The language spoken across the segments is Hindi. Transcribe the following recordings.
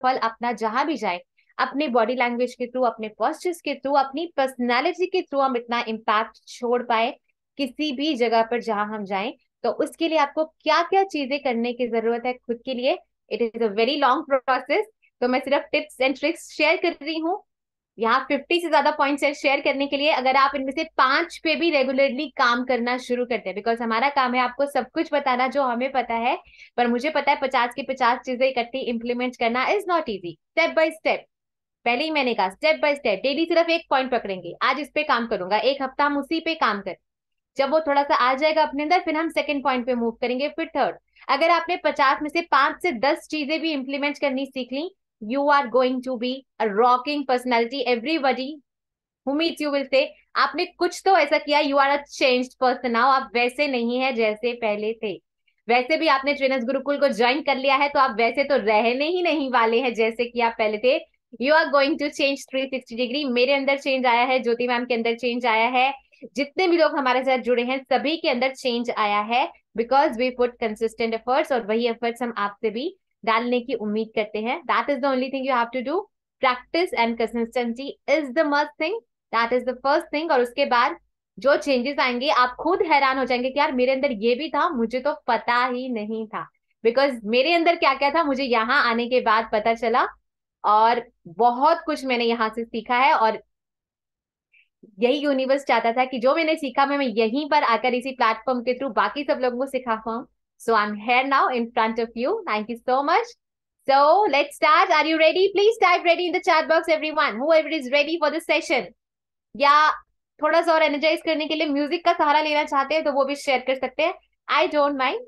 फल अपना जहां भी जाए, अपने बॉडी लैंग्वेज के थ्रू, अपने पोस्चर्स के थ्रू, अपनी पर्सनैलिटी के थ्रू हम इतना इम्पैक्ट छोड़ पाए किसी भी जगह पर जहां हम जाएं। तो उसके लिए आपको क्या क्या चीजें करने की जरूरत है खुद के लिए, it is a very long process. तो मैं सिर्फ टिप्स एंड ट्रिक्स शेयर कर रही हूँ। यहाँ 50 से ज्यादा पॉइंट्स है शेयर करने के लिए। अगर आप इनमें से 5 पे भी रेगुलरली काम करना शुरू करते हैं, बिकॉज हमारा काम है आपको सब कुछ बताना जो हमें पता है, पर मुझे पता है 50 की 50 चीजें इकट्ठी इंप्लीमेंट करना is not easy. Step by step, पहले ही मैंने कहा स्टेप बाय स्टेप, डेली सिर्फ एक पॉइंट पकड़ेंगे, आज इस पे काम करूंगा, एक हफ्ता हम उसी पे काम करें, जब वो थोड़ा सा आ जाएगा अपने अंदर फिर हम सेकंड पॉइंट पे मूव करेंगे, फिर थर्ड। अगर आपने 50 में से 5 से 10 चीजें भी इंप्लीमेंट करनी सीख ली, you are going to be a rocking personality. Everybody who meets you will say आपने कुछ तो ऐसा किया, you are a changed person now, आप वैसे नहीं है जैसे पहले थे। वैसे भी आपने ट्रेनर्स गुरुकुल को ज्वाइन कर लिया है तो आप वैसे तो रहने ही नहीं वाले हैं जैसे कि आप पहले थे। You are going to change 360 degree. मेरे अंदर चेंज आया है, ज्योति मैम के अंदर चेंज आया है, जितने भी लोग हमारे साथ जुड़े हैं सभी के अंदर चेंज आया है, because we put consistent efforts, और वही एफर्ट्स हम आपसे भी डालने की उम्मीद करते हैं। That is the only thing you have to do. Practice and consistency is the must thing, that is the first thing. और उसके बाद जो चेंजेस आएंगे आप खुद हैरान हो जाएंगे कि यार मेरे अंदर ये भी था, मुझे तो पता ही नहीं था। बिकॉज मेरे अंदर क्या क्या था मुझे यहाँ आने के बाद पता चला, और बहुत कुछ मैंने यहाँ से सीखा है। और यही यूनिवर्स चाहता था कि जो मैंने सीखा मैं यहीं पर आकर इसी प्लेटफॉर्म के थ्रू बाकी सब लोगों को सिखा पाऊं। So I am here now in front of you, thank you so much. So let's start. Are you ready? Please type ready in the chat box, everyone. Whoever is ready for this session. या थोड़ा सा और एनर्जाइज करने के लिए म्यूजिक का सहारा लेना चाहते हैं तो वो भी शेयर कर सकते हैं। I don't mind.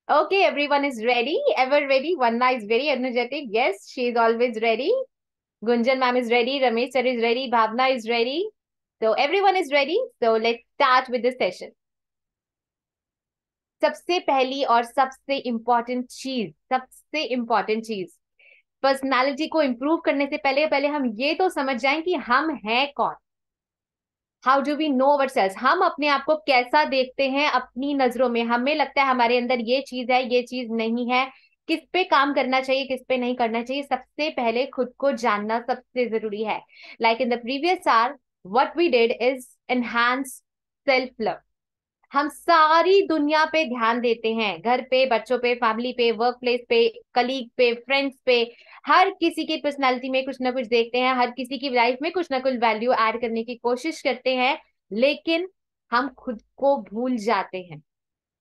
Okay, everyone is ready, ever ready. वन्ना is very energetic, yes she is always ready. Gunjan ma'am is ready, Ramesh sir is ready, Bhavna is ready. So everyone is ready. So let's start with this session. सबसे पहली और सबसे इम्पोर्टेंट चीज पर्सनालिटी को इम्प्रूव करने से पहले पहले हम ये तो समझ जाएं कि हम हैं कौन। How do we know our selves, हम अपने आप को कैसा देखते हैं अपनी नजरों में। हमें लगता है हमारे अंदर ये चीज है, ये चीज नहीं है, किस पे काम करना चाहिए, किस पे नहीं करना चाहिए। सबसे पहले खुद को जानना सबसे जरूरी है। Like in the previous hour what we did is enhance self love. हम सारी दुनिया पे ध्यान देते हैं, घर पे, बच्चों पे, फैमिली पे, वर्क प्लेस पे, कलीग पे, फ्रेंड्स पे, हर किसी की पर्सनालिटी में कुछ ना कुछ देखते हैं, हर किसी की लाइफ में कुछ ना कुछ वैल्यू ऐड करने की कोशिश करते हैं, लेकिन हम खुद को भूल जाते हैं।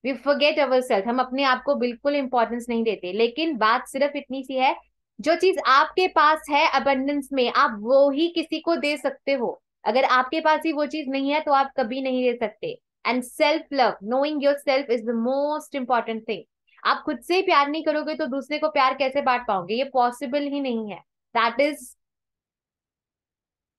वी फॉरगेट अवरसेल्फ, हम अपने आप को बिल्कुल इंपॉर्टेंस नहीं देते। लेकिन बात सिर्फ इतनी सी है, जो चीज आपके पास है अबंडेंस में आप वो ही किसी को दे सकते हो। अगर आपके पास ही वो चीज नहीं है तो आप कभी नहीं दे सकते। And self love, knowing your self is the most important thing. आप खुद से प्यार नहीं करोगे तो दूसरे को प्यार कैसे बांट पाओगे, ये पॉसिबल ही नहीं है। दैट इज,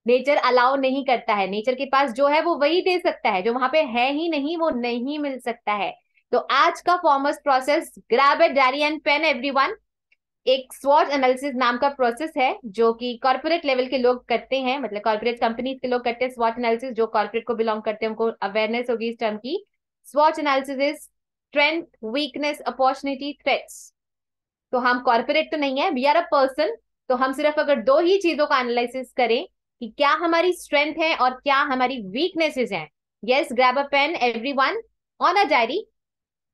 नेचर अलाउ नहीं करता है। नेचर के पास जो है वो वही दे सकता है, जो वहां पे है ही नहीं वो नहीं मिल सकता है। तो आज का formers process, grab a diary and pen everyone. एक स्वॉट एनालिसिस नाम का प्रोसेस है जो कि कॉर्पोरेट लेवल के लोग करते हैं, मतलब कॉर्पोरेट कंपनीज के लोग करते हैं स्वॉट एनालिसिस। जो कॉर्पोरेट को बिलोंग करते हैं उनको अवेयरनेस होगी इस टर्म की। स्वॉट analysis is strength, weakness, opportunity, threats. तो हम कॉर्पोरेट तो नहीं है, वी आर अ पर्सन। तो हम सिर्फ अगर दो ही चीजों का एनालिसिस करें कि क्या हमारी स्ट्रेंथ है और क्या हमारी वीकनेसेस हैं। Yes, grab a pen everyone, on a diary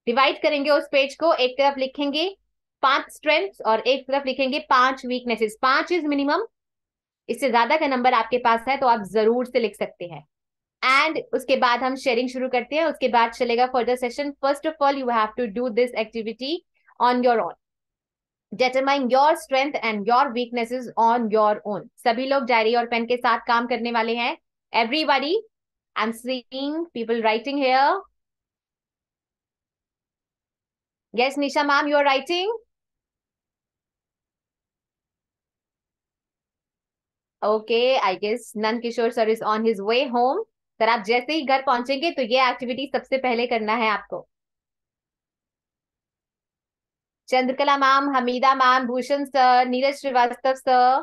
divide करेंगे उस पेज को। एक तरफ लिखेंगे 5 स्ट्रेंथ्स और एक तरफ लिखेंगे 5 वीकनेसेस। 5 इज मिनिमम, इससे ज्यादा का नंबर आपके पास है तो आप जरूर से लिख सकते हैं। एंड उसके बाद हम शेयरिंग शुरू करते हैं, उसके बाद चलेगा further session. First of all you have to do this activity on your own. Determine your strength and your weaknesses on your own. सभी लोग डायरी और पेन के साथ काम करने वाले हैं। Everybody, I am seeing people writing here. Yes Nisha ma'am, you are writing. Okay, I guess Nand Kishore sir is on his way home. Sir आप जैसे ही घर पहुंचेंगे तो ये एक्टिविटी सबसे पहले करना है आपको। Chandrakala ma'am, Hamida ma'am, Bhushan sir, Neeraj Srivastava sir,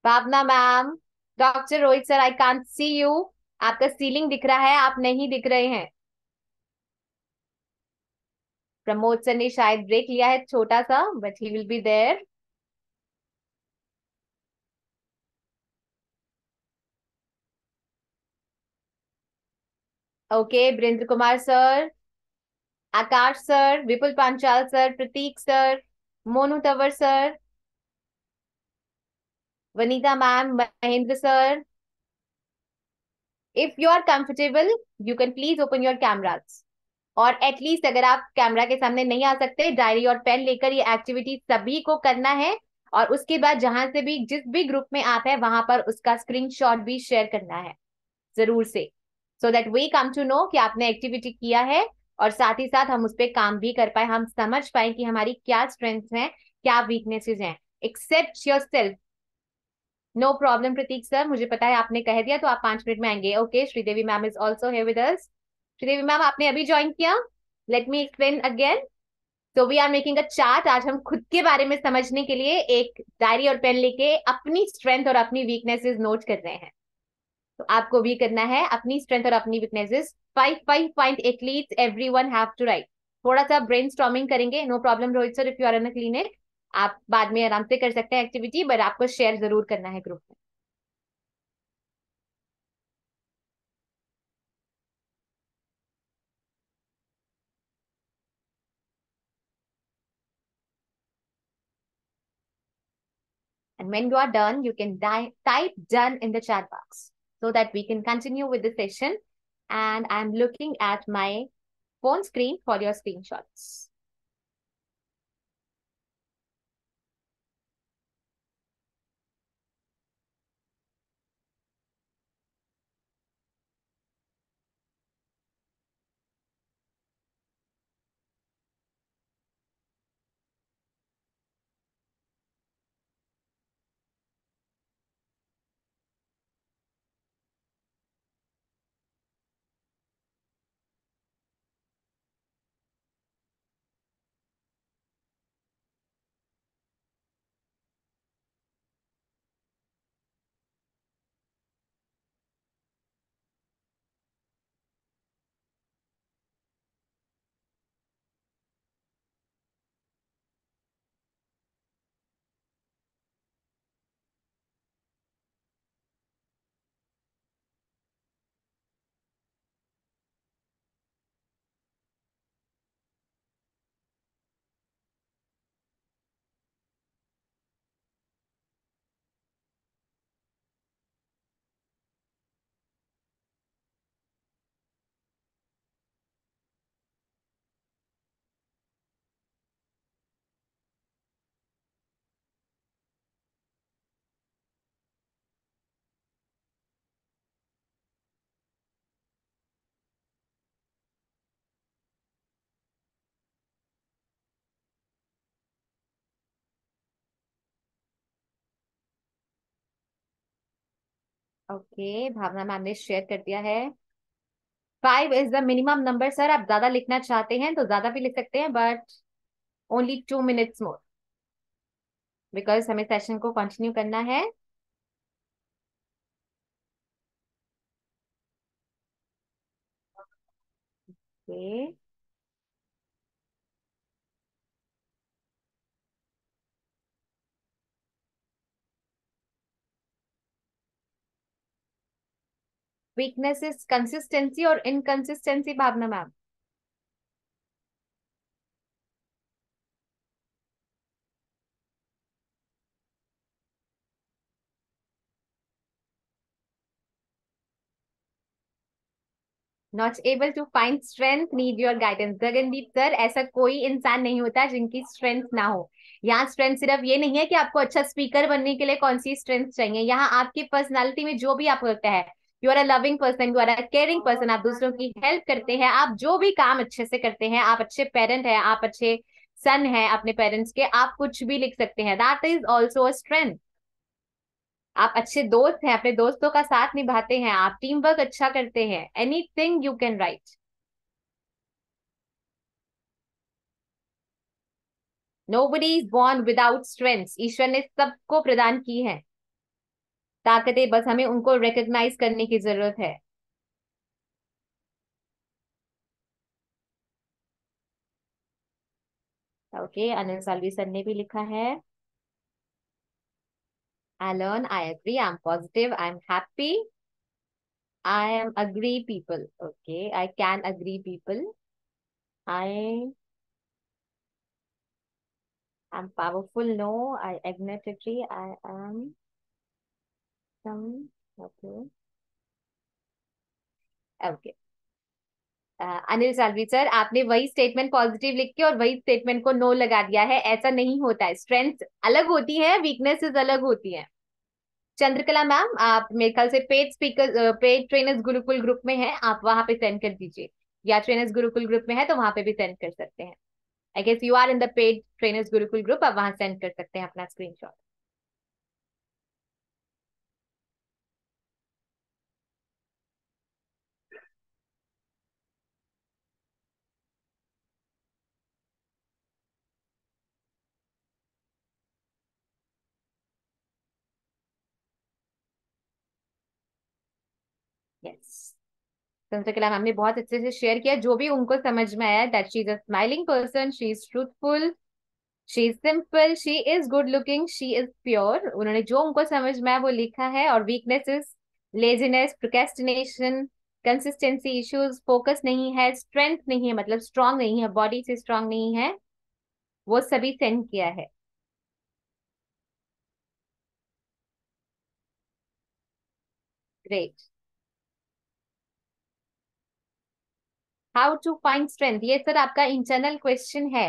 Bhavna ma'am, doctor Rohit sir, I can't see you. आपका सीलिंग दिख रहा है, आप नहीं दिख रहे हैं। प्रमोद सर ने शायद ब्रेक लिया है छोटा सा, but he will be there. Okay, Virendra Kumar sir, Akash sir, Vipul Panchal sir, Prateek sir, Monu Tanwar sir, Vanita ma'am, Mahendra sir. If you are comfortable, you can please open your cameras. और एटलीस्ट अगर आप कैमरा के सामने नहीं आ सकते, डायरी और पेन लेकर ये एक्टिविटी सभी को करना है। और उसके बाद जहां से भी, जिस भी ग्रुप में आप है, वहां पर उसका स्क्रीनशॉट भी शेयर करना है जरूर से, so that we come to know कि आपने एक्टिविटी किया है। और साथ ही साथ हम उस पर काम भी कर पाए, हम समझ पाए कि हमारी क्या स्ट्रेंथ्स हैं, क्या वीकनेसेस हैं। Accept your self. No problem Prateek sir, मुझे पता है आपने कह दिया तो आप 5 मिनट में आएंगे। Okay, Sridevi ma'am is also here with us. Sridevi ma'am, आपने अभी ज्वाइन किया। Let me explain again. तो we are making a chart. आज हम खुद के बारे में समझने के लिए एक डायरी और पेन लेके अपनी स्ट्रेंथ और अपनी वीकनेसेस नोट कर रहे हैं। तो आपको भी करना है अपनी स्ट्रेंथ और अपनी weaknesses. 5 5 point at least every one have to write. थोड़ा सा ब्रेन स्टॉर्मिंग करेंगे, no problem Rohit sir, if you are in a clinic. आप बाद में आराम से कर सकते हैं एक्टिविटी, बट आपको शेयर जरूर करना है ग्रुप में। And when you are done, you can type done in the chat box so that we can continue with the session. And I'm looking at my phone screen for your screenshots. Okay, Bhavna ma'am ने शेयर कर दिया है। 5 is the minimum number sir. आप ज्यादा लिखना चाहते हैं तो ज्यादा भी लिख सकते हैं, but only 2 minutes more, because हमें सेशन को कंटिन्यू करना है। ओके, वीकनेस इज कंसिस्टेंसी और inconsistency, Bhavna ma'am. Not able to find strength, need your guidance. Gagandeep sir, ऐसा कोई इंसान नहीं होता जिनकी स्ट्रेंथ ना हो। यहाँ स्ट्रेंथ सिर्फ ये नहीं है कि आपको अच्छा स्पीकर बनने के लिए कौन सी स्ट्रेंथ चाहिए। यहाँ आपकी पर्सनालिटी में जो भी आपको लगता है, you are a loving person, you are a caring person, आप दूसरों की हेल्प करते हैं, आप जो भी काम अच्छे से करते हैं, आप अच्छे पेरेंट हैं, आप अच्छे सन हैं अपने पेरेंट्स के, आप कुछ भी लिख सकते हैं। That is also a strength. आप अच्छे दोस्त हैं, अपने दोस्तों का साथ निभाते हैं, आप टीम वर्क अच्छा करते हैं, anything you can write. Nobody is born without strengths. ईश्वर ने सबको प्रदान की है ताकतें, बस हमें उनको रिकॉग्नाइज करने की जरूरत है। ओके, अनिल सालवी सर ने भी लिखा है। I learn, I agree, I am positive, I am happy. I am agree people. Okay, I can agree people. I am powerful. No, I agnetity. I am some. Okay. Okay. Anil Salvi sir, आपने वही स्टेटमेंट पॉजिटिव लिख के और वही स्टेटमेंट को नो लगा दिया है। ऐसा नहीं होता है, स्ट्रेंथ अलग होती है, वीकनेसेस अलग होती है। चंद्रकला मैम, आप मेरे ख्याल से paid speaker, paid trainers Gurukul group में हैं, आप वहां पे सेंड कर दीजिए। या ट्रेनर्स गुरुकुल ग्रुप में है तो वहां पे भी सेंड कर सकते हैं। I guess you are in the paid trainers Gurukul group, आप वहां सेंड कर सकते हैं अपना स्क्रीनशॉट। यस, चंद्रकला मैम ने बहुत अच्छे से शेयर किया, जो भी उनको समझ में आया, that she is a smiling person, she is truthful, she is simple, she is good looking, she is pure. उन्होंने जो उनको समझ में आया वो लिखा है। और weaknesses, laziness, procrastination, consistency issues, focus नहीं है, स्ट्रेंथ नहीं है, मतलब स्ट्रांग नहीं है, बॉडी से स्ट्रांग नहीं है, वो सभी सेंड किया है। Great. How to find strength, ये सर आपका इंटरनल क्वेश्चन है।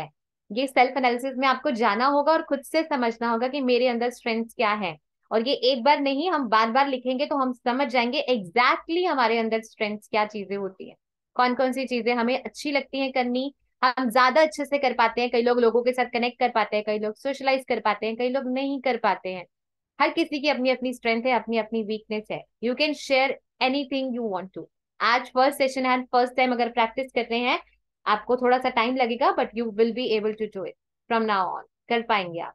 ये सेल्फ एनालिसिस में आपको जाना होगा और खुद से समझना होगा कि मेरे अंदर स्ट्रेंथ क्या है। और ये एक बार नहीं, हम बार बार लिखेंगे तो हम समझ जाएंगे एग्जैक्टली हमारे अंदर स्ट्रेंथ क्या चीजें होती हैं, कौन कौन सी चीजें हमें अच्छी लगती हैं करनी, हम ज्यादा अच्छे से कर पाते हैं। कई लोग लोगों के साथ कनेक्ट कर पाते हैं, कई लोग सोशलाइज कर पाते हैं, कई लोग नहीं कर पाते हैं। हर किसी की अपनी अपनी स्ट्रेंथ है, अपनी अपनी वीकनेस है। You can share anything you want to. आज फर्स्ट सेशन है, फर्स्ट टाइम अगर प्रैक्टिस कर रहे हैं, आपको थोड़ा सा टाइम लगेगा, but you will be able to do it from now on, कर पाएंगे आप।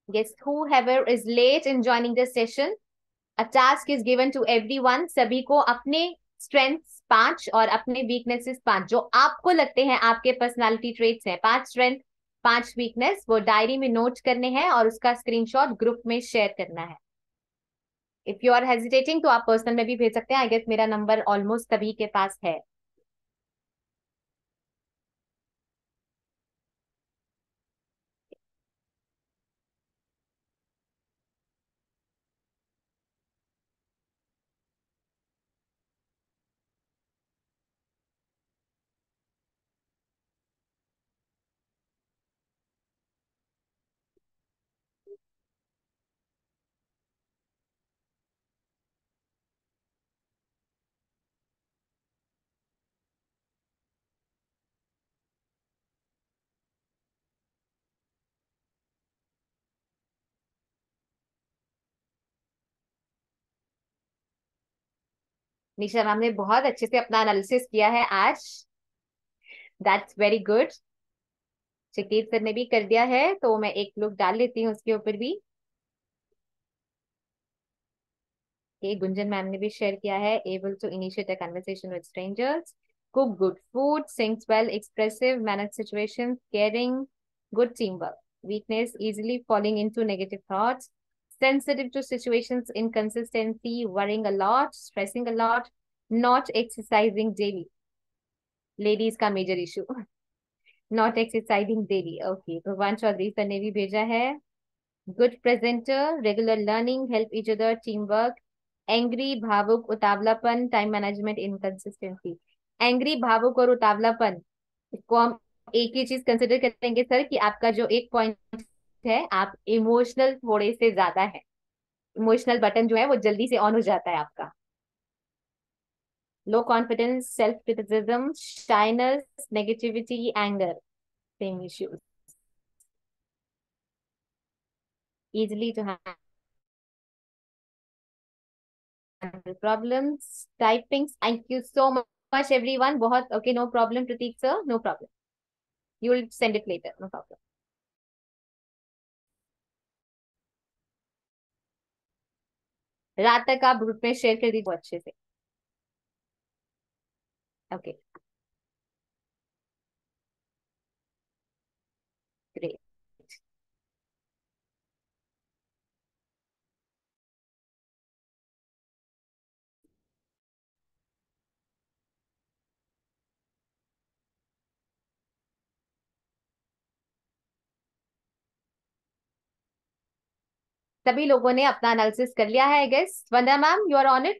Yes, whoever is late in joining this session, a task is given to everyone। सभी को अपने स्ट्रेंथ्स पांच और अपने वीकनेसेस पांच, जो आपको लगते हैं आपके पर्सनालिटी ट्रेट्स हैं, पांच स्ट्रेंथ, पांच वीकनेस, वो डायरी में नोट करने हैं और उसका स्क्रीनशॉट ग्रुप में शेयर करना है। इफ यू आर हेजिटेटिंग तो आप पर्सनल में भी भेज सकते हैं। आई गेस मेरा नंबर ऑलमोस्ट सभी के पास है। निशा मैम ने बहुत अच्छे से अपना एनालिसिस किया है आज। That's very good. Jagdeep sir ने भी कर दिया है, तो मैं एक लुक डाल लेती हूँ उसके ऊपर भी। ये गुंजन मैम ने भी शेयर किया है। Able to initiate a conversation with strangers, cook good food, sings well, expressive, manage situations, caring, good team work. Weakness, easily falling into negative thoughts, sensitive to situations, inconsistency, worrying a lot, stressing a lot, not exercising daily। Ladies का major issue, not exercising daily. Okay, Bhagwan Chaudhary sir ने भी भेजा है। Good presenter, regular learning, help each other, team work, angry, भावुक, उतावलापन, टाइम मैनेजमेंट, इनकंसिस्टेंसी। एंग्री, भावुक और उतावलापन, इसको हम एक ही चीज कंसिडर करेंगे सर, कि आपका जो एक पॉइंट है, आप इमोशनल थोड़े से ज्यादा है। इमोशनल बटन जो है वो जल्दी से ऑन हो जाता है आपका। Low confidence, self criticism, shyness, negativity, anger, same issues. easily to handle problems, typing। Thank you so much everyone, बहुत okay, no problem Prateek sir, no problem, you will send it later, no problem। रात तक आप ग्रुप में शेयर कर दीजिए अच्छे से। ओके। सभी लोगों ने अपना एनालिसिस कर लिया है I guess. Vandana ma'am, you are on it.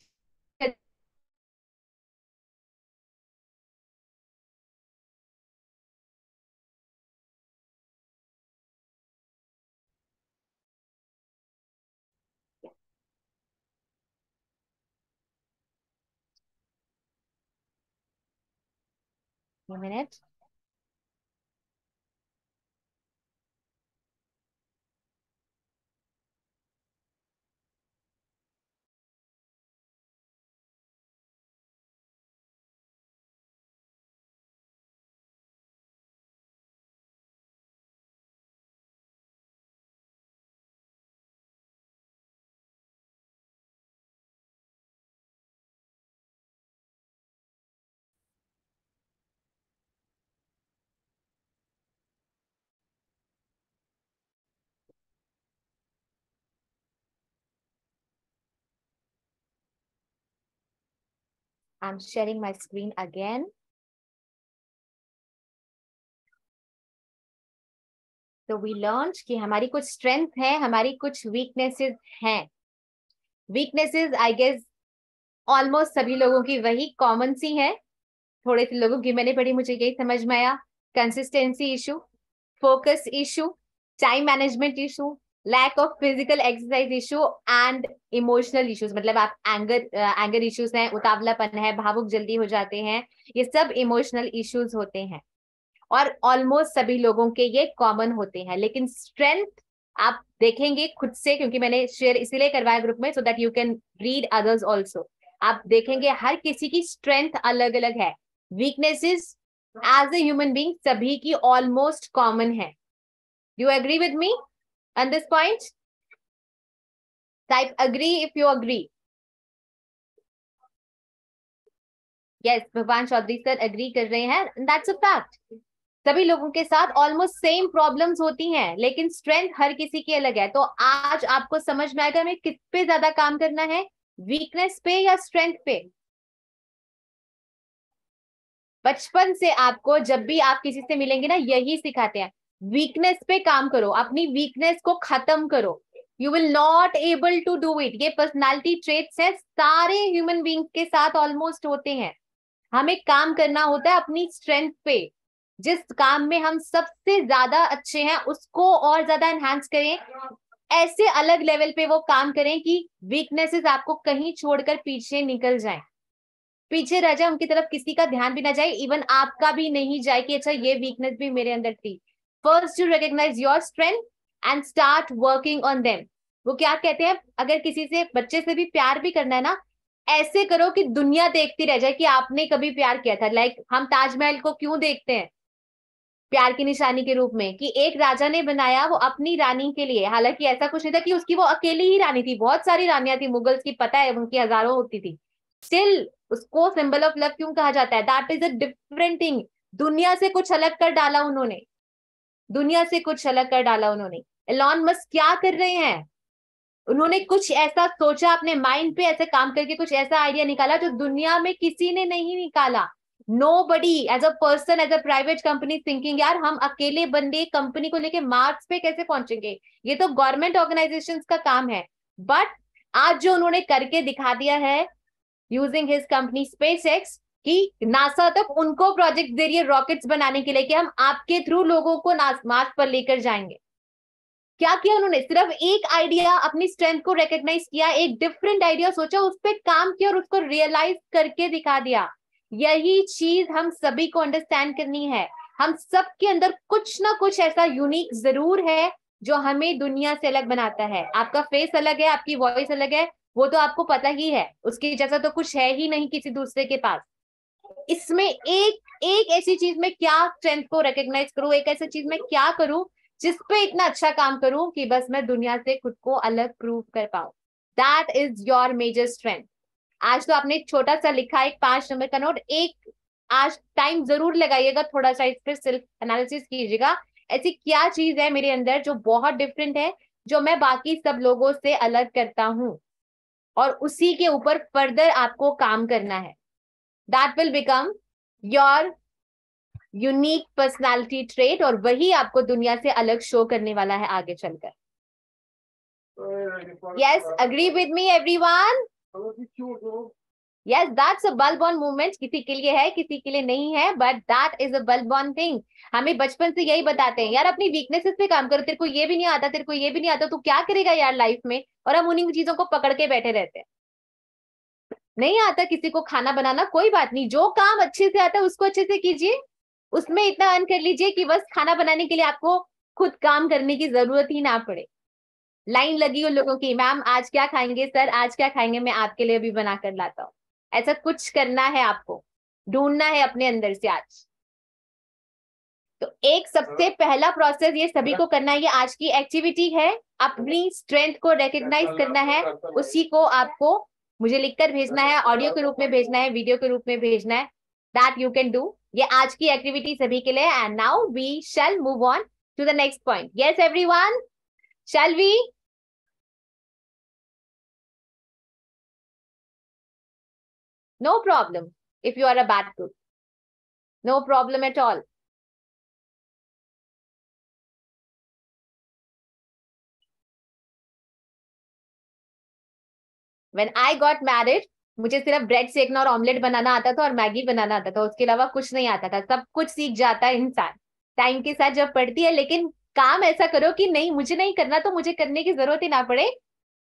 Minute. I am sharing my screen again. तो वी लर्न कि हमारी कुछ स्ट्रेंथ है, हमारी कुछ वीकनेसेस हैं। वीकनेसेस आई गेस ऑलमोस्ट सभी लोगों की वही कॉमन सी है। थोड़े से लोगों की मैंने पढ़ी, मुझे यही समझ में आया। Consistency issue, focus issue, time management issue, lack of physical exercise issue and emotional issues. मतलब आप एंगर इश्यूज हैं, उतावलापन है, भावुक जल्दी हो जाते हैं, ये सब इमोशनल इश्यूज होते हैं और ऑलमोस्ट सभी लोगों के ये कॉमन होते हैं। लेकिन स्ट्रेंथ आप देखेंगे खुद से, क्योंकि मैंने शेयर इसीलिए करवाया ग्रुप में so that you can read others also. आप देखेंगे हर किसी की स्ट्रेंथ अलग अलग है। Weaknesses as a human being सभी की ऑलमोस्ट कॉमन है। You agree with me on this point? Type agree if you agree. Yes, Bhagwan Chaudhary sir agree कर रहे हैं, दैट्स अ फैक्ट। सभी लोगों के साथ ऑलमोस्ट सेम प्रॉब्लम्स होती हैं, लेकिन स्ट्रेंथ हर किसी की अलग है। तो आज आपको समझ में आएगा हमें किस पे ज्यादा काम करना है, वीकनेस पे या स्ट्रेंथ पे। बचपन से आपको जब भी आप किसी से मिलेंगे ना, यही सिखाते हैं, वीकनेस पे काम करो, अपनी वीकनेस को खत्म करो। You will not able to do it. ये पर्सनालिटी ट्रेट्स है, सारे ह्यूमन बींग के साथ ऑलमोस्ट होते हैं। हमें काम करना होता है अपनी स्ट्रेंथ पे। जिस काम में हम सबसे ज्यादा अच्छे हैं उसको और ज्यादा एनहांस करें, ऐसे अलग लेवल पे वो काम करें कि वीकनेसेस आपको कहीं छोड़कर पीछे निकल जाए, पीछे रह जाए, उनकी तरफ किसी का ध्यान भी ना जाए, इवन आपका भी नहीं जाए कि अच्छा ये वीकनेस भी मेरे अंदर थी। First you recognise your strength and start working on them. वो क्या कहते हैं, अगर किसी से, बच्चे से भी प्यार भी करना है ना, ऐसे करो कि दुनिया देखती रह जाए कि आपने कभी प्यार किया था। लाइक हम ताजमहल को क्यों देखते हैं प्यार की निशानी के रूप में, कि एक राजा ने बनाया वो अपनी रानी के लिए। हालांकि ऐसा कुछ नहीं था कि उसकी वो अकेली ही रानी थी, बहुत सारी रानियां थी मुगल्स की, पता है उनकी हजारों होती थी। स्टिल उसको सिंबल ऑफ लव क्यों कहा जाता है? That is a different thing. दुनिया से कुछ अलग कर डाला उन्होंने, दुनिया से कुछ अलग कर डाला उन्होंने। एलॉन मस्क क्या कर रहे हैं, उन्होंने कुछ ऐसा सोचा अपने माइंड पे, ऐसे काम करके कुछ ऐसा आइडिया निकाला जो दुनिया में किसी ने नहीं निकाला। Nobody as a person, as a private company thinking यार हम अकेले बंदे कंपनी को लेके मार्स पे कैसे पहुंचेंगे, ये तो गवर्नमेंट ऑर्गेनाइजेशंस का काम है। बट आज जो उन्होंने करके दिखा दिया है using his company space x, कि नासा तक उनको प्रोजेक्ट दे रही है रॉकेट्स बनाने के लिए कि हम आपके थ्रू लोगों को मार्स पर लेकर जाएंगे। क्या किया उन्होंने, सिर्फ एक आइडिया, अपनी स्ट्रेंथ को रिकॉग्नाइज किया, एक डिफरेंट आइडिया सोचा, उस पर काम किया और उसको रियलाइज करके दिखा दिया। यही चीज हम सभी को अंडरस्टैंड करनी है। हम सबके अंदर कुछ ना कुछ ऐसा यूनिक जरूर है जो हमें दुनिया से अलग बनाता है। आपका फेस अलग है, आपकी वॉइस अलग है, वो तो आपको पता ही है, उसके जैसा तो कुछ है ही नहीं किसी दूसरे के पास। इसमें एक एक ऐसी चीज में क्या स्ट्रेंथ को रिकॉग्नाइज करूं, एक ऐसी चीज में क्या करूं जिस पे इतना अच्छा काम करूं कि बस मैं दुनिया से खुद को अलग प्रूव कर पाऊं। That is your major strength. आज तो आपने एक छोटा सा लिखा, एक 5 नंबर का नोट, एक आज टाइम जरूर लगाइएगा, थोड़ा सा इस पर सेल्फ एनालिसिस कीजिएगा। ऐसी क्या चीज है मेरे अंदर जो बहुत डिफरेंट है, जो मैं बाकी सब लोगों से अलग करता हूं, और उसी के ऊपर फर्दर आपको काम करना है। That will become your unique personality trait, और वही आपको दुनिया से अलग शो करने वाला है आगे चलकर। Yes, agree with me everyone. Yes, that's a bulb on movement. किसी के लिए है, किसी के लिए नहीं है, but that is a bulb on thing. हमें बचपन से यही बताते हैं, यार अपनी वीकनेसेस पे काम करो, तेरे को ये भी नहीं आता, तेरे को ये भी नहीं आता, तू क्या करेगा यार लाइफ में, और हम उन्हीं चीजों को पकड़ के बैठे रहते हैं। नहीं आता किसी को खाना बनाना, कोई बात नहीं, जो काम अच्छे से आता है उसको अच्छे से कीजिए, उसमें इतना अर्न कर लीजिए कि बस खाना बनाने के लिए आपको खुद काम करने की जरूरत ही ना पड़े। लाइन लगी उन लोगों की, मैम आज क्या खाएंगे, सर आज क्या खाएंगे, मैं आपके लिए भी बना कर लाता हूँ। ऐसा कुछ करना है आपको, ढूंढना है अपने अंदर से आज। तो एक सबसे पहला प्रोसेस ये सभी को करना है, ये आज की एक्टिविटी है, अपनी स्ट्रेंथ को रिकग्नाइज करना है, उसी को आपको मुझे लिखकर भेजना है, ऑडियो के रूप में भेजना है, वीडियो के रूप में भेजना है, दैट यू कैन डू। ये आज की एक्टिविटी सभी के लिए। And now we shall move on to the next point. Yes everyone, shall we? No problem if you are a bad cook. No problem at all. When I got married, मुझे सिर्फ ब्रेड सेकना और ऑमलेट बनाना आता था और मैगी बनाना आता था, उसके अलावा कुछ नहीं आता था। सब कुछ सीख जाता है इंसान टाइम के साथ जब पढ़ती है, लेकिन काम ऐसा करो कि नहीं मुझे नहीं करना तो मुझे करने की जरूरत ही ना पड़े,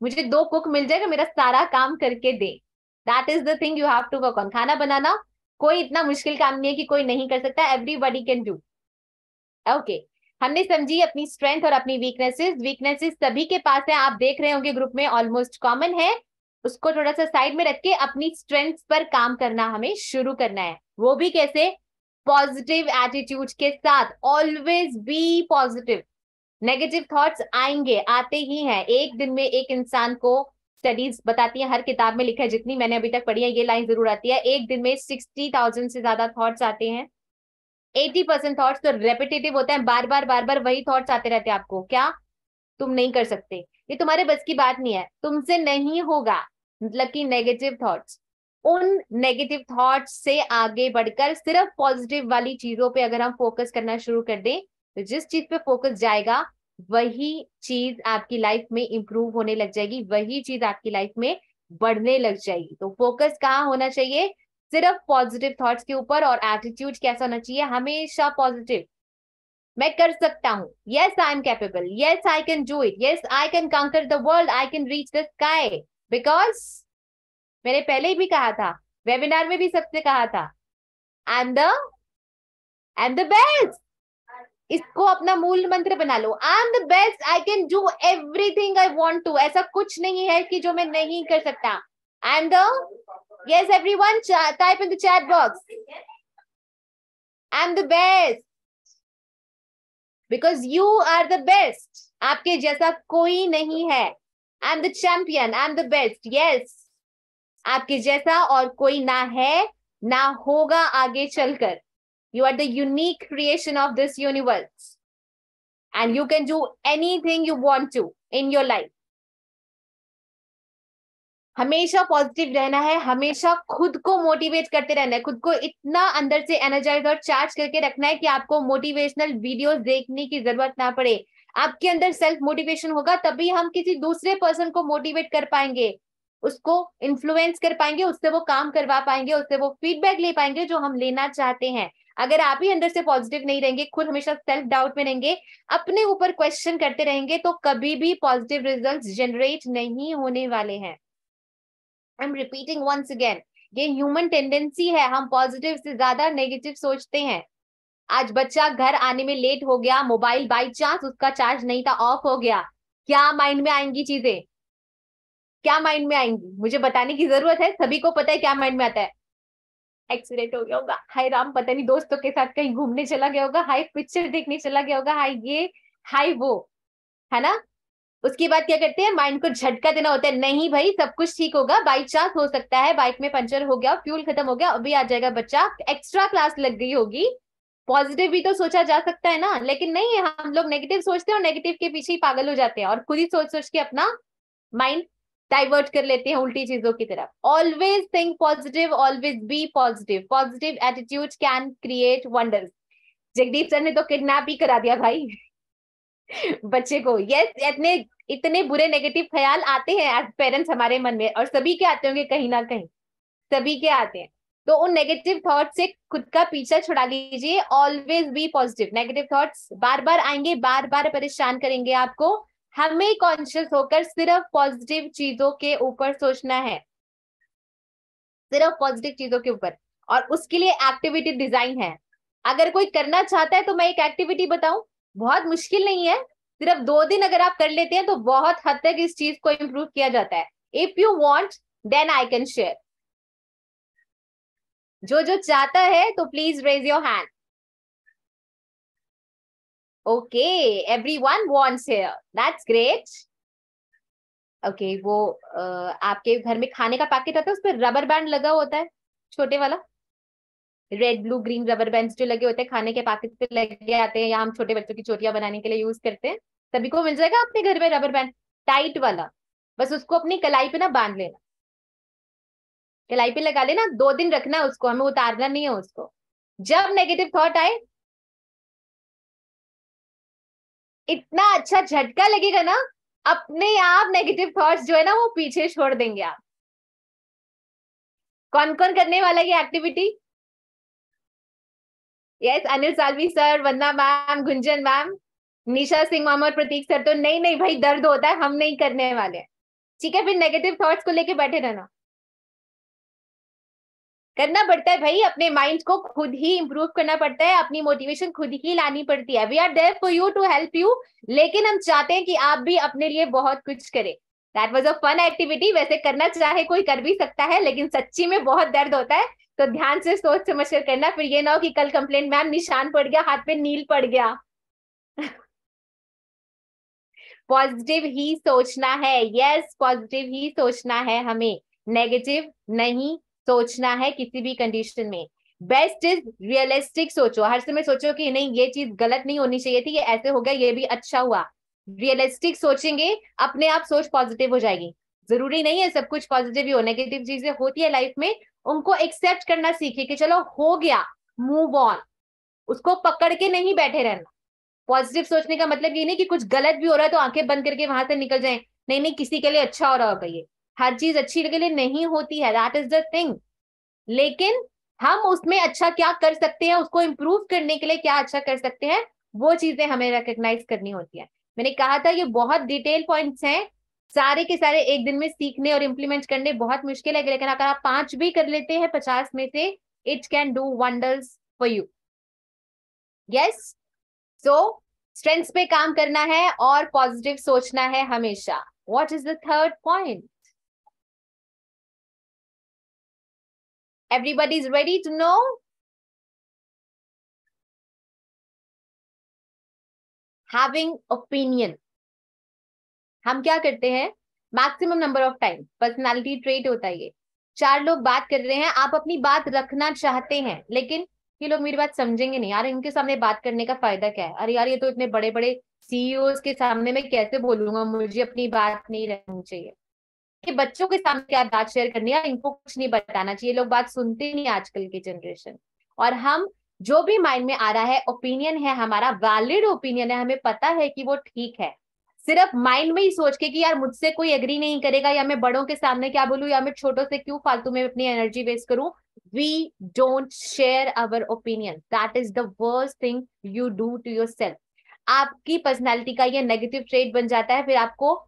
मुझे 2 कुक मिल जाएगा, मेरा सारा काम करके दे। That is the thing you have to work on. खाना बनाना कोई इतना मुश्किल काम नहीं है कि कोई नहीं कर सकता, एवरीबॉडी कैन डू। ओके, हमने समझी अपनी स्ट्रेंथ और अपनी वीकनेसेस। वीकनेसेस सभी के पास है, आप देख रहे होंगे ग्रुप में ऑलमोस्ट कॉमन है, उसको थोड़ा सा साइड में रख के अपनी स्ट्रेंथ्स पर काम करना हमें शुरू करना है। वो भी कैसे? पॉजिटिव एटीट्यूड के साथ। Always be positive. Negative thoughts आएंगे, आते ही हैं। एक दिन में एक इंसान को, स्टडीज बताती है, हर किताब में लिखा है, जितनी मैंने अभी तक पढ़ी है ये लाइन जरूर आती है, एक दिन में 60,000 से ज्यादा थॉट्स आते हैं। 80% थॉट्स तो रेपिटेटिव होते हैं, बार बार वही थॉट्स आते रहते हैं आपको। क्या तुम नहीं कर सकते, ये तुम्हारे बस की बात नहीं है, तुमसे नहीं होगा, मतलब कि नेगेटिव थॉट्स। उन नेगेटिव थॉट्स से आगे बढ़कर सिर्फ पॉजिटिव वाली चीजों पे अगर हम फोकस करना शुरू कर दें, तो जिस चीज पे फोकस जाएगा वही चीज आपकी लाइफ में इंप्रूव होने लग जाएगी, वही चीज आपकी लाइफ में बढ़ने लग जाएगी। तो फोकस कहाँ होना चाहिए? सिर्फ पॉजिटिव थॉट्स के ऊपर। और एटीट्यूड कैसा होना चाहिए? हमेशा पॉजिटिव। मैं कर सकता हूँ, yes I am capable, yes I can do it, yes I can conquer the world, I can reach the sky. Because मैंने पहले ही भी कहा था, वेबिनार में भी सबसे कहा था, आई एम द बेस्ट। इसको अपना मूल मंत्र बना लो, I am the best, I can do everything I want to. ऐसा कुछ नहीं है कि जो मैं नहीं कर सकता। I am the, yes everyone type in the chat box, I am the best because you are the best. आपके जैसा कोई नहीं है। I am the champion, I am the best. Yes, आपके जैसा और कोई ना है ना होगा आगे चलकर। You are the unique creation of this universe and you can do anything you want to in your life. हमेशा पॉजिटिव रहना है, हमेशा खुद को मोटिवेट करते रहना है, खुद को इतना अंदर से एनर्जाइज और चार्ज करके रखना है कि आपको मोटिवेशनल वीडियोस देखने की जरूरत ना पड़े। आपके अंदर सेल्फ मोटिवेशन होगा तभी हम किसी दूसरे पर्सन को मोटिवेट कर पाएंगे, उसको इन्फ्लुएंस कर पाएंगे, उससे वो काम करवा पाएंगे, उससे वो फीडबैक ले पाएंगे जो हम लेना चाहते हैं। अगर आप ही अंदर से पॉजिटिव नहीं रहेंगे, खुद हमेशा सेल्फ डाउट में रहेंगे, अपने ऊपर क्वेश्चन करते रहेंगे, तो कभी भी पॉजिटिव रिजल्ट्स जनरेट नहीं होने वाले हैं। I am repeating once again, ये ह्यूमन टेंडेंसी है, हम पॉजिटिव से ज्यादा नेगेटिव सोचते हैं। आज बच्चा घर आने में लेट हो गया, मोबाइल बाई चांस उसका चार्ज नहीं था, ऑफ हो गया, क्या माइंड में आएंगी चीजें? क्या माइंड में आएंगी? मुझे बताने की जरूरत है? सभी को पता है क्या माइंड में आता है। एक्सीडेंट हो गया होगा, हाय राम, पता नहीं दोस्तों के साथ कहीं घूमने चला गया होगा, हाय पिक्चर देखने चला गया होगा, हाय ये हाय वो, है ना? उसके बाद क्या करते हैं? माइंड को झटका देना होता है, नहीं भाई सब कुछ ठीक होगा, बाई चांस हो सकता है बाइक में पंचर हो गया, फ्यूल खत्म हो गया, अभी आ जाएगा बच्चा, एक्स्ट्रा क्लास लग गई होगी। पॉजिटिव भी तो सोचा जा सकता है ना, लेकिन नहीं, हम लोग नेगेटिव सोचते हैं और नेगेटिव के पीछे ही पागल हो जाते हैं और खुद ही सोच सोच के अपना माइंड डाइवर्ट कर लेते हैं उल्टी चीजों की तरफ। Always think positive, always be positive. Positive attitude can create wonders. Jagdeep sir ने तो किडनैप ही करा दिया भाई बच्चे को। यस, इतने इतने बुरे नेगेटिव ख्याल आते हैं एज पेरेंट्स हमारे मन में, और सभी के आते होंगे कहीं ना कहीं, सभी के आते हैं। तो उन नेगेटिव थॉट से खुद का पीछा छुड़ा लीजिए। Always be positive. Negative thoughts बार बार आएंगे, बार बार परेशान करेंगे आपको। हमें कॉन्शियस होकर सिर्फ पॉजिटिव चीजों के ऊपर सोचना है, सिर्फ पॉजिटिव चीजों के ऊपर। और उसके लिए एक्टिविटी डिजाइन है। अगर कोई करना चाहता है तो मैं एक एक्टिविटी बताऊं, बहुत मुश्किल नहीं है, सिर्फ 2 दिन अगर आप कर लेते हैं तो बहुत हद तक इस चीज को इंप्रूव किया जाता है। If you want then I can share. जो जो चाहता है तो please raise your hand. Okay, everyone wants here, that's great. Okay, वो आपके घर में खाने का पैकेट आता है, उस पर रबर बैंड लगा होता है, छोटे वाला, red blue green rubber band जो लगे होते हैं खाने के पैकेट पे लगे आते हैं, या हम छोटे बच्चों की चोटियां बनाने के लिए यूज करते हैं। सभी को मिल जाएगा अपने घर में रबर बैंड, टाइट वाला। बस उसको अपनी कलाई पे ना बांध लेना, कलाई पे लगा लेना, 2 दिन रखना है उसको, हमें उतारना नहीं है उसको। जब नेगेटिव थॉट आए, इतना अच्छा झटका लगेगा ना, अपने आप नेगेटिव थॉट्स जो है ना वो पीछे छोड़ देंगे आप। कौन कौन करने वाला ये activity? Yes, Anil Salvi sir, Vandana ma'am, Gunjan ma'am, Nisha Singh ma'am और प्रतीक सर। तो नहीं नहीं भाई, दर्द होता है, हम नहीं करने वाले। ठीक है, फिर नेगेटिव थॉट्स को लेके बैठे रहना। करना पड़ता है भाई, अपने माइंड को खुद ही इंप्रूव करना पड़ता है, अपनी मोटिवेशन खुद ही लानी पड़ती है। We are there for you to help you, लेकिन हम चाहते हैं कि आप भी अपने लिए बहुत कुछ करें। That was a fun activity. वैसे करना चाहे कोई कर भी सकता है, लेकिन सच्ची में बहुत दर्द होता है, तो ध्यान से सोच समझ कर करना। फिर ये ना हो कि कल कंप्लेंट, मैम निशान पड़ गया, हाथ पे नील पड़ गया। पॉजिटिव ही सोचना है, यस, पॉजिटिव ही सोचना है हमें, नेगेटिव नहीं सोचना है किसी भी कंडीशन में। बेस्ट इज रियलिस्टिक सोचो, हर समय सोचो कि नहीं ये चीज गलत नहीं होनी चाहिए थी, ये ऐसे हो गया, ये भी अच्छा हुआ। रियलिस्टिक सोचेंगे, अपने आप सोच पॉजिटिव हो जाएगी। जरूरी नहीं है सब कुछ पॉजिटिव ही हो, नेगेटिव चीजें होती है लाइफ में, उनको एक्सेप्ट करना सीखिए कि चलो हो गया, मूव ऑन। उसको पकड़ के नहीं बैठे रहना। पॉजिटिव सोचने का मतलब ये नहीं कि कुछ गलत भी हो रहा है तो आंखें बंद करके वहां से निकल जाएं। नहीं नहीं, किसी के लिए अच्छा हो रहा होगा, ये हर चीज अच्छी के लिए नहीं होती है, दैट इज द थिंग। लेकिन हम उसमें अच्छा क्या कर सकते हैं, उसको इम्प्रूव करने के लिए क्या अच्छा कर सकते हैं, वो चीजें हमें रिकग्नाइज करनी होती है। मैंने कहा था ये बहुत डिटेल पॉइंट्स हैं, सारे के सारे एक दिन में सीखने और इम्प्लीमेंट करने बहुत मुश्किल है, लेकिन अगर आप 5 भी कर लेते हैं 50 में से, it can do wonders for you. Yes, so strengths पे काम करना है और पॉजिटिव सोचना है हमेशा। What is the third point? Everybody is ready to know? Having opinion. हम क्या करते हैं maximum number of time, personality trait होता है ये। 4 लोग बात कर रहे हैं, आप अपनी बात रखना चाहते हैं, लेकिन ये लोग मेरी बात समझेंगे नहीं, यार इनके सामने बात करने का फायदा क्या है, अरे यार ये तो इतने बड़े बड़े सीईओ के सामने मैं कैसे बोलूंगा, मुझे अपनी बात नहीं रखनी चाहिए। कि बच्चों के सामने क्या बात शेयर करनी है, इनको कुछ नहीं बताना चाहिए, लोग बात सुनते नहीं आजकल की जनरेशन। और हम जो भी माइंड में आ रहा है, ओपिनियन है हमारा, वैलिड ओपिनियन है, हमें पता है कि वो ठीक है, सिर्फ माइंड में ही सोच के कि यार मुझसे कोई एग्री नहीं करेगा, या मैं बड़ों के सामने क्या बोलूं, या मैं छोटों से क्यों फालतू में अपनी एनर्जी वेस्ट करूं। We don't share our opinion, that is the worst thing you do to yourself. आपकी पर्सनैलिटी का ये नेगेटिव ट्रेट बन जाता है, फिर आपको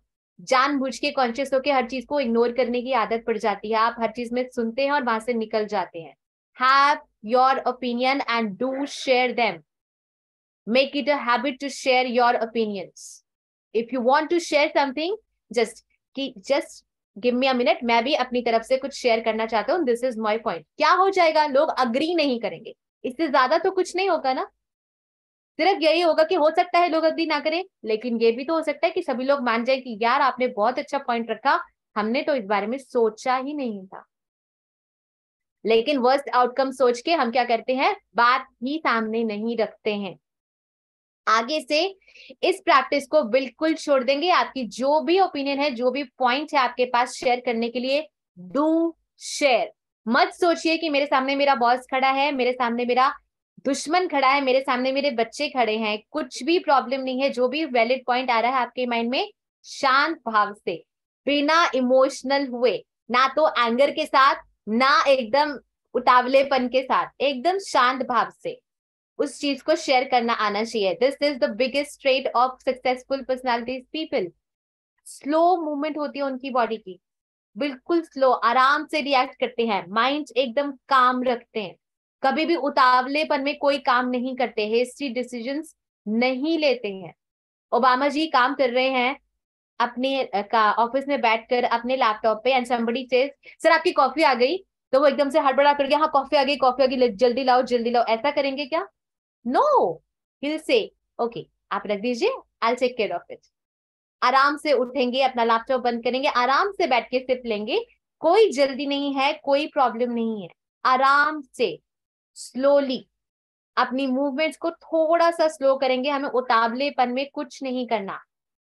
जानबूझ के कॉन्शियस होकर हर चीज को इग्नोर करने की आदत पड़ जाती है, आप हर चीज में सुनते हैं और वहां से निकल जाते हैं। Have your opinion and do share them, make it a habit to share your opinions. If you want to share something, just give me a minute, मैं भी अपनी तरफ से कुछ शेयर करना चाहता हूँ, दिस इज माई पॉइंट। क्या हो जाएगा, लोग अग्री नहीं करेंगे, इससे ज्यादा तो कुछ नहीं होगा ना, सिर्फ यही होगा कि हो सकता है लोग अग्री ना करें, लेकिन ये भी तो हो सकता है कि सभी लोग मान जाए कि यार आपने बहुत अच्छा पॉइंट रखा, हमने तो इस बारे में सोचा ही नहीं था। लेकिन वर्स्ट आउटकम सोच के हम क्या करते हैं, बात ही सामने नहीं रखते हैं। आगे से इस प्रैक्टिस को बिल्कुल छोड़ देंगे। आपकी जो भी ओपिनियन है, जो भी पॉइंट है आपके पास शेयर करने के लिए, डू शेयर। मत सोचिए कि मेरे सामने मेरा बॉस खड़ा है, मेरे सामने मेरा दुश्मन खड़ा है, मेरे सामने मेरे बच्चे खड़े हैं, कुछ भी प्रॉब्लम नहीं है। जो भी वैलिड पॉइंट आ रहा है आपके माइंड में, शांत भाव से, बिना इमोशनल हुए, ना तो एंगर के साथ, ना एकदम उतावलेपन के साथ, एकदम शांत भाव से उस चीज को शेयर करना आना चाहिए. This is the biggest trait of successful personalities people. Slow movement होती है उनकी बॉडी की, बिल्कुल स्लो, आराम से रिएक्ट करते हैं, माइंड एकदम काम रखते हैं, कभी भी उतावलेपन में कोई काम नहीं करते, हेस्टी डिसीजंस नहीं लेते हैं. ओबामा जी काम कर रहे हैं अपने का ऑफिस में बैठकर अपने लैपटॉप पे, एंड समबडी सेज सर आपकी कॉफी आ गई, तो वो एकदम से हड़बड़ा करके हाँ कॉफी आ गई, कॉफी आ गई, जल्दी लाओ जल्दी लाओ, ऐसा करेंगे क्या? नो, ही से ओके आप रख दीजिए, I take care of it. आराम से उठेंगे, अपना लैपटॉप बंद करेंगे, आराम से बैठ के सिप लेंगे, कोई जल्दी नहीं है, कोई प्रॉब्लम नहीं है. आराम से स्लोली अपनी मूवमेंट्स को थोड़ा सा स्लो करेंगे, हमें उतावलेपन में कुछ नहीं करना,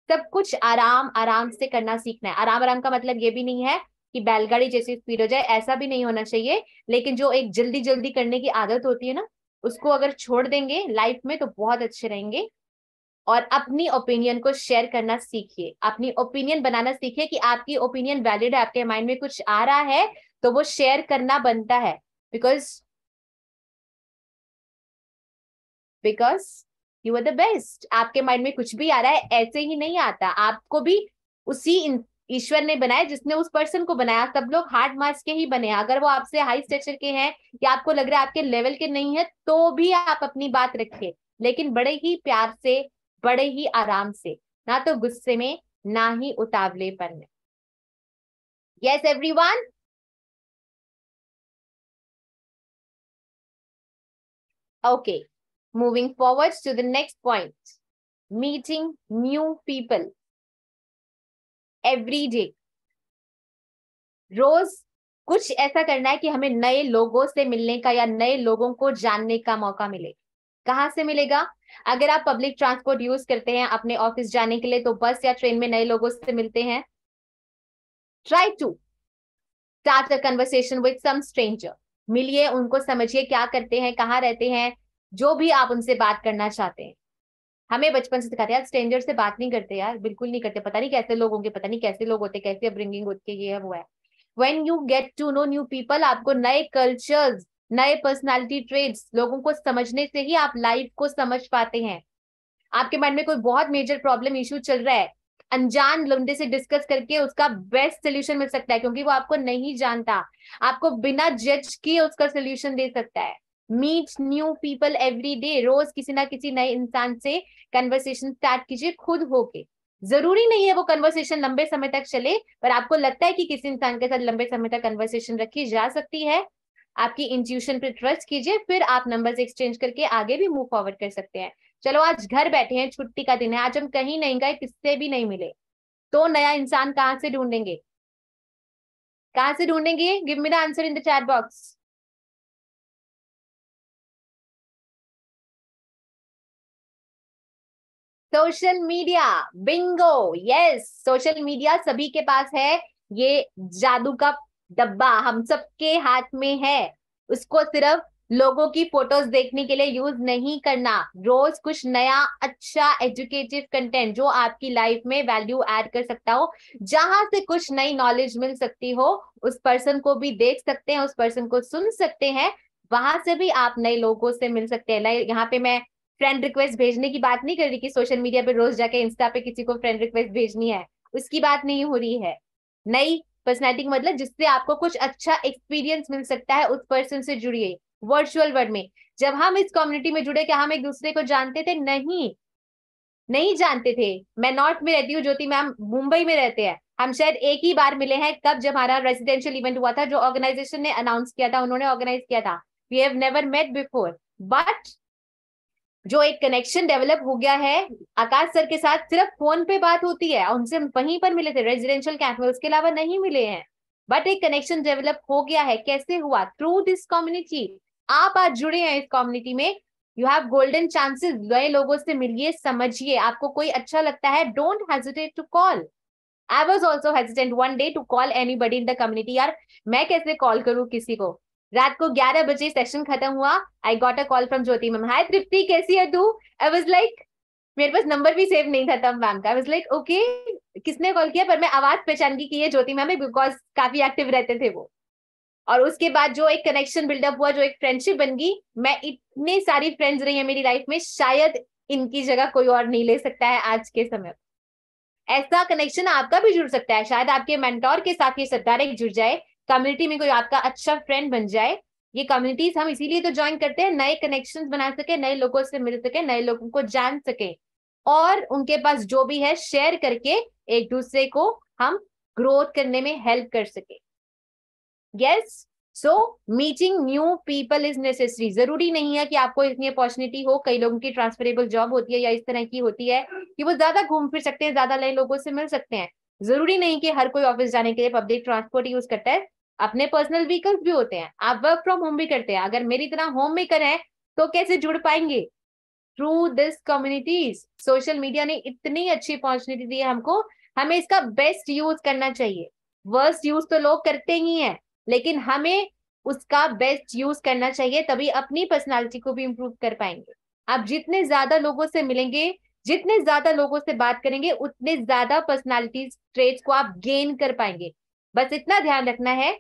सब कुछ आराम आराम से करना सीखना है. आराम आराम का मतलब ये भी नहीं है कि बैलगाड़ी जैसी स्पीड हो जाए, ऐसा भी नहीं होना चाहिए, लेकिन जो एक जल्दी जल्दी करने की आदत होती है ना, उसको अगर छोड़ देंगे लाइफ में तो बहुत अच्छे रहेंगे. और अपनी ओपिनियन को शेयर करना सीखिए, अपनी ओपिनियन बनाना सीखिए कि आपकी ओपिनियन वैलिड है, आपके माइंड में कुछ आ रहा है तो वो शेयर करना बनता है. Because because you are the best. आपके माइंड में कुछ भी आ रहा है ऐसे ही नहीं आता, आपको भी उसी ईश्वर ने बनाया जिसने उस पर्सन को बनाया. सब लोग हार्ड मास के ही बने हैं. अगर वो आपसे हाई स्टेचर के हैं या आपको लग रहा है आपके लेवल के नहीं है, तो भी आप अपनी बात रखिए, लेकिन बड़े ही प्यार से, बड़े ही आराम से, ना तो गुस्से में, ना ही उतावलेपन में. Yes everyone. Okay, moving forward to the next point, meeting new people every day. रोज कुछ ऐसा करना है कि हमें नए लोगों से मिलने का या नए लोगों को जानने का मौका मिले. कहाँ से मिलेगा? अगर आप पब्लिक ट्रांसपोर्ट यूज करते हैं अपने ऑफिस जाने के लिए, तो बस या ट्रेन में नए लोगों से मिलते हैं. Try to start a conversation with some stranger. मिलिए, उनको समझिए क्या करते हैं, कहाँ रहते हैं, जो भी आप उनसे बात करना चाहते हैं. हमें बचपन से सिखाते यार स्ट्रेंजर से बात नहीं करते, यार बिल्कुल नहीं करते, पता नहीं कैसे लोग होंगे, पता नहीं कैसे लोग होते, कैसे अपब्रिंगिंग होती है, ये है वो है. When you get to know new people, आपको नए कल्चर्स, नए पर्सनालिटी ट्रेड्स, लोगों को समझने से ही आप लाइफ को समझ पाते हैं. आपके माइंड में कोई बहुत मेजर प्रॉब्लम इशू चल रहा है, अनजान लंडे से डिस्कस करके उसका बेस्ट सोल्यूशन मिल सकता है, क्योंकि वो आपको नहीं जानता, आपको बिना जज किए उसका सोल्यूशन दे सकता है. Meet new people every day. रोज किसी ना किसी नए इंसान से कन्वर्सेशन स्टार्ट कीजिए खुद होके. जरूरी नहीं है वो कन्वर्सेशन लंबे समय तक चले, पर आपको लगता है कि किसी इंसान के साथ लंबे समय तक कन्वर्सेशन रखी जा सकती है, आपकी इंट्यूशन पे ट्रस्ट कीजिए, फिर आप नंबर्स एक्सचेंज करके आगे भी मूव फॉरवर्ड कर सकते हैं. चलो आज घर बैठे हैं, छुट्टी का दिन है, आज हम कहीं नहीं गए, किससे भी नहीं मिले, तो नया इंसान कहाँ से ढूंढेंगे? कहाँ से ढूंढेंगे? Give me the answer in the chat box. Social media. Bingo. Yes, social media सभी के पास है. ये जादू का डब्बा हम सबके हाथ में है. उसको सिर्फ लोगों की फोटोज देखने के लिए यूज नहीं करना. रोज कुछ नया अच्छा एजुकेटिव कंटेंट जो आपकी लाइफ में वैल्यू ऐड कर सकता हो, जहां से कुछ नई नॉलेज मिल सकती हो, उस पर्सन को भी देख सकते हैं, उस पर्सन को सुन सकते हैं, वहां से भी आप नए लोगों से मिल सकते हैं. यहाँ पे मैं फ्रेंड रिक्वेस्ट भेजने की बात नहीं कर रही कि सोशल मीडिया पे रोज जाके इंस्टा पे किसी को फ्रेंड रिक्वेस्ट भेजनी है, उसकी बात नहीं हो रही है. नई पर्सनैलिटी का मतलब जिससे आपको कुछ अच्छा एक्सपीरियंस मिल सकता है, उस पर्सन से जुड़िए. वर्चुअल वर्ल्ड में जब हम इस कम्युनिटी में जुड़े, क्या हम एक दूसरे को जानते थे? नहीं, नहीं जानते थे. मैं नॉर्थ में रहती हूँ, ज्योति मैम मुंबई में रहते हैं. हम शायद एक ही बार मिले हैं, कब? जब हमारा रेजिडेंशियल इवेंट हुआ था, जो ऑर्गेनाइजेशन ने अनाउंस किया था, उन्होंने ऑर्गेनाइज किया था. We have never met before, but जो एक कनेक्शन डेवलप हो गया है आकाश सर के साथ, सिर्फ फोन पे बात होती है, उनसे वहीं पर मिले थे रेजिडेंशियल कैंप में, उसके अलावा नहीं मिले हैं, बट एक कनेक्शन डेवलप हो गया है. कैसे हुआ? Through this community. आप आज जुड़े हैं इस कम्युनिटी में, यू हैव गोल्डन चांसेस. नए लोगों से मिलिए, समझिए, आपको कोई अच्छा लगता है, don't hesitate to call. I was also hesitant one day to call anybody in the community. यार मैं कैसे कॉल करूं किसी को? रात को 11 बजे सेशन खत्म हुआ, I got a call from Jyoti ma'am, hi Tripti कैसी है तू? आई वाज लाइक मेरे पास नंबर भी सेव नहीं था तब मैम का। लाइक ओके, किसने कॉल किया, पर मैं आवाज पहचान की ये ज्योति मैम है, बिकॉज काफी एक्टिव रहते थे वो। और उसके बाद जो एक कनेक्शन बिल्डअप हुआ, जो एक फ्रेंडशिप बन गई, मैं इतनी सारी फ्रेंड्स रही है मेरी लाइफ में, शायद इनकी जगह कोई और नहीं ले सकता है आज के समय। ऐसा कनेक्शन आपका भी जुड़ सकता है, शायद आपके मेंटोर के साथ ये सब डायरेक्ट जुड़ जाए, कम्युनिटी में कोई आपका अच्छा फ्रेंड बन जाए। ये कम्युनिटीज हम इसीलिए तो ज्वाइन करते हैं, नए कनेक्शंस बना सके, नए लोगों से मिल सके, नए लोगों को जान सके, और उनके पास जो भी है शेयर करके एक दूसरे को हम ग्रोथ करने में हेल्प कर सके। Yes, so meeting new people is necessary. जरूरी नहीं है कि आपको इतनी अपॉर्चुनिटी हो, कई लोगों की ट्रांसफरेबल जॉब होती है या इस तरह की होती है कि वो ज्यादा घूम फिर सकते हैं, ज्यादा नए लोगों से मिल सकते हैं। जरूरी नहीं कि हर कोई ऑफिस जाने के लिए पब्लिक ट्रांसपोर्ट यूज करता है, अपने पर्सनल व्हीकल्स भी होते हैं, आप वर्क फ्रॉम होम भी करते हैं। अगर मेरी तरह होम मेकर है तो कैसे जुड़ पाएंगे? Through this communities. Social media ने इतनी अच्छी अपॉर्चुनिटी दी है हमको, हमें इसका बेस्ट यूज करना चाहिए। वर्स्ट यूज तो लोग करते ही हैं, लेकिन हमें उसका बेस्ट यूज करना चाहिए, तभी अपनी पर्सनालिटी को भी इंप्रूव कर पाएंगे। आप जितने ज्यादा लोगों से मिलेंगे, जितने ज्यादा लोगों से बात करेंगे, उतने ज्यादा पर्सनालिटी ट्रेट्स को आप गेन कर पाएंगे। बस इतना ध्यान रखना है,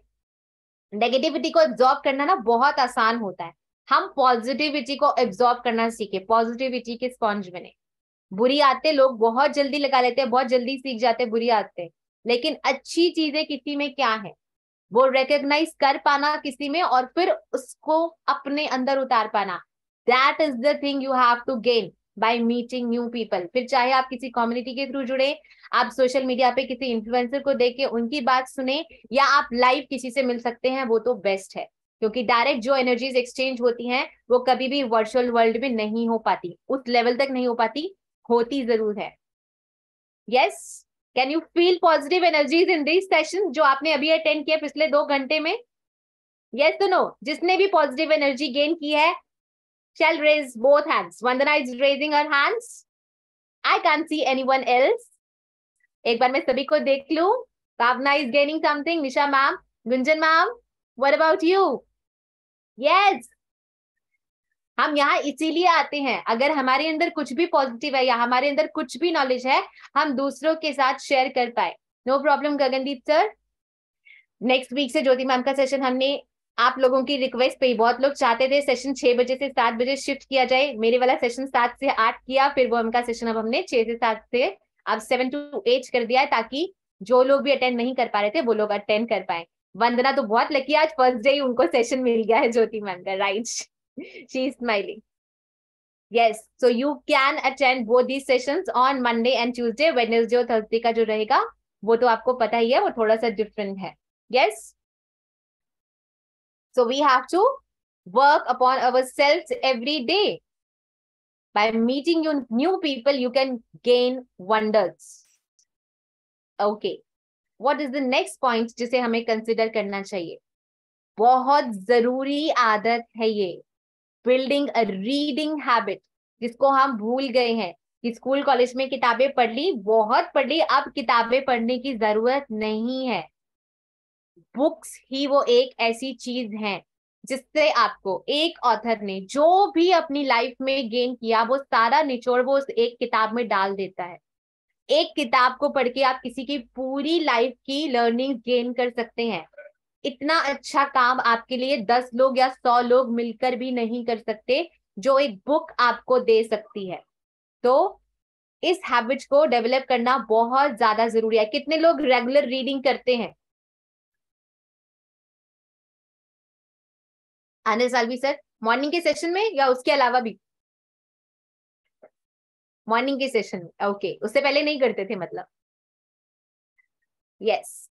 नेगेटिविटी को एब्जॉर्ब करना ना बहुत आसान होता है। हम पॉजिटिविटी को एब्जॉर्ब करना सीखे, पॉजिटिविटी के स्पॉन्ज बने। बुरी आदतें लोग बहुत जल्दी लगा लेते हैं, बहुत जल्दी सीख जाते हैं बुरी आदतें, लेकिन अच्छी चीजें किसी में क्या है, वो रिकॉग्नाइज कर पाना किसी में और फिर उसको अपने अंदर उतार पाना, that is the thing you have to gain by meeting new people. फिर चाहे आप किसी कम्युनिटी के थ्रू जुड़े, आप सोशल मीडिया पे किसी इन्फ्लुएंसर को देख के उनकी बात सुने, या आप लाइव किसी से मिल सकते हैं, वो तो बेस्ट है। क्योंकि डायरेक्ट जो एनर्जीज एक्सचेंज होती हैं वो कभी भी वर्चुअल वर्ल्ड में नहीं हो पाती, उस लेवल तक नहीं हो पाती, होती जरूर है। Yes, can you feel positive energies in this session जो आपने अभी अटेंड किया पिछले 2 घंटे में? यस तो नो? जिसने भी पॉजिटिव एनर्जी गेन की है, shall raise both hands. Vandana is raising her hands. I can't see anyone else. एक बार मैं सभी को देख लूं। भावना is gaining something. Nisha ma'am, Gunjan ma'am, what about you? Yes, हम यहाँ इसीलिए आते हैं, अगर हमारे अंदर कुछ भी पॉजिटिव है या हमारे अंदर कुछ भी नॉलेज है, हम दूसरों के साथ शेयर कर पाए। No problem Gagandeep sir. Next week से ज्योति मैम का सेशन हमने आप लोगों की रिक्वेस्ट पे ही, बहुत लोग चाहते थे सेशन 6 बजे से 7 बजे शिफ्ट किया जाए, मेरे वाला सेशन 7 से 8 किया, फिर वो उनका सेशन अब हमने 6 से 7 से अब 7 to 8 कर दिया है, ताकि जो लोग भी अटेंड नहीं कर पा रहे थे वो लोग अटेंड कर पाए। वंदना तो बहुत लकी, आज फर्स्ट डे ही उनको सेशन मिल गया है ज्योति मैम का, right? She is smiling. Yes, so you can attend both these sessions on Monday and Tuesday. Wednesday और थर्सडे का जो रहेगा वो तो आपको पता ही है, वो थोड़ा सा डिफरेंट है। Yes, so we have to work upon ourselves every day. By meeting new people, you can gain wonders. Okay, what is the next point जिसे हमें कंसिडर करना चाहिए? बहुत जरूरी आदत है ये, बिल्डिंग अ रीडिंग हैबिट, जिसको हम भूल गए हैं कि स्कूल कॉलेज में किताबें पढ़ ली, बहुत पढ़ ली, अब किताबें पढ़ने की जरूरत नहीं है। बुक्स ही वो एक ऐसी चीज है जिससे आपको एक ऑथर ने जो भी अपनी लाइफ में गेन किया वो सारा निचोड़ वो उस एक किताब में डाल देता है। एक किताब को पढ़ के आप किसी की पूरी लाइफ की लर्निंग गेन कर सकते हैं। इतना अच्छा काम आपके लिए 10 लोग या 100 लोग मिलकर भी नहीं कर सकते, जो एक बुक आपको दे सकती है। तो इस हैबिट को डेवलप करना बहुत ज्यादा जरूरी है। कितने लोग रेगुलर रीडिंग करते हैं? आने साल भी सर, मॉर्निंग के सेशन में या उसके अलावा भी? मॉर्निंग के सेशन में, ओके, उससे पहले नहीं करते थे मतलब? Yes,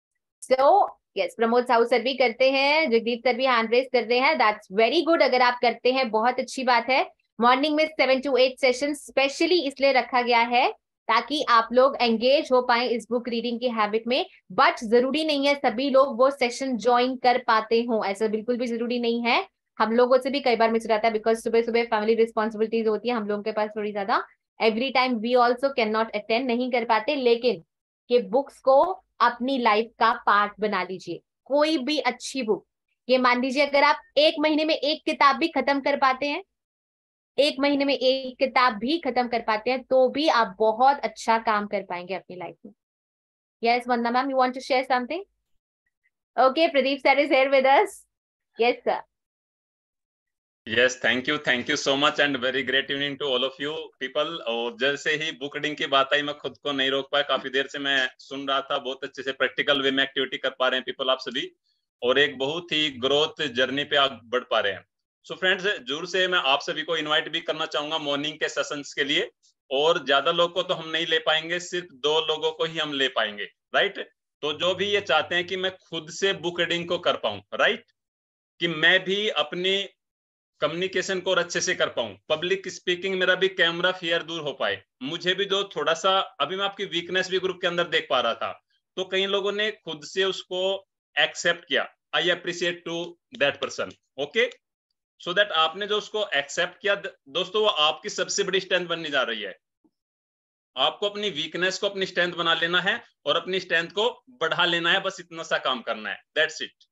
so yes, Pramod Sahu sir भी करते हैं, जगदीप सर भी हैंड रेस कर रहे हैं, दैट्स वेरी गुड। अगर आप करते हैं बहुत अच्छी बात है। मॉर्निंग में 7 to 8 सेशन स्पेशली इसलिए रखा गया है ताकि आप लोग एंगेज हो पाए इस बुक रीडिंग की हैबिट में। बट जरूरी नहीं है सभी लोग वो सेशन ज्वाइन कर पाते हो, ऐसा बिल्कुल भी जरूरी नहीं है। हम लोगों से भी कई बार मिस जाता है, बिकॉज सुबह सुबह फैमिली रिस्पॉन्सिबिलिटीज होती है हम लोगों के पास थोड़ी ज्यादा। Every time we also can not attend, नहीं कर पाते, लेकिन ये बुक्स को अपनी लाइफ का पार्ट बना लीजिए। कोई भी अच्छी बुक, ये मान लीजिए अगर आप एक महीने में एक किताब भी खत्म कर पाते हैं, एक महीने में एक किताब भी खत्म कर पाते हैं तो भी आप बहुत अच्छा काम कर पाएंगे अपनी लाइफ में। Yes Vandana ma'am, you want to share something? Okay, Pradeep sir is here with us. Yes sir. Yes, thank you so much and very great evening to all of you people. और जैसे ही बुक रीडिंग की बात आई, मैं खुद को नहीं रोक पाया, काफी देर से मैं सुन रहा था। बहुत अच्छे से प्रैक्टिकल वे में एक्टिविटी कर पा रहे हैं पीपल आप सभी, और एक बहुत ही ग्रोथ जर्नी पे आगे बढ़ पा रहे हैं। सो फ्रेंड्स, जरूर से मैं आप सभी को इनवाइट भी करना चाहूंगा मॉर्निंग के सेशंस के लिए। और ज्यादा लोग को तो हम नहीं ले पाएंगे, सिर्फ 2 लोगों को ही हम ले पाएंगे, राइट। तो जो भी ये चाहते हैं कि मैं खुद से बुक रीडिंग को कर पाऊं, राइट, कि मैं भी अपनी कम्युनिकेशन को और अच्छे से कर पाऊं, पब्लिक स्पीकिंग, मेरा भी कैमरा फियर दूर हो पाए, मुझे भी जो थोड़ा सा अभी मैं आपकी वीकनेस भी ग्रुप के अंदर देख पा रहा था, तो कई लोगों ने खुद से उसको एक्सेप्ट किया। I appreciate to that person. Okay, so that आपने जो उसको एक्सेप्ट किया दोस्तों, वो आपकी सबसे बड़ी स्ट्रेंथ बनने जा रही है। आपको अपनी वीकनेस को अपनी स्ट्रेंथ बना लेना है और अपनी स्ट्रेंथ को बढ़ा लेना है, बस इतना सा काम करना है, दैट्स इट।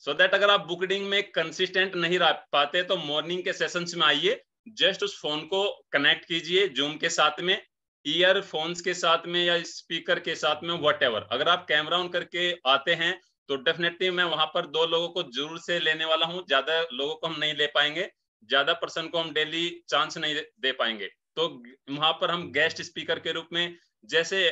सो दैट अगर आप बुक रीडिंग में कंसिस्टेंट नहीं रह पाते तो मॉर्निंग के सेशंस में आइए, जस्ट उस फोन को कनेक्ट कीजिए जूम के साथ में, ईयरफोन्स के साथ में या स्पीकर के साथ में, व्हाटएवर। अगर आप कैमरा ऑन करके आते हैं तो डेफिनेटली मैं वहां पर 2 लोगों को जरूर से लेने वाला हूं, ज्यादा लोगों को हम नहीं ले पाएंगे, ज्यादा पर्सन को हम डेली चांस नहीं दे पाएंगे। तो वहां पर हम गेस्ट स्पीकर के रूप में, जैसे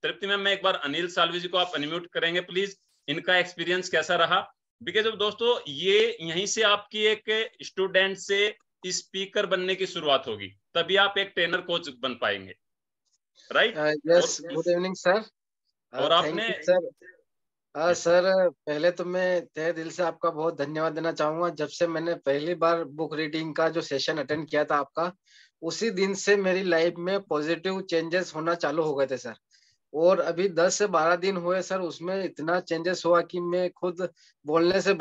तृप्ति मैम, मैं एक बार अनिल साल्वी जी को आप अनम्यूट करेंगे प्लीज, इनका एक्सपीरियंस कैसा रहा। बिकॉज अब दोस्तों ये यहीं से आपकी एक स्टूडेंट से स्पीकर बनने की शुरुआत होगी, तभी आप एक ट्रेनर कोच बन पाएंगे, right. Yes, good evening sir. और थैंक आपने यू सर। yes, सर, पहले तो मैं तहे दिल से आपका बहुत धन्यवाद देना चाहूंगा। जब से मैंने पहली बार बुक रीडिंग का जो सेशन अटेंड किया था आपका, उसी दिन से मेरी लाइफ में पॉजिटिव चेंजेस होना चालू हो गए थे सर। और अभी 10 से 12 दिन हुए सर, उसमें इतना चेंजेस हुआ कि मैं खुद बोलने से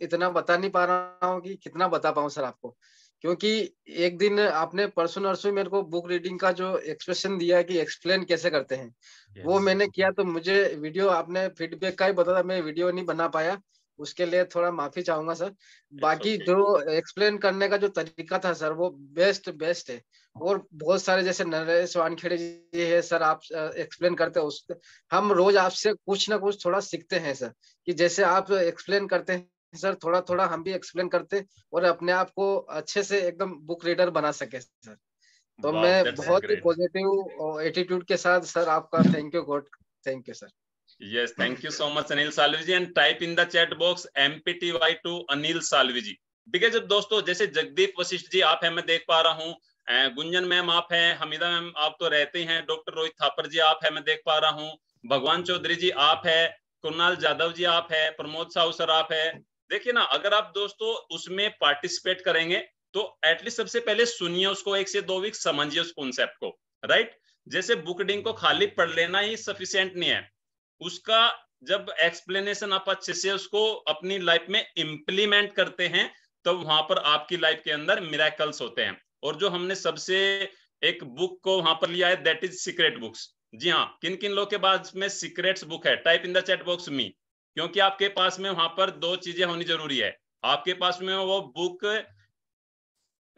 इतना बता नहीं पा रहा हूँ कि कितना बता पाऊँ सर आपको। क्योंकि एक दिन आपने परसों नरसों मेरे को बुक रीडिंग का जो एक्सप्रेशन दिया है कि एक्सप्लेन कैसे करते हैं, वो yes, मैंने किया। तो मुझे वीडियो आपने फीडबैक का ही बता था, मैं वीडियो नहीं बना पाया, उसके लिए थोड़ा माफी चाहूंगा सर। it's बाकी okay, जो एक्सप्लेन करने का जो तरीका था सर, वो बेस्ट है। और बहुत सारे जैसे नरेश वानखेड़े जी है सर, आप एक्सप्लेन करते हैं उस, हम रोज आपसे कुछ ना कुछ थोड़ा सीखते हैं सर। कि जैसे आप एक्सप्लेन करते हैं सर, थोड़ा थोड़ा हम भी एक्सप्लेन करते और अपने आप को अच्छे से एकदम बुक रीडर बना सके सर। तो वाओ, मैं दैट्स बहुत ही ग्रेट। पॉजिटिव एटीट्यूड के साथ सर आपका thank you God, thank you sir. Yes, thank you so much Anil Salvi ji, and type in the chat box MPTY to Anil Salvi ji. Because जब दोस्तों जैसे जगदीप वशिष्ठ जी आप हैं, मैं देख पा रहा हूँ, गुंजन मैम आप हैं, हमीदा मैम आप तो रहते ही हैं, डॉक्टर रोहित थापर जी आप हैं, मैं देख पा रहा हूँ, भगवान चौधरी जी आप है, कुणाल जाधव जी आप है, प्रमोद साहू सर आप है। देखिए ना, अगर आप दोस्तों उसमें पार्टिसिपेट करेंगे तो एटलीस्ट सबसे पहले सुनिए उसको, 1 से 2 वीक समझिए उस कॉन्सेप्ट को, राइट। जैसे बुक रीडिंग को खाली पढ़ लेना ही सफिशिएंट नहीं है, उसका जब एक्सप्लेनेशन आप अच्छे से उसको अपनी लाइफ में इंप्लीमेंट करते हैं, तो वहां पर आपकी लाइफ के अंदर मिरेकल्स होते हैं। और जो हमने सबसे एक बुक को वहां पर लिया है, दैट इज सीक्रेट बुक्स। जी हाँ, किन किन लोग के पास में सीक्रेट्स बुक है, type in the chat box me. क्योंकि आपके पास में वहां पर 2 चीजें होनी जरूरी है, आपके पास में वो बुक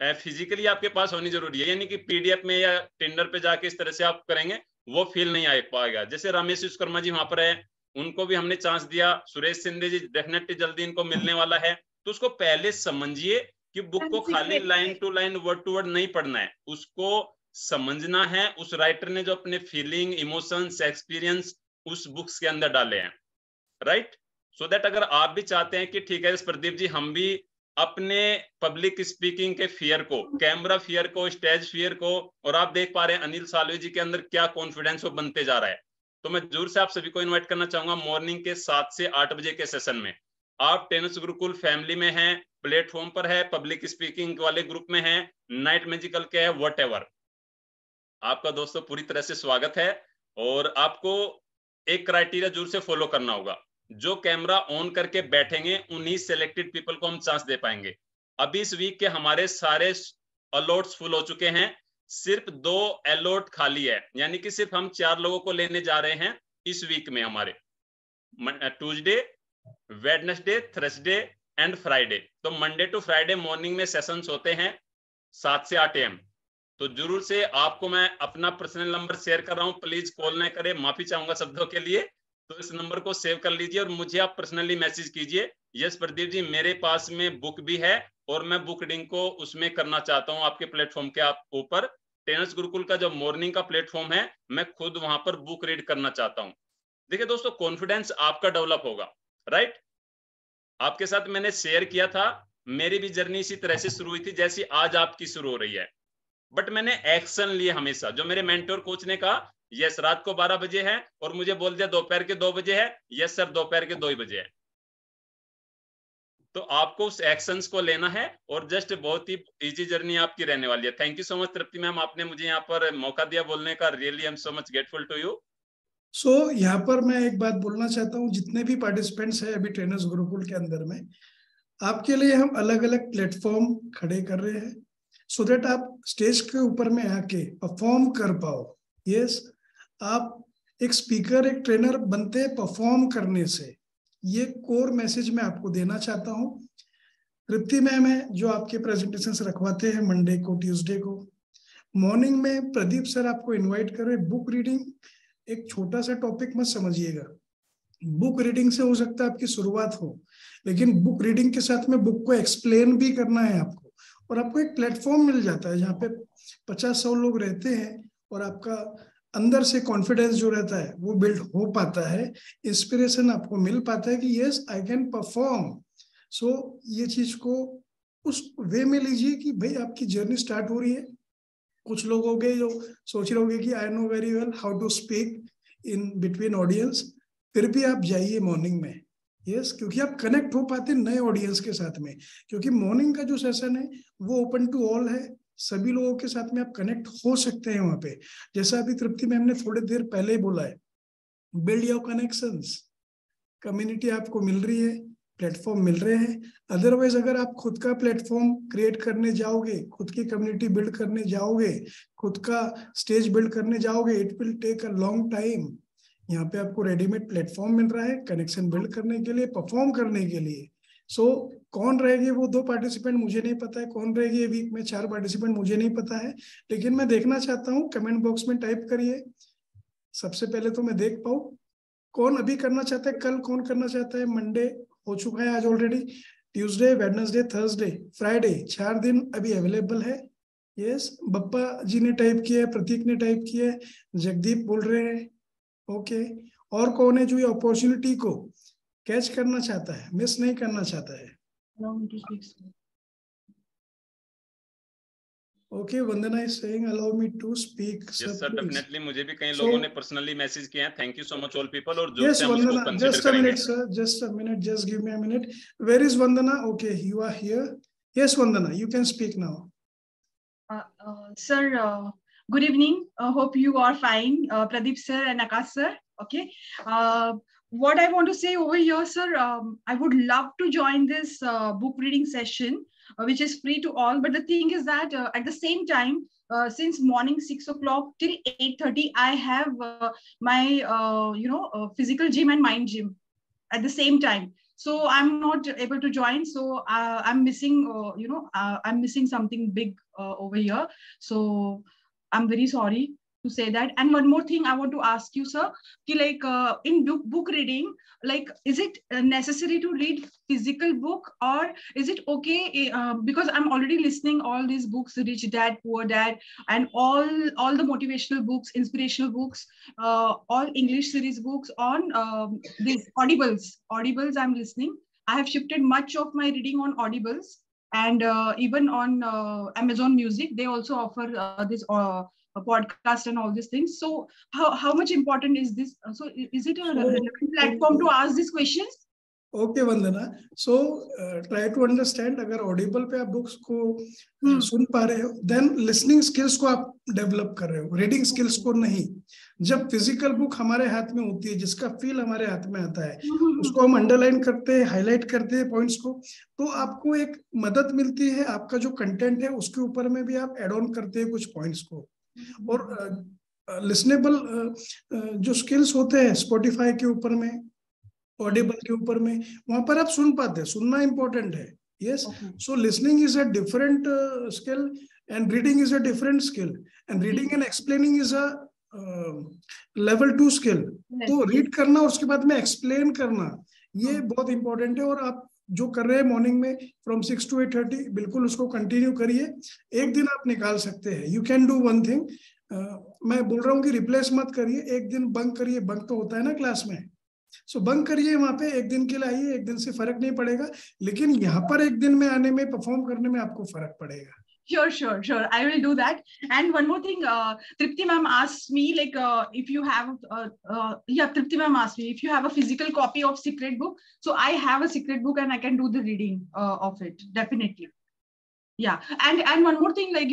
फिजिकली आपके पास होनी जरूरी है, यानी कि पीडीएफ में या टिंडर पे जाके इस तरह से आप करेंगे वो फील नहीं आ पाएगा। जैसे रमेश विश्वकर्मा जी वहां पर है, उनको भी हमने चांस दिया, सुरेश सिंधे जी डेफिनेटली जल्दी इनको मिलने वाला है। तो उसको पहले समझिए कि बुक को खाली line to line word to word नहीं पढ़ना है, उसको समझना है, उस राइटर ने जो अपने फीलिंग इमोशंस एक्सपीरियंस उस बुक्स के अंदर डाले हैं, राइट। सो दैट अगर आप भी चाहते हैं कि ठीक है प्रदीप जी, हम भी अपने पब्लिक स्पीकिंग के फियर को, कैमरा फियर को, स्टेज फियर को, और आप देख पा रहे हैं अनिल साल्वी जी के अंदर क्या कॉन्फिडेंस वो बनते जा रहा है, तो मैं जरूर से आप सभी को इनवाइट करना चाहूंगा मॉर्निंग के 7 से 8 बजे के सेशन में। आप टेनिस गुरुकुल फैमिली में हैं, प्लेटफॉर्म पर है, पब्लिक स्पीकिंग वाले ग्रुप में है, नाइट मैजिकल के है, वट एवर, आपका दोस्तों पूरी तरह से स्वागत है। और आपको एक क्राइटेरिया जरूर से फॉलो करना होगा, जो कैमरा ऑन करके बैठेंगे उन्हीं सिलेक्टेड पीपल को हम चांस दे पाएंगे। अभी इस वीक के हमारे सारे अलॉट्स फुल हो चुके हैं, सिर्फ 2 अलॉट खाली है, यानी कि सिर्फ हम 4 लोगों को लेने जा रहे हैं इस वीक में। हमारे Tuesday, Wednesday, Thursday and Friday, तो मंडे टू फ्राइडे मॉर्निंग में सेशंस होते हैं। 7 से 8 AM। तो जरूर से आपको मैं अपना पर्सनल नंबर शेयर कर रहा हूँ, प्लीज कॉल न करें, माफी चाहूंगा शब्दों के लिए। तो इस नंबर को सेव कर लीजिए और मुझे आप पर्सनली मैसेज कीजिए, यस प्रदीप जी मेरे पास में बुक भी है और मैं बुक रीडिंग को उसमें करना चाहता हूँ आपके प्लेटफॉर्म के ऊपर। ट्रेनर्स गुरुकुल का जो मॉर्निंग का प्लेटफॉर्म है, मैं खुद वहां पर बुक रीड करना चाहता हूँ। देखिए दोस्तों, कॉन्फिडेंस आपका डेवलप होगा, राइट। आपके साथ मैंने शेयर किया था, मेरी भी जर्नी इसी तरह से शुरू हुई थी जैसी आज आपकी शुरू हो रही है, बट मैंने एक्शन लिए हमेशा। जो मेरे मेंटोर कोच ने कहा यस रात को 12 बजे है और मुझे बोल दिया दोपहर के 2 बजे है, यस सर दोपहर के 2 ही बजे है। तो आपको उस एक्शंस को लेना है और जस्ट बहुत ही इजी जर्नी आपकी रहने वाली है। Thank you so much Tripti ma'am, आपने मुझे यहाँ पर मौका दिया बोलने का, really I am so much grateful to you. So यहाँ पर मैं एक बात बोलना चाहता हूँ, जितने भी पार्टिसिपेंट्स हैं अभी ट्रेनर्स गुरुकुल के अंदर में, आपके लिए हम अलग अलग प्लेटफॉर्म खड़े कर रहे हैं सो दैट आप स्टेज के ऊपर में आके परफॉर्म कर पाओ। यस, आप एक स्पीकर, एक ट्रेनर बनते हैं परफॉर्म करने से। ये कोर मैसेज मैं आपको देना चाहता हूँ। तृप्ति मैम है जो आपके प्रेजेंटेशंस रखवाते हैं मंडे को, ट्यूसडे को। मॉर्निंग में प्रदीप सर आपको इनवाइट कर रहे हैं। बुक रीडिंग एक छोटा सा टॉपिक मत समझिएगा। बुक रीडिंग से हो सकता है आपकी शुरुआत हो, लेकिन बुक रीडिंग के साथ में बुक को एक्सप्लेन भी करना है आपको, और आपको एक प्लेटफॉर्म मिल जाता है जहाँ पे 50-100 लोग रहते हैं और आपका अंदर से कॉन्फिडेंस जो रहता है वो बिल्ड हो पाता है, इंस्पिरेशन आपको मिल पाता है कि यस आई कैन परफॉर्म। सो ये चीज को उस वे में लीजिए कि भाई आपकी जर्नी स्टार्ट हो रही है। कुछ लोग हो गए जो सोच रहे होंगे कि I know very well how to speak in between audience, फिर भी आप जाइए मॉर्निंग में। यस, क्योंकि आप कनेक्ट हो पाते नए ऑडियंस के साथ में, क्योंकि मॉर्निंग का जो सेशन है वो ओपन टू ऑल है, सभी लोगों के साथ में आप कनेक्ट हो सकते हैं वहां पे। जैसा अभी तृप्ति मैम ने थोड़ी देर पहले ही बोला है, बिल्ड योर कनेक्शंस। कम्युनिटी आपको मिल रही है, प्लेटफॉर्म मिल रहे हैं। अदरवाइज अगर आप खुद का प्लेटफॉर्म क्रिएट करने जाओगे, खुद की कम्युनिटी बिल्ड करने जाओगे, खुद का स्टेज बिल्ड करने जाओगे, it will take a long time. यहाँ पे आपको रेडीमेड प्लेटफॉर्म मिल रहा है कनेक्शन बिल्ड करने के लिए, परफॉर्म करने के लिए। सो कौन रहेगी वो 2 पार्टिसिपेंट मुझे नहीं पता है, कौन रहेगी ये वीक में 4 पार्टिसिपेंट मुझे नहीं पता है, लेकिन मैं देखना चाहता हूँ। कमेंट बॉक्स में टाइप करिए, सबसे पहले तो मैं देख पाऊँ कौन अभी करना चाहता है, कल कौन करना चाहता है। मंडे हो चुका है आज already, Tuesday, Wednesday, Thursday, Friday, 4 दिन अभी अवेलेबल है। यस, बप्पा जी ने टाइप किया है, प्रतीक ने टाइप किया है, जगदीप बोल रहे हैं। ओके, और कौन है जो ये अपॉर्चुनिटी को कैच करना चाहता है, मिस नहीं करना चाहता है? Okay, Vandana is saying allow me to speak. Yes sir, definitely मुझे भी कई लोगों ने पर्सनली मैसेज किए हैं। Thank you so much all people. और जो से हम इसको कंसीडर करेंगे। Just a minute sir, just a minute, just give me a minute. Where is Vandana? Okay, you are here. Yes Vandana, you can speak now. Sir, good evening. Hope you are fine, Pradeep sir and Akash sir. Okay. What I want to say over here, sir, I would love to join this book reading session, which is free to all. But the thing is that at the same time, since morning 6 o'clock till 8:30, I have my physical gym and mind gym at the same time. So I'm not able to join. So I'm missing, I'm missing something big over here. So I'm very sorry to say that. And one more thing I want to ask you, sir, like in book reading, like is it necessary to read physical book, or is it okay because I'm already listening all these books, Rich Dad, Poor Dad, and all the motivational books, inspirational books, all English series books on these audibles I'm listening. I have shifted much of my reading on audibles, and even on Amazon Music they also offer this a podcast and all these things. So how much important is this? So is it a relevant platform to ask these questions? Okay Vandana, so try to understand. अगर ऑडिबल पे आप बुक्स को सुन पा रहे हो, देन लिसनिंग स्किल्स को आप डेवलप कर रहे हो, रीडिंग स्किल्स को नहीं। जब फिजिकल बुक हमारे हाथ में होती है, जिसका फील हमारे हाथ में आता है, उसको हम अंडरलाइन करते हैं, हाईलाइट करते हैं पॉइंट्स को, तो आपको एक मदद मिलती है। आपका जो कंटेंट है उसके ऊपर में भी आप एड ऑन करते हैं कुछ पॉइंट्स को। और लिसनेबल जो स्किल्स होते हैं स्पॉटिफाई के ऊपर में, ऑडिबल के ऊपर में, वहां पर आप सुन पाते हैं। सुनना इंपॉर्टेंट है, Yes. So listening is a different skill and reading is a different skill. And reading and explaining is a level 2 skill. तो read करना और उसके बाद में explain करना ये बहुत important है. और आप जो कर रहे हैं मॉर्निंग में from 6 to 8:30 बिल्कुल उसको कंटिन्यू करिए. एक दिन आप निकाल सकते हैं. You can do one thing. मैं बोल रहा हूँ कि रिप्लेस मत करिए. एक दिन बंक करिए. बंक तो होता है ना क्लास में. सो बंक करिए वहां पे. एक दिन के लिए आइए. एक दिन से फर्क नहीं पड़ेगा, लेकिन यहाँ पर एक दिन में आने में परफॉर्म करने में आपको फर्क पड़ेगा. Sure. I will do that. And one more thing, Tripti ma'am asked me, like, if you have, Tripti ma'am asked me if you have a physical copy of Secret Book. So I have a Secret Book and I can do the reading of it, definitely. Yeah, and one more thing, like,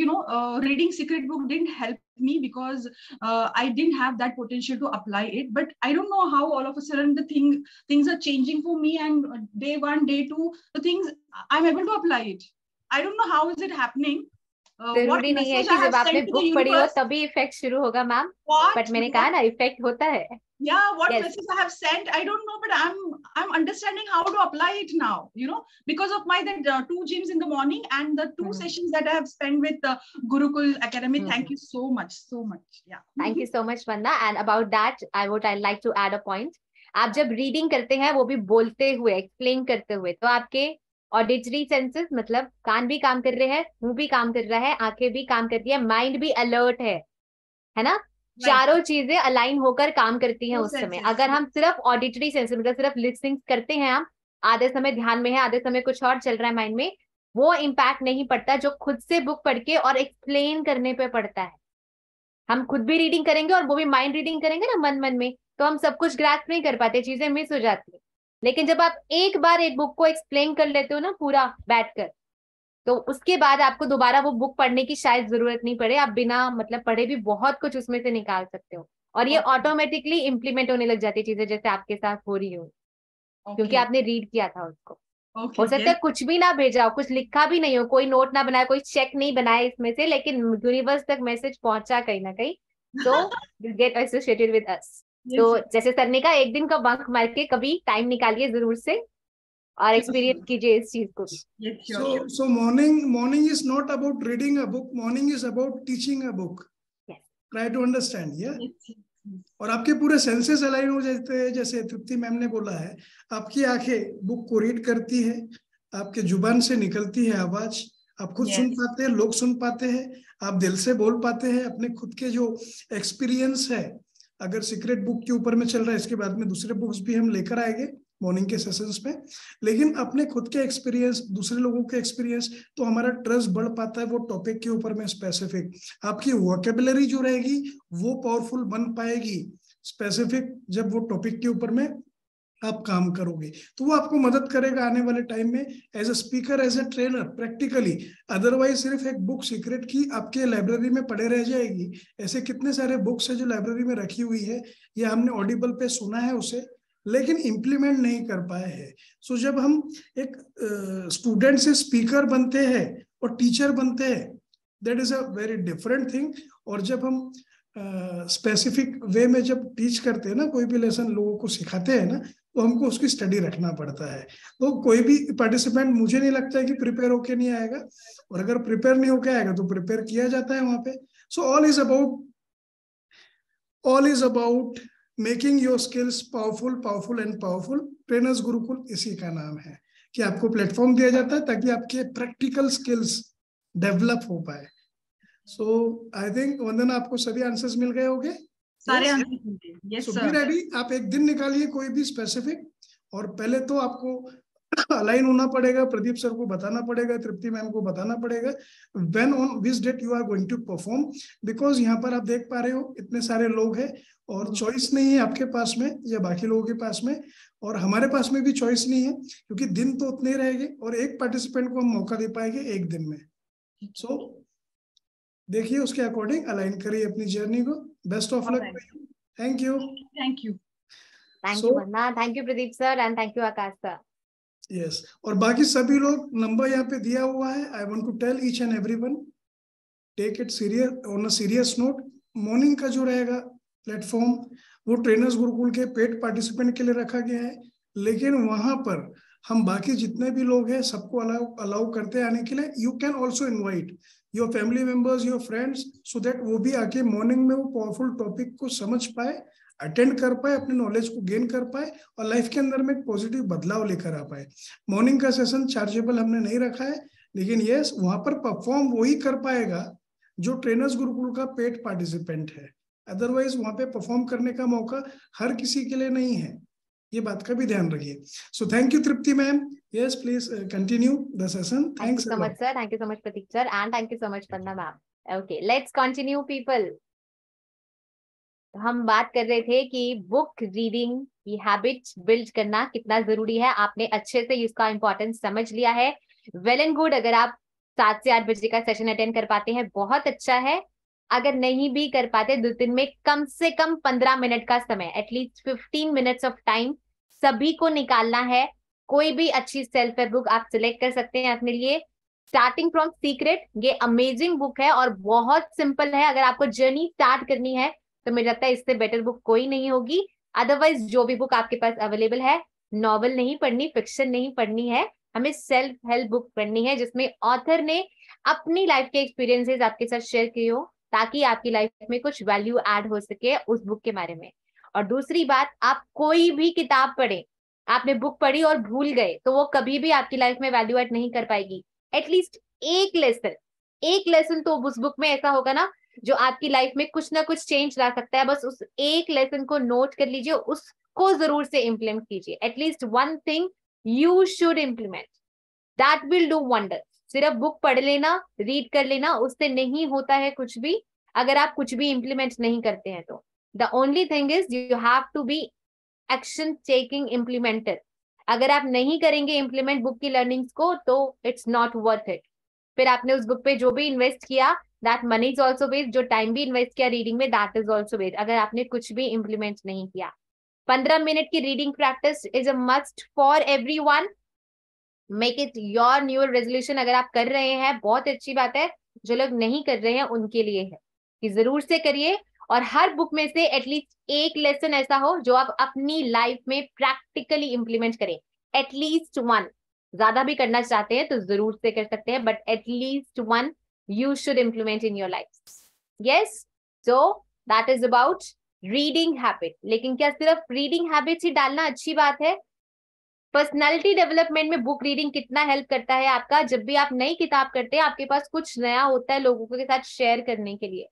reading Secret Book didn't help me because I didn't have that potential to apply it. But I don't know how all of a sudden the things are changing for me, and day 1, day 2, the things I'm able to apply it. I don't know how is it happening. जरूरी नहीं है कि जब आपने बुक पढ़ी हो तभी इफेक्ट शुरू होगा मैम. बट मैंने कहा ना इफेक्ट होता है. Yeah, what message I have sent, I don't know, but I'm understanding how to apply it now. Because of my 2 gyms in the morning and the 2 sessions that I have spent with the Gurukul Academy. Thank you so much. Yeah. Thank you so much, Vanna. And about that, I'd like to add a point. आप जब रीडिंग करते हैं वो भी बोलते हुए, एक्सप्लेन करते हुए, तो आपके ऑडिटरी सेंसेस मतलब कान भी काम कर रहे हैं, मुंह भी काम कर रहा है, आंखें भी काम कर रही है, माइंड भी अलर्ट है ना. चारों चीजें अलाइन होकर काम करती हैं उस समय. अगर हम सिर्फ ऑडिटरी सेंसेस मतलब सिर्फ लिसनिंग करते हैं, हम आधे समय ध्यान में है, आधे समय कुछ और चल रहा है माइंड में, वो इम्पैक्ट नहीं पड़ता जो खुद से बुक पढ़ के और एक्सप्लेन करने पे पड़ता है. हम खुद भी रीडिंग करेंगे और वो भी माइंड रीडिंग करेंगे ना मन में, तो हम सब कुछ ग्रैस्प नहीं कर पाते, चीजें मिस हो जाती है. लेकिन जब आप एक बार एक बुक को एक्सप्लेन कर लेते हो ना पूरा बैठकर, तो उसके बाद आपको दोबारा वो बुक पढ़ने की शायद जरूरत नहीं पड़े. आप बिना मतलब पढ़े भी बहुत कुछ उसमें से निकाल सकते हो और ये ऑटोमेटिकली इम्प्लीमेंट होने लग जाती है चीजें, जैसे आपके साथ हो रही हो, क्योंकि आपने रीड किया था उसको. हो सकता है कुछ भी ना भेजा हो, कुछ लिखा भी नहीं हो, कोई नोट ना बनाया, कोई चेक नहीं बनाया इसमें से, लेकिन यूनिवर्स तक मैसेज पहुंचा कहीं ना कहीं. So you get associated with us. तो जैसे सर ने कहा, एक दिन का बंक मार के कभी टाइम निकालिए जरूर से और एक्सपीरियंस कीजिए इस चीज को. So morning is not about reading a book. Morning is about teaching a book. Yes. Try to understand. Yeah. और आपके पूरे सेंसेस अलाइन हो जाते हैं. जैसे तृप्ति मैम ने बोला है, आपकी आंखें बुक को रीड करती है, आपके जुबान से निकलती है आवाज, आप खुद सुन पाते हैं, लोग सुन पाते हैं, आप दिल से बोल पाते हैं अपने खुद के जो एक्सपीरियंस है. अगर सीक्रेट बुक के ऊपर में चल रहा है, इसके बाद में दूसरे बुक्स भी हम लेकर आएंगे मॉर्निंग के सेशंस में, लेकिन अपने खुद के एक्सपीरियंस, दूसरे लोगों के एक्सपीरियंस, तो हमारा ट्रस्ट बढ़ पाता है वो टॉपिक के ऊपर में स्पेसिफिक. आपकी वोकेबुलरी जो रहेगी वो पावरफुल बन पाएगी स्पेसिफिक जब वो टॉपिक के ऊपर में आप काम करोगे, तो वो आपको मदद करेगा आने वाले टाइम में as a speaker, as a trainer practically. Otherwise सिर्फ एक बुक सीक्रेट की आपके लाइब्रेरी में पड़े रह जाएगी. ऐसे कितने सारे बुक्स है जो लाइब्रेरी में रखी हुई है, या हमने ऑडिबल पे सुना है उसे, लेकिन इम्प्लीमेंट नहीं कर पाए हैं. सो जब हम एक स्टूडेंट से स्पीकर बनते हैं और टीचर बनते हैं, that is a very different thing. और जब हम स्पेसिफिक वे में जब टीच करते हैं ना, कोई भी लेसन लोगों को सिखाते हैं ना, तो हमको उसकी स्टडी रखना पड़ता है. तो कोई भी पार्टिसिपेंट मुझे नहीं लगता है कि प्रिपेयर होके नहीं आएगा, और अगर प्रिपेयर नहीं होके आएगा तो प्रिपेयर किया जाता है वहां पे. So all is about making your skills powerful and powerful. Trainers Gurukul इसी का नाम है कि आपको प्लेटफॉर्म दिया जाता है ताकि आपके प्रैक्टिकल स्किल्स डेवलप हो पाए. सो आई थिंक वंदना, आपको सभी आंसर्स मिल गए होंगे. सारे आंसर मिल गए. Yes sir. Be ready. आप एक दिन निकालिए कोई भी स्पेसिफिक, और पहले तो आपको अलाइन होना पड़ेगा, प्रदीप सर को बताना पड़ेगा, तृप्ति मैम को बताना पड़ेगा when on which date you are going to perform. Because यहाँ पर आप देख पा रहे हो इतने सारे लोग हैं और चॉइस नहीं है आपके पास में या बाकी लोगों के पास में, और हमारे पास में भी चॉइस नहीं है, क्योंकि दिन तो उतने ही रहेंगे और एक पार्टिसिपेंट को हम मौका दे पाएंगे एक दिन में. सो देखिए उसके अकॉर्डिंग अलाइन करिए अपनी जर्नी को. Best of luck. Thank you. Thank you. Thank you Vandana, thank you Pradeep sir, and thank you Akash sir. Yes, और बाकी सभी लोग, नंबर यहाँ पे दिया हुआ है. I want to tell each and everyone, take it serious, on a serious note. Morning का जो रहेगा प्लेटफॉर्म, वो ट्रेनर्स गुरुकुल के पेड पार्टिसिपेंट के लिए रखा गया है, लेकिन वहां पर हम बाकी जितने भी लोग हैं सबको अलाउ करते हैं आने के लिए. You can also invite your family members, your friends, so that वो भी आके मॉर्निंग में वो पावरफुल टॉपिक को समझ पाए, अटेंड कर पाए, अपने नॉलेज को गेन कर पाए और लाइफ के अंदर में एक पॉजिटिव बदलाव लेकर आ पाए. मॉर्निंग का सेशन चार्जेबल हमने नहीं रखा है, लेकिन यस वहां पर परफॉर्म वही कर पाएगा जो ट्रेनर्स गुरुकुल का पेड पार्टिसिपेंट है. अदरवाइज वहां पे परफॉर्म करने का मौका हर किसी के लिए नहीं है, ये बात का भी ध्यान रखिए. So thank you Tripti ma'am. Yes please continue the session. Thank you so much, sir. Thank you so much, Pratik sir. And thank you so much, Panna ma'am. Okay, let's continue, people. हम बात कर रहे थे कि बुक रीडिंग की हैबिट बिल्ड करना कितना जरूरी है. आपने अच्छे से इसका इंपॉर्टेंस समझ लिया है. Well and good. अगर आप 7 से 8 बजे का सेशन अटेंड कर पाते हैं बहुत अच्छा है. अगर नहीं भी कर पाते, 2 दिन में कम से कम 15 मिनट का समय, एटलीस्ट 15 मिनट्स ऑफ टाइम सभी को निकालना है. कोई भी अच्छी सेल्फ हेल्प बुक आप सिलेक्ट कर सकते हैं अपने लिए. स्टार्टिंग फ्रॉम सीक्रेट, ये अमेजिंग बुक है और बहुत सिंपल है. अगर आपको जर्नी स्टार्ट करनी है तो मुझे लगता है इससे बेटर बुक कोई नहीं होगी. अदरवाइज जो भी बुक आपके पास अवेलेबल है, नॉवल नहीं पढ़नी, फिक्शन नहीं पढ़नी है, हमें सेल्फ हेल्प बुक पढ़नी है जिसमें ऑथर ने अपनी लाइफ के एक्सपीरियंसेस आपके साथ शेयर किए हो, ताकि आपकी लाइफ में कुछ वैल्यू ऐड हो सके उस बुक के बारे में. और दूसरी बात, आप कोई भी किताब पढ़े, आपने बुक पढ़ी और भूल गए तो वो कभी भी आपकी लाइफ में वैल्यू ऐड नहीं कर पाएगी. एटलीस्ट एक लेसन तो उस बुक में ऐसा होगा ना जो आपकी लाइफ में कुछ ना कुछ चेंज ला सकता है. बस उस एक लेसन को नोट कर लीजिए, उसको जरूर से इम्प्लीमेंट कीजिए. At least one thing you should implement, that will do wonder. सिर्फ बुक पढ़ लेना, रीड कर लेना, उससे नहीं होता है कुछ भी अगर आप कुछ भी इम्प्लीमेंट नहीं करते हैं तो. The only thing is you have to be action taking implementer. अगर आप नहीं करेंगे इम्प्लीमेंट बुक की लर्निंग्स को तो इट्स नॉट वर्थ इट. फिर आपने उस बुक पे जो भी इन्वेस्ट किया, that money is also waste. जो टाइम भी इन्वेस्ट किया रीडिंग में, दैट इज ऑल्सो वेस्ट अगर आपने कुछ भी इम्प्लीमेंट नहीं किया. 15 मिनट की reading practice is a must for everyone. Make it your new year resolution. अगर आप कर रहे हैं बहुत अच्छी बात है, जो लोग नहीं कर रहे हैं उनके लिए है कि जरूर से करिए. और हर बुक में से एटलीस्ट एक लेसन ऐसा हो जो आप अपनी लाइफ में प्रैक्टिकली इंप्लीमेंट करें. At least one. ज्यादा भी करना चाहते हैं तो जरूर से कर सकते हैं, but at least one you should implement in your life. Yes, so that is about reading habit. लेकिन क्या सिर्फ रीडिंग हैबिट्स ही डालना अच्छी बात है? पर्सनालिटी डेवलपमेंट में बुक रीडिंग कितना हेल्प करता है आपका. जब भी आप नई किताब करते हैं, आपके पास कुछ नया होता है लोगों के साथ शेयर करने के लिए,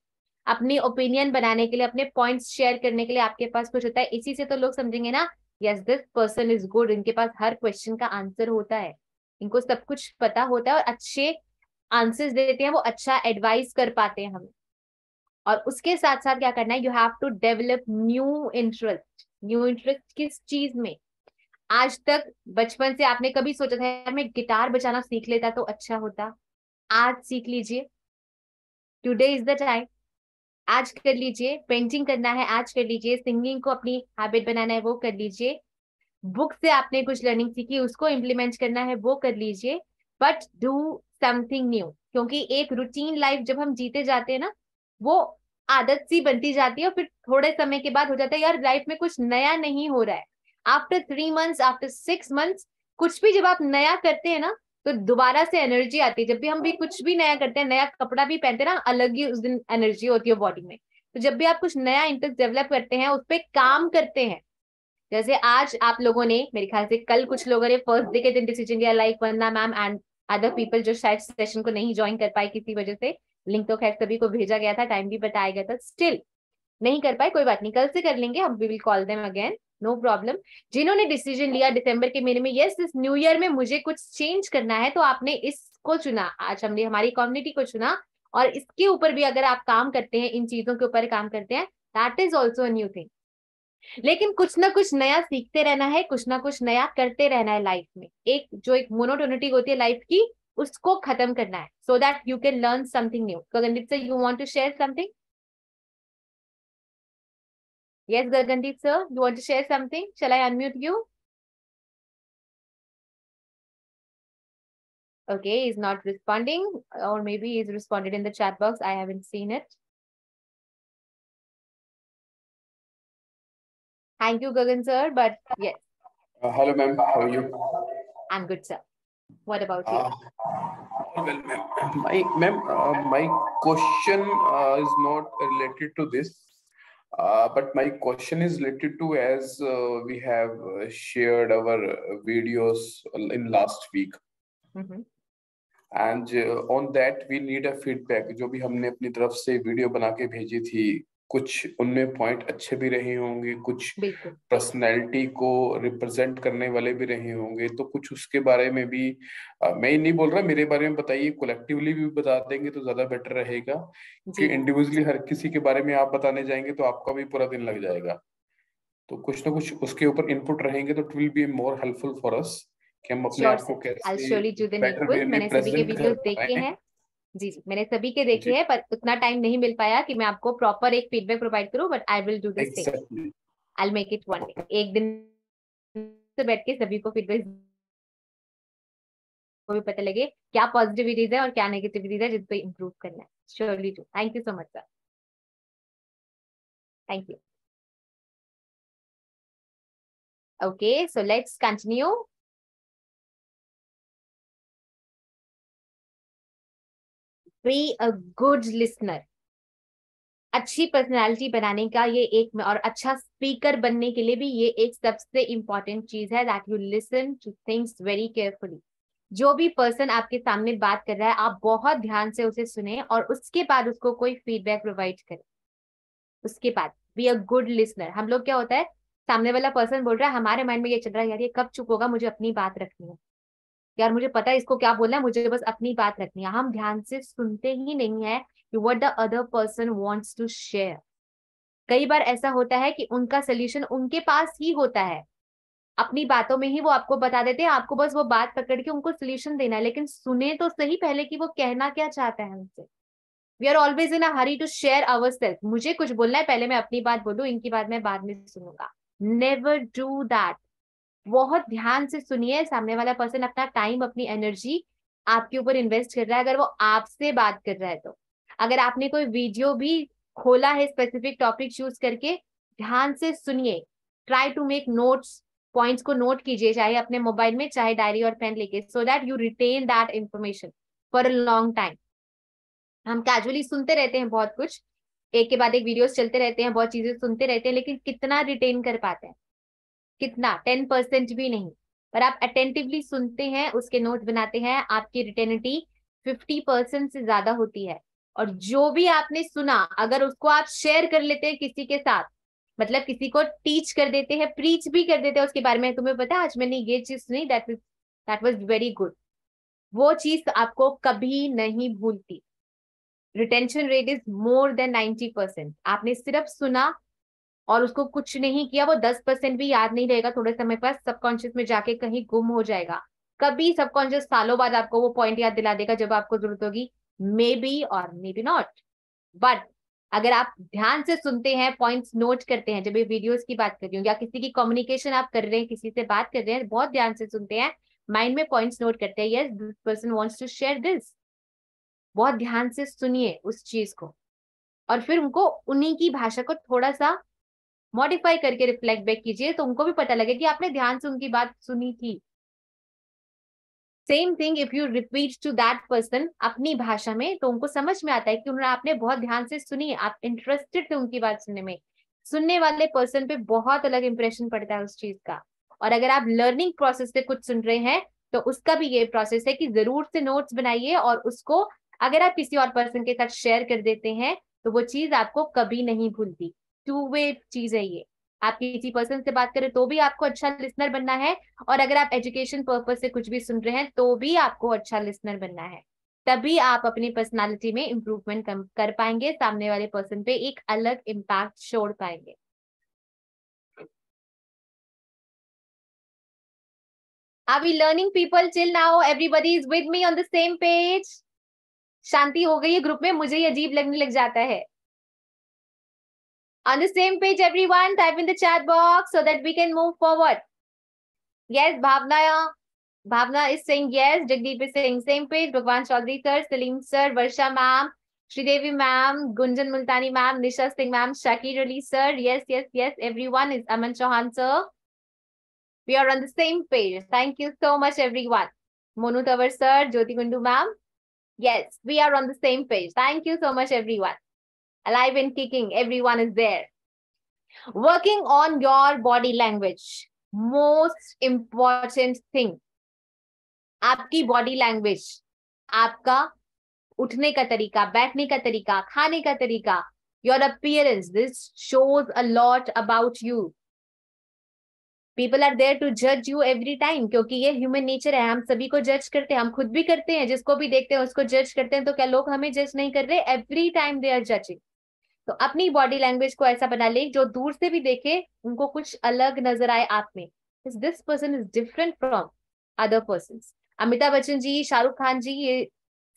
अपनी ओपिनियन बनाने के लिए, अपने पॉइंट्स शेयर करने के लिए आपके पास कुछ होता है. इसी से तो लोग समझेंगे ना, yes this person is good, इनके पास हर क्वेश्चन का आंसर होता है, इनको सब कुछ पता होता है और अच्छे आंसर्स देते हैं, वो अच्छा एडवाइस कर पाते हैं हमें. और उसके साथ साथ क्या करना है, you have to develop new interest. New interest किस चीज में? आज तक बचपन से आपने कभी सोचा था यार मैं गिटार बजाना सीख लेता तो अच्छा होता? आज सीख लीजिए, टुडे इज द टाइम. आज कर लीजिए. पेंटिंग करना है आज कर लीजिए. सिंगिंग को अपनी हैबिट बनाना है वो कर लीजिए. बुक से आपने कुछ लर्निंग सीखी उसको इम्प्लीमेंट करना है वो कर लीजिए. But do something new. क्योंकि एक रूटीन लाइफ जब हम जीते जाते हैं ना, वो आदत सी बनती जाती है और फिर थोड़े समय के बाद हो जाता है यार लाइफ में कुछ नया नहीं हो रहा है. आफ्टर 3 months, आफ्टर 6 months, कुछ भी जब आप नया करते हैं ना तो दोबारा से एनर्जी आती है. जब भी हम भी कुछ भी नया करते हैं, नया कपड़ा भी पहनते हैं ना, अलग ही उस दिन एनर्जी होती है बॉडी में. तो जब भी आप कुछ नया इंटरेस्ट डेवलप करते हैं, उस पर काम करते हैं, जैसे आज आप लोगों ने, मेरे ख्याल से कल कुछ लोगों ने फर्स्ट डे के दिन डिसीजन लिया, like Vandana ma'am and other people जो शायद सेशन को नहीं ज्वाइन कर पाए किसी वजह से. लिंक तो खैर सभी को भेजा गया था, टाइम भी बताया गया था, स्टिल नहीं कर पाए, कोई बात नहीं, कल से कर लेंगे हम. We will call them again, no problem. जिन्होंने डिसीजन लिया दिसंबर के महीने में, यस इस न्यू ईयर में मुझे कुछ चेंज करना है, तो आपने इसको चुना. आज हमने हमारी कम्युनिटी को चुना और इसके ऊपर भी अगर आप काम करते हैं, इन चीजों के ऊपर काम करते हैं, that is also a new thing. लेकिन कुछ ना कुछ नया सीखते रहना है, कुछ ना कुछ नया करते रहना है लाइफ में. एक मोनोटोनिटी होती है लाइफ की, उसको खत्म करना है, so that you can learn something new. Gagandeep sir, you want to share something? Yes, Gagandeep sir, you want to share something? Shall I unmute you? Okay, he's not responding, or maybe he's responded in the chat box. I haven't seen it. Thank you, Gagan sir, but yes. Hello, ma'am. How are you? I'm good, sir. What about you? Well, my question is not related to this, but my question is related to, as we have shared our videos in last week, and on that we need a feedback. जो भी हमने अपनी तरफ से वीडियो बना के भेजी थी, कुछ उनमें पॉइंट अच्छे भी रहे होंगे, कुछ पर्सनैलिटी को रिप्रेजेंट करने वाले भी रहे होंगे, तो कुछ उसके बारे में भी मैं नहीं बोल रहा, मेरे बारे में बताइए, कलेक्टिवली भी बता देंगे तो ज्यादा बेटर रहेगा, कि इंडिविजुअली हर किसी के बारे में आप बताने जाएंगे तो आपका भी पूरा दिन लग जाएगा। तो कुछ ना कुछ उसके ऊपर इनपुट रहेंगे तो it will be more helpful for us, कि हम अपने आप को कैसे बेटर वे में प्रेजेंट कर पाएं। जी जी, मैंने सभी के देखे हैं, पर उतना टाइम नहीं मिल पाया कि मैं आपको प्रॉपर एक फीडबैक प्रोवाइड करूं, but I will do this thing, I will make it one day. एक दिन से बैठ के सभी को फीडबैक को भी पता लगे क्या पॉजिटिविटीज है और क्या नेगेटिविटीज है जिस पे इम्प्रूव करना है। Surely do. Thank you so much sir, thank you. Okay, so let's continue. Be a good listener. अच्छी पर्सनालिटी बनाने का ये एक, और अच्छा स्पीकर बनने के लिए भी ये एक सबसे इंपॉर्टेंट चीज है, that you listen two things very carefully. जो भी पर्सन आपके सामने बात कर रहा है, आप बहुत ध्यान से उसे सुने और उसके बाद उसको कोई फीडबैक प्रोवाइड करें। उसके बाद बी अ गुड लिसनर। हम लोग क्या होता है, सामने वाला पर्सन बोल रहा है, हमारे माइंड में ये चल रहा है, यार ये कब चुप होगा, मुझे अपनी बात रखनी है, यार मुझे पता है इसको क्या बोलना है, मुझे बस अपनी बात रखनी है। हम ध्यान से सुनते ही नहीं है what the other person wants to share। कई बार ऐसा होता है कि उनका सोल्यूशन उनके पास ही होता है, अपनी बातों में ही वो आपको बता देते हैं, आपको बस वो बात पकड़ के उनको सोल्यूशन देना है, लेकिन सुने तो सही पहले कि वो कहना क्या चाहता है हमसे। We are always in a hurry to share our self. मुझे कुछ बोलना है, पहले मैं अपनी बात बोलूं, इनकी बात मैं बाद में सुनूंगा। Never do that. बहुत ध्यान से सुनिए, सामने वाला पर्सन अपना टाइम, अपनी एनर्जी आपके ऊपर इन्वेस्ट कर रहा है, अगर वो आपसे बात कर रहा है तो। अगर आपने कोई वीडियो भी खोला है स्पेसिफिक टॉपिक चूज करके, ध्यान से सुनिए। Try to make notes, points को नोट कीजिए, चाहे अपने मोबाइल में, चाहे डायरी और पेन लेके, so that you retain that information for a long time. हम कैजुअली सुनते रहते हैं बहुत कुछ, एक के बाद एक वीडियोस चलते रहते हैं, बहुत चीजें सुनते रहते हैं, लेकिन कितना रिटेन कर पाते हैं? कितना? 10% भी नहीं। पर आप अटेंटिवली सुनते हैं, उसके नोट बनाते हैं, आपकी रिटेनिटी 50% से ज्यादा होती है। और जो भी आपने सुना, अगर उसको आप शेयर कर लेते हैं किसी के साथ, मतलब किसी को टीच कर देते हैं, प्रीच भी कर देते हैं उसके बारे में, तुम्हें पता है आज मैंने ये चीज सुनी, दैट वाज वेरी गुड, वो चीज आपको कभी नहीं भूलती। Retention rate is more than 90%। आपने सिर्फ सुना और उसको कुछ नहीं किया, वो 10% भी याद नहीं रहेगा, थोड़े समय बाद सबकॉन्शियस में जाके कहीं गुम हो जाएगा। कभी सबकॉन्शियस सालों बाद आपको वो पॉइंट याद दिला देगा जब आपको जरूरत होगी, मे बी और मे बी नॉट। बट अगर आप ध्यान से सुनते हैं, पॉइंट्स नोट करते हैं, जब ये वीडियोस की बात कर रही हूँ या किसी की कम्युनिकेशन आप कर रहे हैं, किसी से बात कर रहे हैं, बहुत ध्यान से सुनते हैं, माइंड में पॉइंट्स नोट करते हैं, yes this person wants to share this. बहुत ध्यान से सुनिए उस चीज को, और फिर उनको उन्हीं की भाषा को थोड़ा सा मॉडिफाई करके रिफ्लेक्ट बैक कीजिए, तो उनको भी पता लगे कि आपने ध्यान से उनकी बात सुनी थी। Same thing if you repeat to that person अपनी भाषा में, तो उनको समझ में आता है कि उन्होंने, आपने बहुत ध्यान से सुनी, आप इंटरेस्टेड थे उनकी बात सुनने में। सुनने वाले पर्सन पे बहुत अलग इंप्रेशन पड़ता है उस चीज का। और अगर आप लर्निंग प्रोसेस से कुछ सुन रहे हैं, तो उसका भी ये प्रोसेस है कि जरूर से नोट्स बनाइए, और उसको अगर आप किसी और पर्सन के साथ शेयर कर देते हैं, तो वो चीज आपको कभी नहीं भूलती। टू वे चीज है ये। आप किसी पर्सन से बात करें तो भी आपको अच्छा लिसनर बनना है, और अगर आप एजुकेशन पर्पज से कुछ भी सुन रहे हैं तो भी आपको अच्छा लिसनर बनना है। तभी आप अपनी पर्सनालिटी में इम्प्रूवमेंट कर पाएंगे, सामने वाले पर्सन पे एक अलग इम्पैक्ट छोड़ पाएंगे। Are we learning people till now? Everybody is with me on the same page? शांति हो गई है ग्रुप में, मुझे ये अजीब लगने लग जाता है। On the same page, everyone, type in the chat box so that we can move forward. Yes, Bhavna is saying yes. Jagdeep is saying same page. Bhagwan Chaudhary sir, Salim sir, Varsha ma'am, Sridevi ma'am, Gunjan Multani ma'am, Nisha Singh ma'am, Shakir Ali sir. Yes, yes, yes. Everyone is Aman Chauhan sir. We are on the same page. Thank you so much, everyone. Monu Tawar sir, Jyoti Kundu ma'am. Yes, we are on the same page. Thank you so much, everyone. Alive and kicking, everyone is there. Working on your body language. Most important thing. आपकी body language. आपका उठने का तरीका, बैठने का तरीका, खाने का तरीका, your appearance. This shows a lot about you. People are there to judge you every time, क्योंकि ये human nature है. हम सभी को जज करते हैं, हम खुद भी करते हैं, जिसको भी देखते हैं उसको जज करते हैं. तो क्या लोग हमें जज नहीं कर रहे? Every time they are judging. तो अपनी बॉडी लैंग्वेज को ऐसा बना ले जो दूर से भी देखे उनको कुछ अलग नजर आए आप में. This person is different from other person. Amitabh Bachchan ji, Shahrukh Khan ji, ये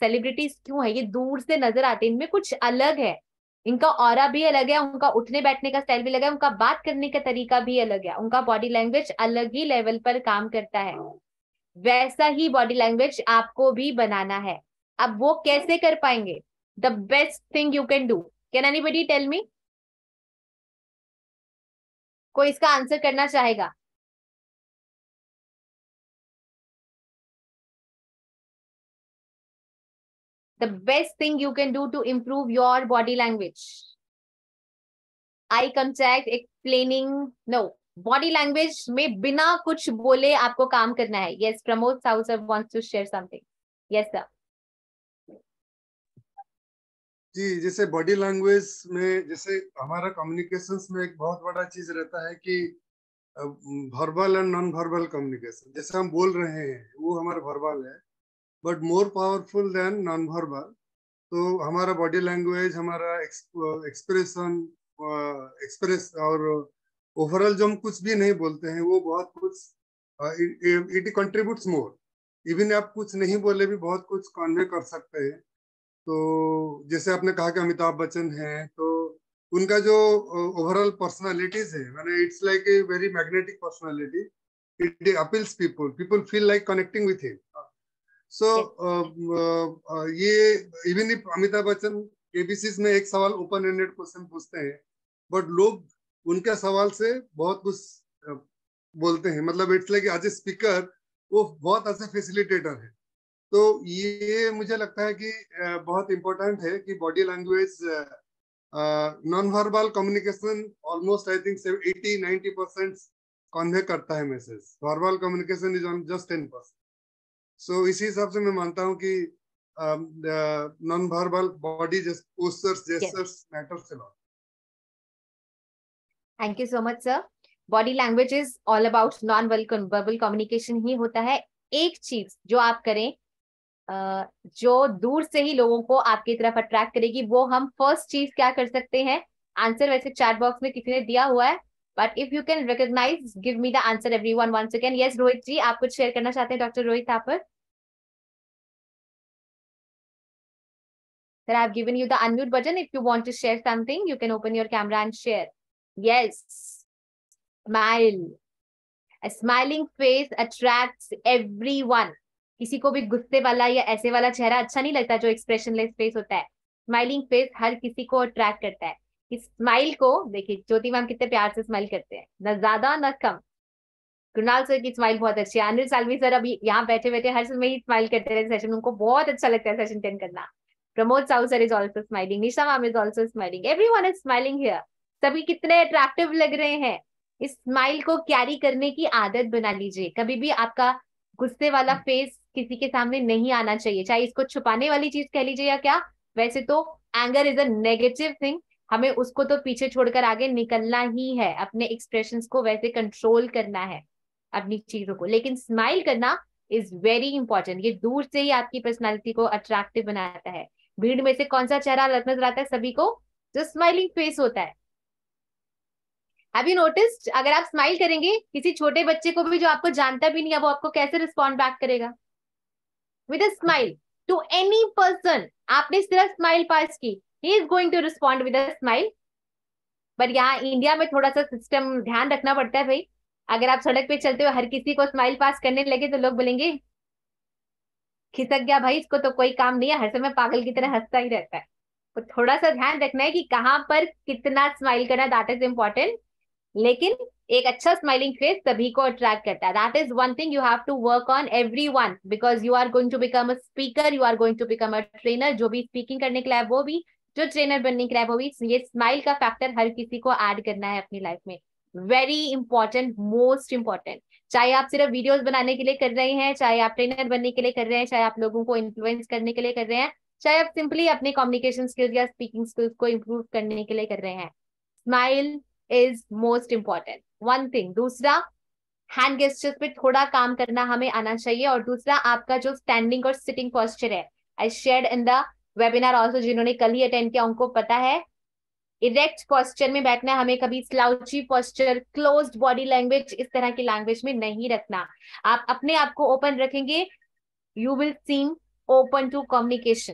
सेलिब्रिटीज क्यों है? ये दूर से नजर आते हैं, इनमें कुछ अलग है. इनका ऑरा भी अलग है, उनका उठने बैठने का स्टाइल भी अलग है, उनका बात करने का तरीका भी अलग है, उनका बॉडी लैंग्वेज अलग ही लेवल पर काम करता है. वैसा ही बॉडी लैंग्वेज आपको भी बनाना है. अब वो कैसे कर पाएंगे? The best thing you can do. Can anybody tell me? कोई इसका आंसर करना चाहेगा? The best thing you can do to improve your body language. Eye contact, explaining. No, body language में बिना कुछ बोले आपको काम करना है. Yes, Pramod Sahu sir wants to share something. Yes sir. जी, जैसे बॉडी लैंग्वेज में, जैसे हमारा कम्युनिकेशंस में एक बहुत बड़ा चीज रहता है कि verbal and non verbal communication. जैसे हम बोल रहे हैं वो हमारा वर्बल है, but more powerful than non verbal. तो हमारा बॉडी लैंग्वेज, हमारा एक्सप्रेशन, एक्सप्रेस और ओवरऑल जो हम कुछ भी नहीं बोलते हैं वो बहुत कुछ इट कंट्रीब्यूट्स मोर. इवन आप कुछ नहीं बोले भी बहुत कुछ कन्वे कर सकते हैं. तो जैसे आपने कहा कि अमिताभ बच्चन हैं, तो उनका जो ओवरऑल पर्सनालिटीज है, माने it's like a very magnetic personality. It appeals people feel like connecting with him. So ये even if Amitabh Bachchan ABC में एक सवाल ओपन एंडेड क्वेश्चन पूछते हैं, बट लोग उनके सवाल से बहुत कुछ बोलते हैं. मतलब it's like as a speaker वो बहुत अच्छा फैसिलिटेटर है. तो ये मुझे लगता है कि बहुत इम्पोर्टेंट है कि body language, non verbal communication almost I think 80-90% convey करता है message. Verbal communication is on just 10%. So इसी हिसाब से मैं मानता हूँ कि non verbal body postures, gestures matters a lot. Thank you so much sir. Body language is all about non verbal communication ही होता है. एक चीज जो आप करें जो दूर से ही लोगों को आपकी तरफ अट्रैक्ट करेगी, वो हम फर्स्ट चीज क्या कर सकते हैं? आंसर वैसे चैट बॉक्स में किसी ने दिया हुआ है, but if you can recognise, give me the answer everyone once again. Yes Rohit ji, आप कुछ शेयर करना चाहते हैं? Doctor Rohit Thapar sir, I have given you the unmute button. If you want to share something you can open your camera and share. Yes, smile. A smiling face attracts everyone. किसी को भी गुस्से वाला या ऐसे वाला चेहरा अच्छा नहीं लगता जो एक्सप्रेशनलेस फेस होता है. स्माइलिंग फेस हर किसी को अट्रैक्ट करता है. इस स्माइल को देखिए, ज्योति मैम कितने प्यार से स्माइल करते हैं, न ज्यादा न कम. कृणाल सर की स्माइल बहुत अच्छी है. अनिल सालवी सर अभी यहाँ बैठे बैठे हर समय ही स्माइल करते रहते सेशन, उनको बहुत अच्छा लगता है सेशन अटेंड करना. Pramod Sahu sir is also smiling. Nisha ma'am is also smiling. Everyone is smiling here. सभी कितने अट्रैक्टिव लग रहे हैं. इस स्माइल को कैरी करने की आदत बना लीजिए. कभी भी आपका गुस्से वाला फेस किसी के सामने नहीं आना चाहिए, चाहे इसको छुपाने वाली चीज कह लीजिए या क्या. वैसे तो anger is a negative thing, हमें उसको तो पीछे छोड़कर आगे निकलना ही है. अपने एक्सप्रेशंस को वैसे कंट्रोल करना है, अपनी चीजों को. लेकिन स्माइल करना इज वेरी इंपॉर्टेंट. ये दूर से ही आपकी पर्सनालिटी को अट्रैक्टिव बनाता है. भीड़ में से कौन सा चेहरा नजर आता है सभी को? जो स्माइलिंग फेस होता है. Have you noticed, अगर आप स्माइल करेंगे किसी छोटे बच्चे को भी जो आपको जानता भी नहीं है, वो आपको कैसे रिस्पॉन्ड बैक करेगा? With a smile. To any person आपने सिर्फ स्माइल पास की, he is going to respond with a smile. पर यहाँ इंडिया में थोड़ा सा सिस्टम ध्यान रखना पड़ता है भाई. अगर आप सड़क पे चलते हुए हर किसी को स्माइल पास करने लगे तो लोग बोलेंगे खिसक गया भाई, इसको तो कोई काम नहीं है, हर समय पागल की तरह हंसता ही रहता है. तो थोड़ा सा ध्यान रखना है कि कहाँ पर कितना स्माइल करना, दैट इज इम्पोर्टेंट. लेकिन एक अच्छा स्माइलिंग फेस सभी को अट्रैक्ट करता है. That is one thing you have to work on everyone, because you are going to become a speaker, you are going to become a trainer. जो भी स्पीकिंग करने के लिए है वो भी, जो ट्रेनर बनने के लिए है वो भी. ये स्माइल का फैक्टर हर किसी को ऐड करना है अपनी लाइफ में. Very important, most important. चाहे आप सिर्फ वीडियोस बनाने के लिए कर रहे हैं, चाहे आप ट्रेनर बनने के लिए कर रहे हैं, चाहे आप लोगों को इन्फ्लुएंस करने के लिए कर रहे हैं, चाहे आप सिंपली अपने कम्युनिकेशन स्किल्स या स्पीकिंग स्किल्स को इम्प्रूव करने के लिए कर रहे हैं, smile is most important. One thing. दूसरा, हैंड गेस्चर्स पे थोड़ा काम करना हमें आना चाहिए. और दूसरा, आपका जो स्टैंडिंग और सिटिंग पोस्चर है, I shared in the webinar also, जिन्होंने कल ही अटेंड किया उनको पता है, इरेक्ट पोस्चर में बैठना है हमें, कभी स्लाउची पोस्चर, क्लोज्ड बॉडी लैंग्वेज, इस तरह की लैंग्वेज में नहीं रखना. आप अपने आप को ओपन रखेंगे, you will seem open to communication.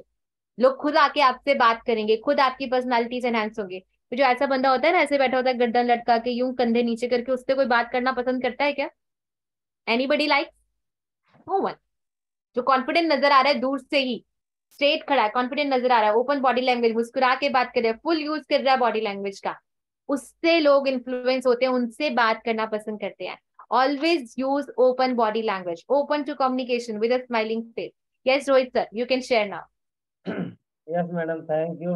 लोग खुद आके आपसे बात करेंगे, खुद आपकी पर्सनालिटीज एनहांस होंगे. तो जो ऐसा बंदा होता है ना, ऐसे बैठा होता है गर्दन लटका के, यूं कंधे नीचे करके, उससे कोई बात करना पसंद करता है क्या? Anybody like? No one. जो कॉन्फिडेंट नजर आ रहा है दूर से ही, स्ट्रेट खड़ा है, कॉन्फिडेंट नजर आ रहा है, ओपन बॉडी लैंग्वेज, मुस्कुरा के बात कर रहा है, फुल यूज कर रहा है बॉडी लैंग्वेज का, उससे लोग इन्फ्लुएंस होते हैं, उनसे बात करना पसंद करते हैं. Always use open body language, open to communication with a smiling face. Yes Rohit sir, you can share now. Yes madam, thank you.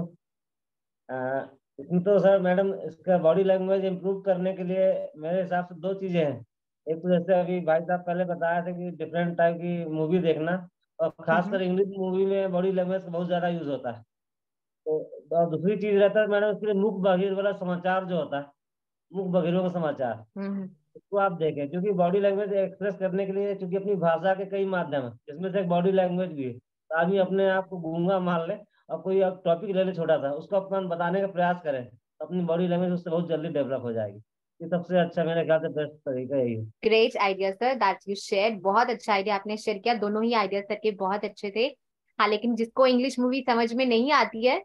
इसमें तो सर मैडम, इसका बॉडी लैंग्वेज इम्प्रूव करने के लिए मेरे हिसाब से दो चीजें हैं. एक तो जैसे अभी भाई साहब पहले बताया था कि डिफरेंट टाइप की मूवी देखना, और खासकर इंग्लिश मूवी में बॉडी लैंग्वेज का बहुत ज्यादा यूज होता है. तो और दूसरी चीज रहता है मैडम, उसके लिए मुख बधिर वाला समाचार जो होता है, मुख बधिरों का समाचार, उसको आप देखें, क्योंकि बॉडी लैंग्वेज एक्सप्रेस करने के लिए, क्योंकि अपनी भाषा के कई माध्यम है, जिसमें से एक बॉडी लैंग्वेज भी है. तो आदमी अपने आप को गूंगा मान ले और कोई टॉपिक ले ले छोटा सा, उसको अपन बताने का प्रयास करें, अपनी बॉडी लैंग्वेज उससे बहुत जल्दी डेवलप हो जाएगी. ये सबसे अच्छा मेरे ख्याल से बेस्ट तरीका यही है. Great idea sir, that you share. बहुत अच्छा आइडिया आपने शेयर किया. दोनों ही आइडिया सर के बहुत अच्छे थे. हाँ, लेकिन जिसको इंग्लिश मूवी समझ में नहीं आती है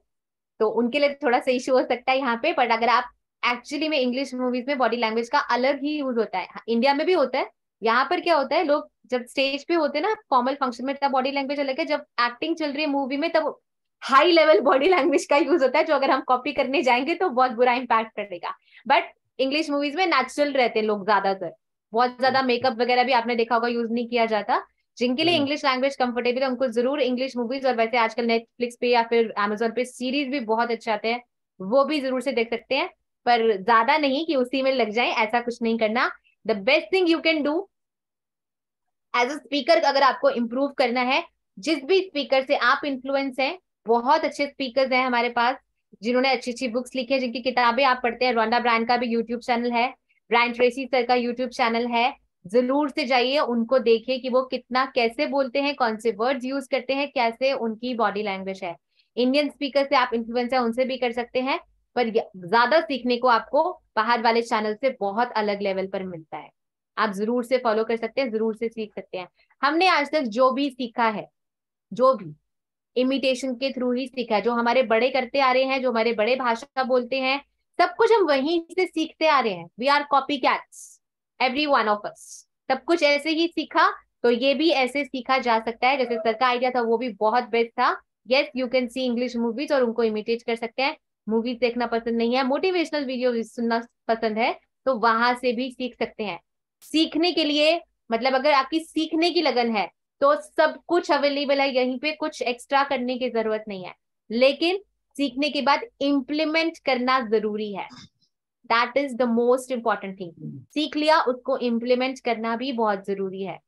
तो उनके लिए थोड़ा सा इशू हो सकता है यहाँ पे. बट अगर आप एक्चुअली में इंग्लिश मूवीज में बॉडी लैंग्वेज का अलग ही यूज होता है, इंडिया में भी होता है. यहाँ पर क्या होता है, लोग जब स्टेज पे होते हैं ना, फॉर्मल फंक्शन में, तब बॉडी लैंग्वेज अलग है. जब एक्टिंग चल रही है मूवी में, तब हाई लेवल बॉडी लैंग्वेज का यूज होता है, जो अगर हम कॉपी करने जाएंगे तो बहुत बुरा इंपैक्ट पड़ेगा. बट इंग्लिश मूवीज में नेचुरल रहते हैं लोग ज्यादातर, बहुत ज्यादा मेकअप वगैरह भी आपने देखा होगा यूज नहीं किया जाता. जिनके लिए इंग्लिश लैंग्वेज कंफर्टेबल है उनको जरूर इंग्लिश मूवीज, और वैसे आजकल नेटफ्लिक्स पे या फिर अमेजोन पे सीरीज भी बहुत अच्छे आते हैं, वो भी जरूर से देख सकते हैं. पर ज्यादा नहीं कि उसी में लग जाए, ऐसा कुछ नहीं करना. The best thing you can do as a speaker, अगर आपको इम्प्रूव करना है, जिस भी स्पीकर से आप इन्फ्लुएंस हैं, बहुत अच्छे स्पीकर्स हैं हमारे पास जिन्होंने अच्छी अच्छी बुक्स लिखी है, जिनकी किताबें आप पढ़ते हैं. रोंडा ब्रायन का भी यूट्यूब चैनल है, ब्रायन ट्रेसी सर का यूट्यूब चैनल है. जरूर से जाइए, उनको देखिए कि वो कितना कैसे बोलते हैं, कौन से वर्ड्स यूज करते हैं, कैसे उनकी बॉडी लैंग्वेज है. इंडियन स्पीकर से आप इन्फ्लुएंस है, उनसे भी कर सकते हैं. पर ज्यादा सीखने को आपको बाहर वाले चैनल से बहुत अलग लेवल पर मिलता है. आप जरूर से फॉलो कर सकते हैं, जरूर से सीख सकते हैं. हमने आज तक जो भी सीखा है, जो भी इमिटेशन के थ्रू ही सीखा है, जो हमारे बड़े करते आ रहे हैं, जो हमारे बड़े भाषा बोलते हैं, सब कुछ हम वहीं से सीखते आ रहे हैं. We are copy cats, every one of us. सब कुछ ऐसे ही सीखा, तो ये भी ऐसे सीखा जा सकता है. जैसे सर का आइडिया था वो भी बहुत बेस्ट था. Yes, you can see English movies और उनको इमिटेट कर सकते हैं. मूवीज देखना पसंद नहीं है, मोटिवेशनल वीडियो सुनना पसंद है, तो वहां से भी सीख सकते हैं. सीखने के लिए मतलब अगर आपकी सीखने की लगन है तो सब कुछ अवेलेबल है यहीं पे, कुछ एक्स्ट्रा करने की जरूरत नहीं है. लेकिन सीखने के बाद इम्प्लीमेंट करना जरूरी है. That is the most important thing. सीख लिया, उसको इम्प्लीमेंट करना भी बहुत जरूरी है.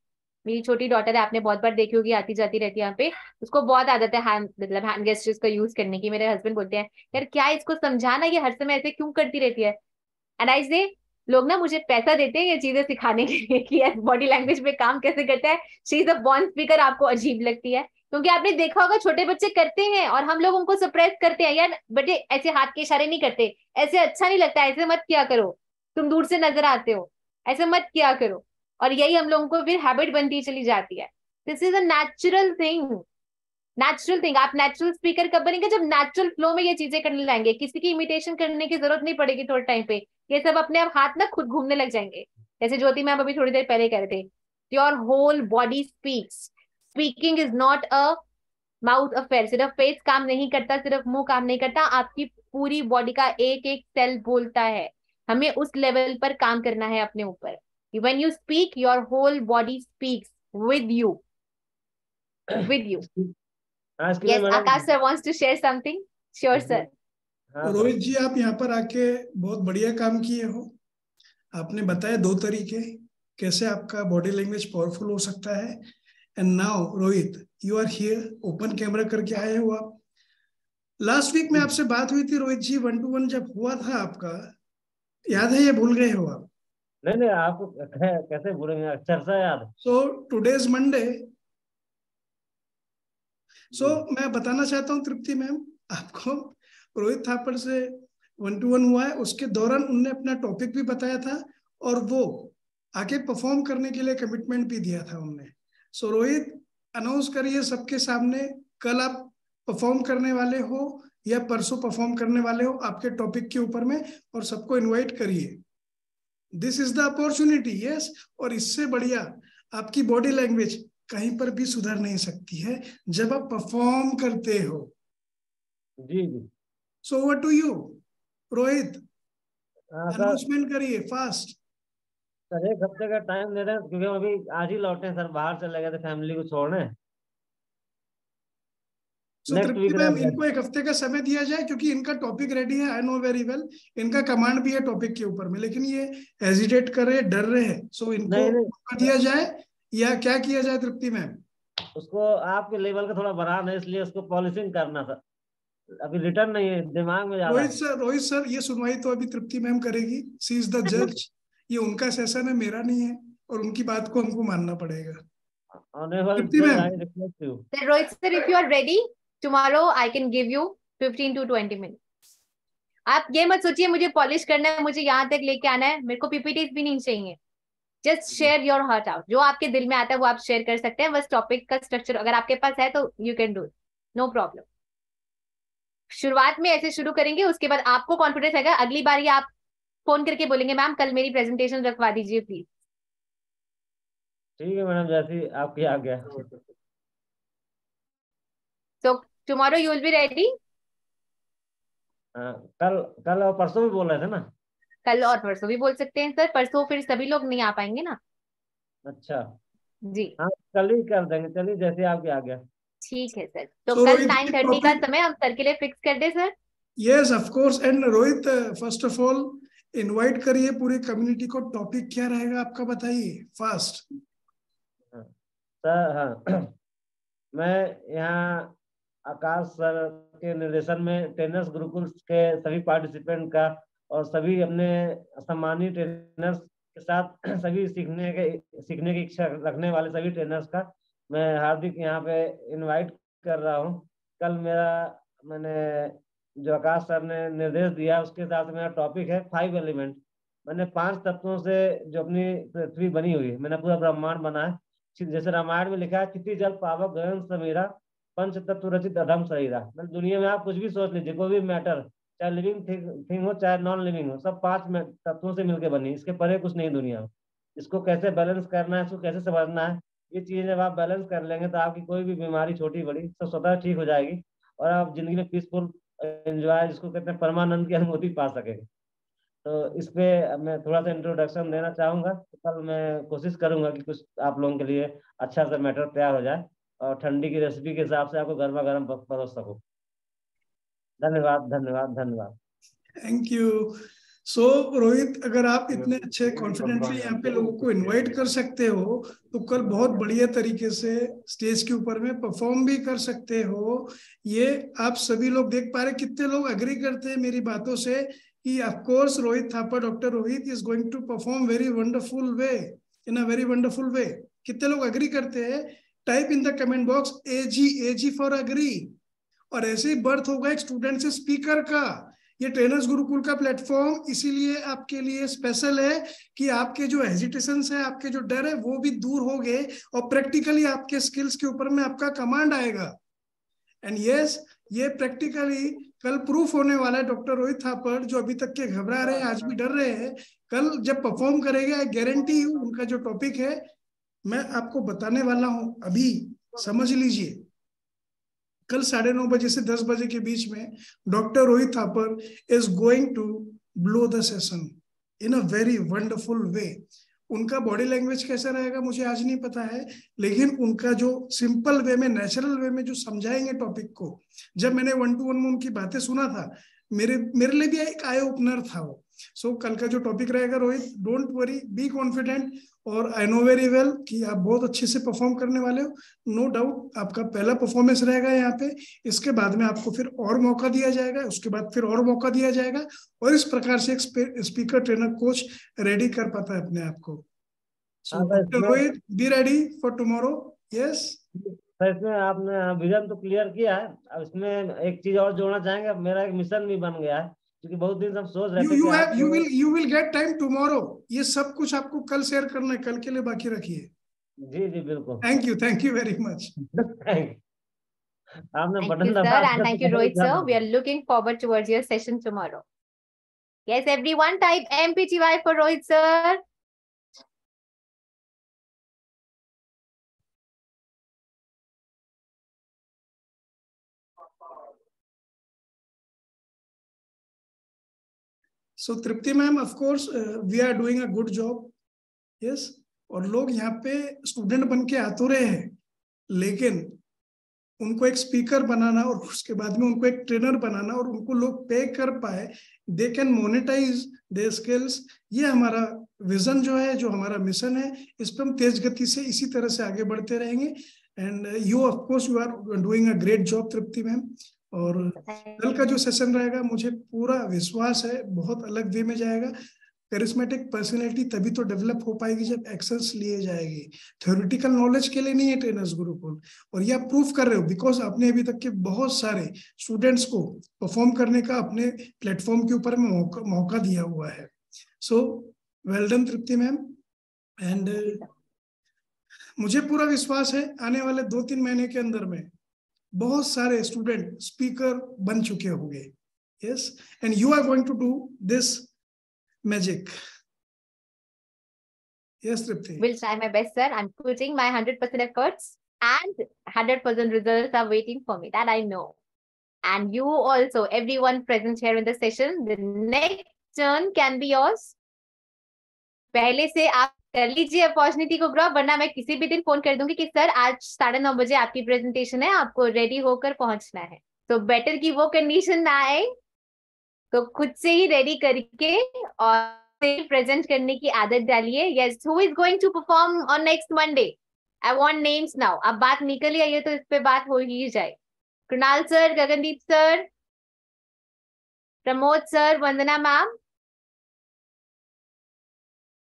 मेरी छोटी डॉटर है, आपने बहुत बार देखी होगी, आती जाती रहती है यहाँ पे. उसको बहुत आदत है हैंड गेस्टर्स का यूज करने की. मेरे हस्बैंड बोलते हैं, यार क्या इसको समझाना, ये हर समय ऐसे क्यों करती रहती है. एंड आई से, लोग ना मुझे पैसा देते हैं ये चीजें सिखाने के लिए कि बॉडी लैंग्वेज में काम कैसे करता है. She is a born speaker. आपको अजीब लगती है क्योंकि आपने देखा होगा छोटे बच्चे करते हैं और हम लोग उनको सप्रेस करते हैं. यार बेटे ऐसे हाथ के इशारे नहीं करते, ऐसे अच्छा नहीं लगता, ऐसे मत किया करो, तुम दूर से नजर आते हो, ऐसे मत किया करो. और यही हम लोगों को फिर हैबिट बनती चली जाती है. This is a natural thing. Natural thing. आप नेचुरल स्पीकर कब बनेंगे, जब नेचुरल फ्लो में ये चीजें करने लगेंगे. किसी की इमिटेशन करने की जरूरत नहीं पड़ेगी थोड़े टाइम पे. ये सब अपने आप हाथ ना खुद घूमने लग जाएंगे. जैसे ज्योति मैम अभी थोड़ी देर पहले कह रहे थे, your whole body speaks. Speaking is not a mouth affair. सिर्फ फेस काम नहीं करता, सिर्फ मुंह काम नहीं करता, आपकी पूरी बॉडी का एक एक सेल बोलता है. हमें उस लेवल पर काम करना है अपने ऊपर। When you speak, your whole body speaks with you. With you. हाँ, इसके लिए Yes, madam Akash sir wants to share something. Sure, sir. हाँ रोहित जी, आप यहाँ पर आके बहुत बढ़िया काम किए हो। आपने बताया 2 तरीके कैसे आपका बॉडी लैंग्वेज पावरफुल हो सकता है। And now Rohit, you are here, open camera करके आए हो आप। लास्ट वीक में आपसे बात हुई थी रोहित जी, 1-to-1 जब हुआ था आपका, याद है या भूल गए हो आप? नहीं नहीं, आपको कैसे भूलेंगे, अक्षर सा याद। So today is Monday. So मैं बताना चाहता हूँ तृप्ति मैम आपको, रोहित थापड़ से 1-to-1 हुआ है, उसके दौरान उनने अपना टॉपिक भी बताया था और वो आगे परफॉर्म करने के लिए कमिटमेंट भी दिया था उनने। सो रोहित, अनाउंस करिए सबके सामने, कल आप परफॉर्म करने वाले हो या परसों परफॉर्म करने वाले हो आपके टॉपिक के ऊपर में, और सबको इनवाइट करिए। This is the opportunity. Yes, और इससे बढ़िया आपकी बॉडी लैंग्वेज कहीं पर भी सुधर नहीं सकती है जब आप परफॉर्म करते हो। जी जी। So over to you Rohit, हाँ सर, अनाउंसमेंट करिए फास्ट। सर 1 हफ्ते का टाइम दे रहे हैं क्योंकि हम अभी आज ही लौटे हैं सर, बाहर चले गए थे फैमिली को छोड़ने। सो नेक्स्ट तृप्ति वीक मैम, रहेगा। इनको 1 हफ्ते का समय दिया जाए क्योंकि इनका टॉपिक रेडी है, आई नो वेरी वेल। इनका कमांड भी है टॉपिक के ऊपर में, लेकिन ये हेजिटेट कर रहे, डर रहे हैं। सो इनको नहीं नहीं, मौका दिया जाए या क्या किया जाए तृप्ति मैम? उसको आपके लेवल का थोड़ा बढ़ाना है, इसलिए उसको पॉलिशिंग करना था, अभी रिटर्न नहीं है, दिमाग में ज्यादा है। रोहित सर, ये सुनवाई तो अभी तृप्ति मैम करेगी। सी इज द जज। ये उनका सेशन है, मेरा नहीं है, और उनकी बात को हमको मानना पड़ेगा। Honorable Tripti Judge, ma'am, I request you. Then Rohit sir, if you are ready, tomorrow I can give you 15 to 20 minutes. आप ये मत सोचिए मुझे पॉलिश करना है, मुझे यहाँ तक लेके आना है, मेरे को पीपीटीज भी नहीं चाहिए। Just share your heart out, जो आपके दिल में आता है वो आप शेयर कर सकते हैं। बस टॉपिक का स्ट्रक्चर अगर आपके पास है तो you can do, no problem. शुरुआत में ऐसे शुरू करेंगे, उसके बाद आपको कॉन्फिडेंस आएगा, अगली बार ये आप फोन करके बोलेंगे मैम कल मेरी प्रेजेंटेशन रखवा दीजिए प्लीज। ठीक है मैडम, जैसी आपकी आज्ञा। So tomorrow you will be ready? कल और परसों भी बोल रहे थे ना? कल और परसों भी बोल सकते हैं सर, परसों फिर सभी लोग नहीं आ पाएंगे ना। अच्छा जी हाँ, कल ही कर देंगे, चलिए जैसे आपकी आज्ञा। ठीक है सर, तो कल 9:30 का समय हम सर के लिए फिक्स कर दे sir. Yes of course. And Rohit, first of all invite करिए पूरी कम्युनिटी को। टॉपिक क्या रहेगा आपका बताइए फास्ट। सर हाँ, मैं यहाँ आकाश सर के निर्देशन में ट्रेनर्स गुरुकुल के सभी पार्टिसिपेंट का और सभी अपने सम्मानित ट्रेनर्स के साथ सभी सीखने की इच्छा रखने वाले सभी ट्रेनर्स का मैं हार्दिक यहाँ पे इनवाइट कर रहा हूँ। कल मैंने जो आकाश सर ने निर्देश दिया उसके हिसाब से मेरा टॉपिक है 5 एलिमेंट। मैंने 5 तत्वों से जो अपनी पृथ्वी बनी हुई है, मैंने पूरा ब्रह्मांड बना है। जैसे रामायण में लिखा है, चिट्ठी जल पावक गगन समीरा, पंच तत्व रचित अधम शरीरा। मतलब दुनिया में आप कुछ भी सोच लीजिए, कोई भी मैटर, चाहे लिविंग थिंग हो चाहे नॉन लिविंग हो, सब 5 तत्वों से मिलकर बनी, इसके परे कुछ नहीं दुनिया में। इसको कैसे बैलेंस करना है, इसको कैसे समझना है, ये चीजें जब आप बैलेंस कर लेंगे तो आपकी कोई भी बीमारी छोटी बड़ी सब स्वतः ठीक हो जाएगी और आप जिंदगी में पीसफुल एंजॉय, जिसको कहते हैं परमानंद की अनुभूति पा सकेंगे। तो इस पे मैं थोड़ा सा इंट्रोडक्शन देना चाहूंगा। तो कल मैं कोशिश करूंगा कि कुछ आप लोगों के लिए अच्छा सा मैटर तैयार हो जाए और ठंडी की रेसिपी के हिसाब से आपको गर्मा गर्म परोस सकूं। धन्यवाद धन्यवाद धन्यवाद। Thank you. सो रोहित, अगर आप इतने अच्छे कॉन्फिडेंटली यहाँ पे लोगों को इनवाइट कर सकते हो तो कल बहुत बढ़िया तरीके से स्टेज के ऊपर में परफॉर्म भी कर सकते हो। ये आप सभी लोग देख पा रहे, कितने लोग अग्री करते हैं मेरी बातों से कि of course Rohit Thapar, doctor Rohit is going to perform very wonderful way, in a very wonderful way. कितने लोग अग्री करते हैं? Type in the comment box AG for agree. और ऐसे ही बर्थ होगा एक स्टूडेंट से स्पीकर का। ये ट्रेनर्स गुरुकुल का प्लेटफॉर्म इसीलिए आपके लिए स्पेशल है कि आपके जो हेजिटेशन है, आपके जो डर है वो भी दूर हो गए और प्रैक्टिकली आपके स्किल्स के ऊपर में आपका कमांड आएगा। एंड यस, ये प्रैक्टिकली कल प्रूफ होने वाला है। डॉक्टर रोहित थापड़ जो अभी तक के घबरा रहे हैं, आज भी डर रहे हैं, कल जब परफॉर्म करेगा, आई गारंटी यू उनका जो टॉपिक है मैं आपको बताने वाला हूं, अभी समझ लीजिए। कल 9:30 बजे से 10 बजे के बीच में doctor Rohit Thapar is going to blow the session. In a very wonderful way. उनका बॉडी लैंग्वेज कैसा रहेगा मुझे आज नहीं पता है, लेकिन उनका जो सिंपल वे में, नेचुरल वे में जो समझाएंगे टॉपिक को, जब मैंने 1-to-1 में उनकी बातें सुना था, मेरे लिए भी एक आई ओपनर था वो। सो कल का जो टॉपिक रहेगा Rohit, don't worry, be confident, और आई नो वेरी वेल कि आप बहुत अच्छे से परफॉर्म करने वाले हो। नो डाउट आपका पहला परफॉर्मेंस रहेगा यहाँ पे, इसके बाद में आपको फिर और मौका दिया जाएगा, उसके बाद फिर और मौका दिया जाएगा, और इस प्रकार से एक स्पीकर ट्रेनर कोच रेडी कर पाता है अपने आप को। So Rohit, be ready for tomorrow. Yes इसमें आपने विजन तो क्लियर किया है, अब इसमें एक चीज और जोड़ना चाहेंगे, मेरा एक मिशन भी बन गया है, क्योंकि बहुत दिन से हम सोच रहे थे you will get time tomorrow। ये सब कुछ आपको कल शेयर करना है, कल के लिए बाकी रखिए। जी जी बिल्कुल। Thank you very much. आपने बटन दबाया, and thank you Rohit sir, we are looking forward towards your session tomorrow. Yes everyone, type MPTY for Rohit sir. So Tripti ma'am, of course we are doing a good job. Yes, और लोग यहाँ पे स्टूडेंट बन के आ तो रहे हैं, लेकिन उनको एक स्पीकर बनाना और उसके बाद में उनको एक ट्रेनर बनाना और उनको लोग पे कर पाए, they can monetize their skills, ये हमारा विजन जो है, जो हमारा मिशन है, इस पर हम तेज गति से इसी तरह से आगे बढ़ते रहेंगे। And you of course you are doing a great job Tripti ma'am. और कल का जो सेशन रहेगा मुझे पूरा विश्वास है बहुत अलग वे में जाएगा। करिश्मेटिक पर्सनैलिटी तभी तो डेवलप हो पाएगी जब एक्शंस लिए जाएगी, थ्योरेटिकल नॉलेज के लिए नहीं है ट्रेनर्स गुरुकुल। और ये आप प्रूफ कर रहे हो बिकॉज आपने अभी तक के बहुत सारे स्टूडेंट्स को परफॉर्म करने का अपने प्लेटफॉर्म के ऊपर में मौका दिया हुआ है। So well done Tripti ma'am. And मुझे पूरा विश्वास है आने वाले 2-3 महीने के अंदर में बहुत सारे स्टूडेंट स्पीकर बन चुके होंगे। Yes, and you are going to do this magic. Yes, Tripti. Will try my best, sir. I'm putting my 100% efforts, and 100% results are waiting for me. That I know. And you also, everyone present here in the session, the next turn can be yours. पहले से आप कर लीजिए अपॉर्चुनिटी को ग्रैब, वरना मैं किसी भी दिन फोन कर दूंगी कि सर आज 9:30 बजे आपकी प्रेजेंटेशन है, आपको रेडी होकर पहुंचना है। तो बेटर की वो कंडीशन ना आए, तो खुद से ही रेडी करके और प्रेजेंट करने की आदत डालिए। Yes, who is going to perform on next Monday? I want names now. अब बात निकल ही आई है तो इस पे बात हो ही जाए। Krunal sir, Gagandeep sir, Pramod sir, Vandana ma'am.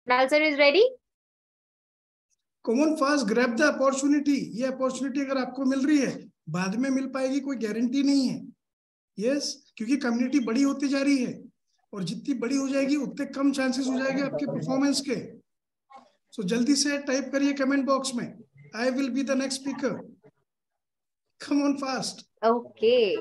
Krunal sir is ready? Common fast grab the opportunity. ये अपॉर्चुनिटी अगर आपको मिल रही है, बाद में मिल पाएगी कोई गारंटी नहीं है। यस, क्योंकि कम्युनिटी बड़ी होती जा रही है और जितनी बड़ी हो जाएगी उतने कम चांसेस हो जाएंगे आपके परफॉर्मेंस के। सो जल्दी से टाइप करिए कमेंट बॉक्स में, I will be the next speaker. Come on fast. Okay.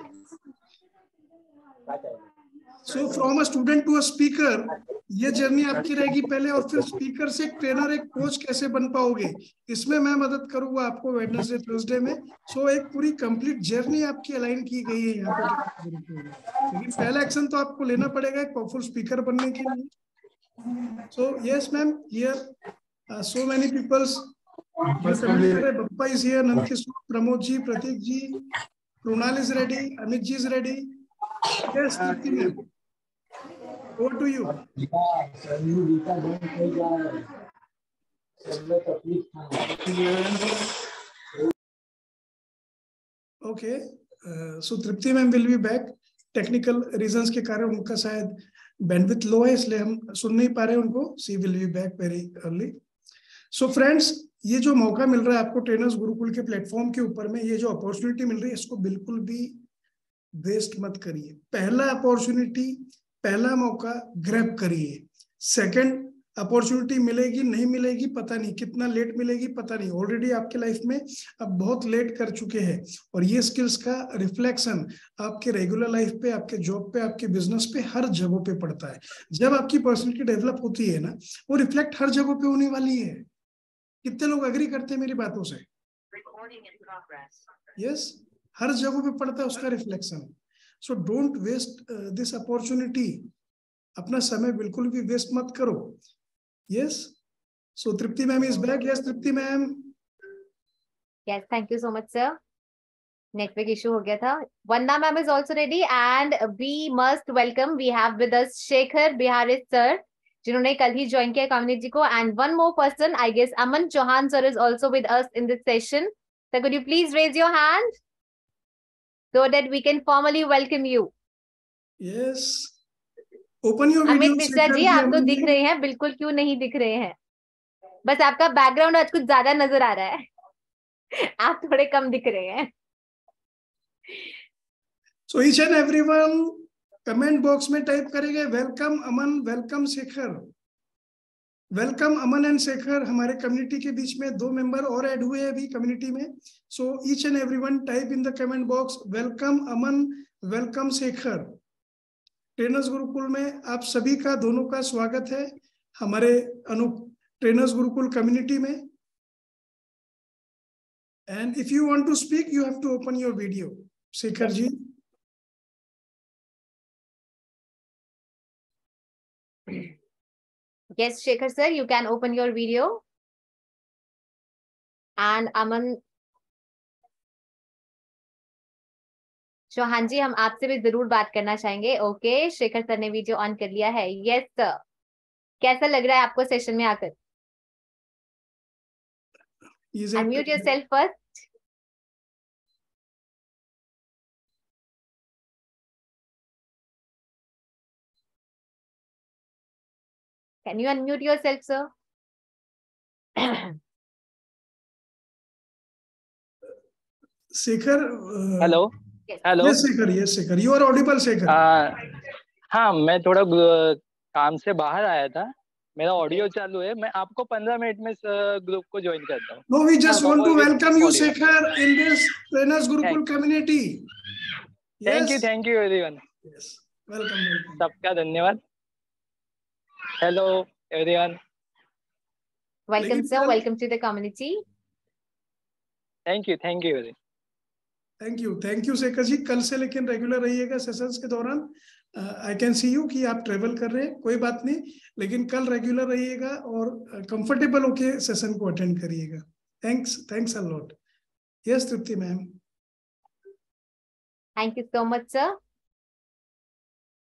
So from a student to a speaker, ये जर्नी आपकी रहेगी पहले, और फिर स्पीकर से एक ट्रेनर, एक कोच कैसे बन पाओगे, इसमें मैं मदद करूंगा आपको वेडनेसडे थर्सडे में। सो एक पूरी कंप्लीट जर्नी आपकी अलाइन की गई है यहाँ पे। लेकिन पहला एक्शन तो आपको लेना पड़ेगा एक पावरफुल स्पीकर बनने के लिए। So yes ma'am, here so many peoples, Bappa is here, Nandkishore, Pramod ji, Prateek ji, Krunal is ready, Amit ji is ready. Yes Tripti ma'am, over to you. Okay, so Tripti ma'am will be back. Technical reasons के कारण उनका शायद बैंडविड्थ लो है, इसलिए हम सुन नहीं पा रहे उनको। She will be back very early. So friends, ये जो मौका मिल रहा है आपको ट्रेनर्स गुरुकुल के प्लेटफॉर्म के ऊपर में, ये जो अपॉर्चुनिटी मिल रही है, इसको बिल्कुल भी वेस्ट मत करिए। पहला अपॉर्चुनिटी, पहला मौका ग्रैब करिए। सेकंड अपॉर्चुनिटी मिलेगी नहीं मिलेगी पता नहीं, कितना लेट मिलेगी पता नहीं, ऑलरेडी आपके लाइफ में अब बहुत लेट कर चुके हैं। और ये स्किल्स का रिफ्लेक्शन आपके रेगुलर लाइफ पे, आपके जॉब पे, आपके बिजनेस पे, हर जगह पे पड़ता है। जब आपकी पर्सनैलिटी डेवलप होती है ना, वो रिफ्लेक्ट हर जगह पे होने वाली है। कितने लोग एग्री करते हैं मेरी बातों से? यस, हर जगह पे पड़ता है उसका reflection. So don't waste this opportunity. अपना समय बिल्कुल भी वेस्ट मत करो। Yes, so Tripti ma'am is back. Yes Tripti ma'am. Yes, thank you so much sir. Network issue हो गया था। Vandana ma'am is also ready and we must welcome, we have with us Shekhar Bihari sir जिन्होंने कल ही ज्वाइन किया कम्युनिटी को, and one more person I guess Aman Chauhan sir is also with us in this session. Sir could you please raise your hand so that we can formally welcome you. Yes, open your video. Amit Mishra ji, आप तो दिख रहे हैं, बिल्कुल क्यों नहीं दिख रहे हैं, बस आपका बैकग्राउंड आज कुछ ज्यादा नजर आ रहा है आप थोड़े कम दिख रहे हैं। So each and everyone comment box में टाइप करेंगे welcome Aman, welcome Shekhar. Welcome Aman and Shekhar. हमारे कम्युनिटी के बीच में 2 मेंबर और ऐड हुए हैं अभी कम्युनिटी में। So each and everyone type in the comment box welcome Aman, welcome Shekhar. Trainers Gurukul में आप सभी का, दोनों का स्वागत है हमारे ट्रेनर्स गुरुकुल कम्युनिटी में। And if you want to speak you have to open your video. Shekhar ji. Yes, Shekhar sir, you can open your video. And Aman Chauhan ji, हम आपसे भी जरूर बात करना चाहेंगे। ओके, शेखर सर ने वीडियो ऑन कर लिया है। यस सर, कैसा लग रहा है आपको सेशन में आकर? Unmute yourself first. Can you unmute yourself, sir? Shekhar. Hello hello. Yes Shekhar, yes Shekhar, you are audible Shekhar. हाँ, मैं थोड़ा काम से बाहर आया था, मेरा ऑडियो चालू है। मैं आपको 15 मिनट में ग्रुप को ज्वाइन करता हूँ। No, we just want to welcome you Shekhar in this trainers Gurukul community. Thank you everyone. Yes, welcome. सबका धन्यवाद। Hello everyone. Welcome sir, welcome to the community. Thank you very. Thank you Shekhar ji. कल से लेकिन रेगुलर रहिएगा सेशंस के दौरान। आई कैन सी यू कि आप ट्रेवल कर रहे हैं, कोई बात नहीं, लेकिन कल रेगुलर रहिएगा और कंफर्टेबल होके सेशन को अटेंड करिएगा। Thanks a lot. Yes Tripti ma'am. Thank you so much sir.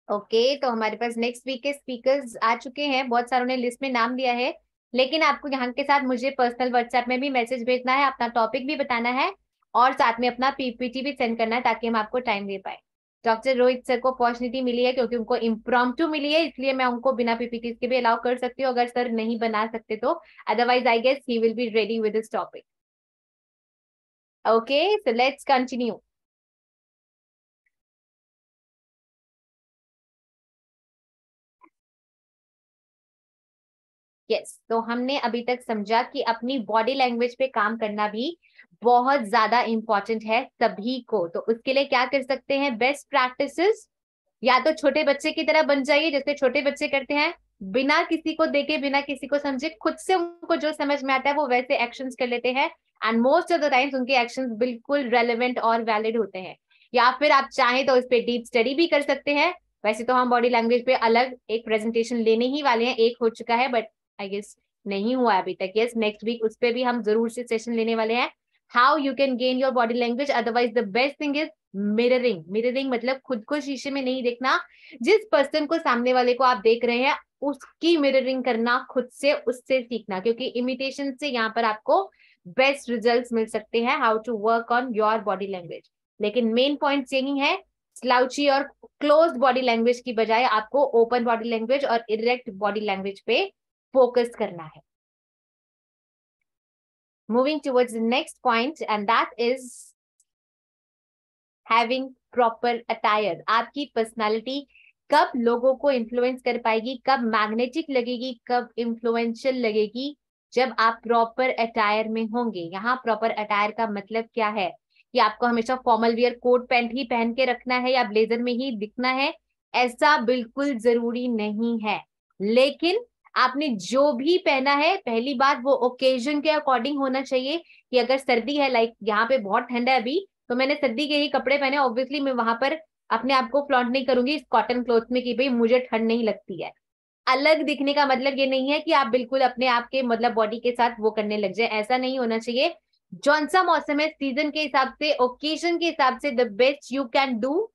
Okay, तो हमारे पास नेक्स्ट वीक के स्पीकर्स आ चुके हैं, बहुत सारों ने लिस्ट में नाम लिया है, लेकिन आपको यहाँ के साथ मुझे पर्सनल व्हाट्सएप में भी मैसेज भेजना है, अपना टॉपिक भी बताना है और साथ में अपना पीपीटी भी सेंड करना है ताकि हम आपको टाइम दे पाए। डॉक्टर रोहित सर को अपॉर्चुनिटी मिली है क्योंकि उनको इम्प्रॉम्प्टू मिली है, इसलिए मैं उनको बिना पीपीटी के भी अलाउ कर सकती हूँ अगर सर नहीं बना सकते तो, otherwise I guess he will be ready with this topic. Okay, so let's continue. Yes, तो हमने अभी तक समझा कि अपनी बॉडी लैंग्वेज पे काम करना भी बहुत ज्यादा इंपॉर्टेंट है सभी को। तो उसके लिए क्या कर सकते हैं? बेस्ट प्रैक्टिसेस, या तो छोटे बच्चे की तरह बन जाइए जैसे छोटे बच्चे करते हैं, बिना किसी को देखे बिना किसी को समझे खुद से उनको जो समझ में आता है वो वैसे एक्शंस कर लेते हैं, and most of the times उनके एक्शंस बिल्कुल रेलेवेंट और वैलिड होते हैं। या फिर आप चाहें तो इस पे डीप स्टडी भी कर सकते हैं। वैसे तो हम बॉडी लैंग्वेज पे अलग एक प्रेजेंटेशन लेने ही वाले हैं, एक हो चुका है बट आई गेस नहीं हुआ अभी तक। यस, नेक्स्ट वीक उस पे भी हम जरूर से सेशन लेने वाले हैं, how you can gain your body language. Otherwise the best thing is mirroring. Mirroring मतलब खुद को शीशे में नहीं देखना, जिस पर्सन को सामने वाले को आप देख रहे हैं उसकी मिररिंग करना, खुद से उससे सीखना, क्योंकि इमिटेशन से यहाँ पर आपको बेस्ट रिजल्ट्स मिल सकते हैं how to work on your body language. लेकिन मेन पॉइंट यही है, स्लाउची और क्लोज्ड बॉडी लैंग्वेज की बजाय आपको ओपन बॉडी लैंग्वेज और इरेक्ट बॉडी लैंग्वेज पे फोकस करना है। Moving towards the next point, and that is having proper attire. आपकी पर्सनालिटी कब लोगों को इन्फ्लुएंस कर पाएगी, कब मैग्नेटिक लगेगी, कब इन्फ्लुएंशियल लगेगी? जब आप प्रॉपर अटायर में होंगे। यहाँ प्रॉपर अटायर का मतलब क्या है कि आपको हमेशा फॉर्मल वियर कोट पैंट ही पहन के रखना है या ब्लेजर में ही दिखना है, ऐसा बिल्कुल जरूरी नहीं है। लेकिन आपने जो भी पहना है, पहली बात वो ओकेजन के अकॉर्डिंग होना चाहिए कि अगर सर्दी है, लाइक यहाँ पे बहुत ठंड है अभी, तो मैंने सर्दी के ही कपड़े पहने, ऑब्वियसली मैं वहां पर अपने आप को फ्लॉन्ट नहीं करूंगी इस कॉटन क्लोथ में कि भाई मुझे ठंड नहीं लगती है। अलग दिखने का मतलब ये नहीं है कि आप बिल्कुल अपने आप के मतलब बॉडी के साथ वो करने लग जाए, ऐसा नहीं होना चाहिए। जौन सा मौसम है, सीजन के हिसाब से, ओकेजन के हिसाब से, the best you can do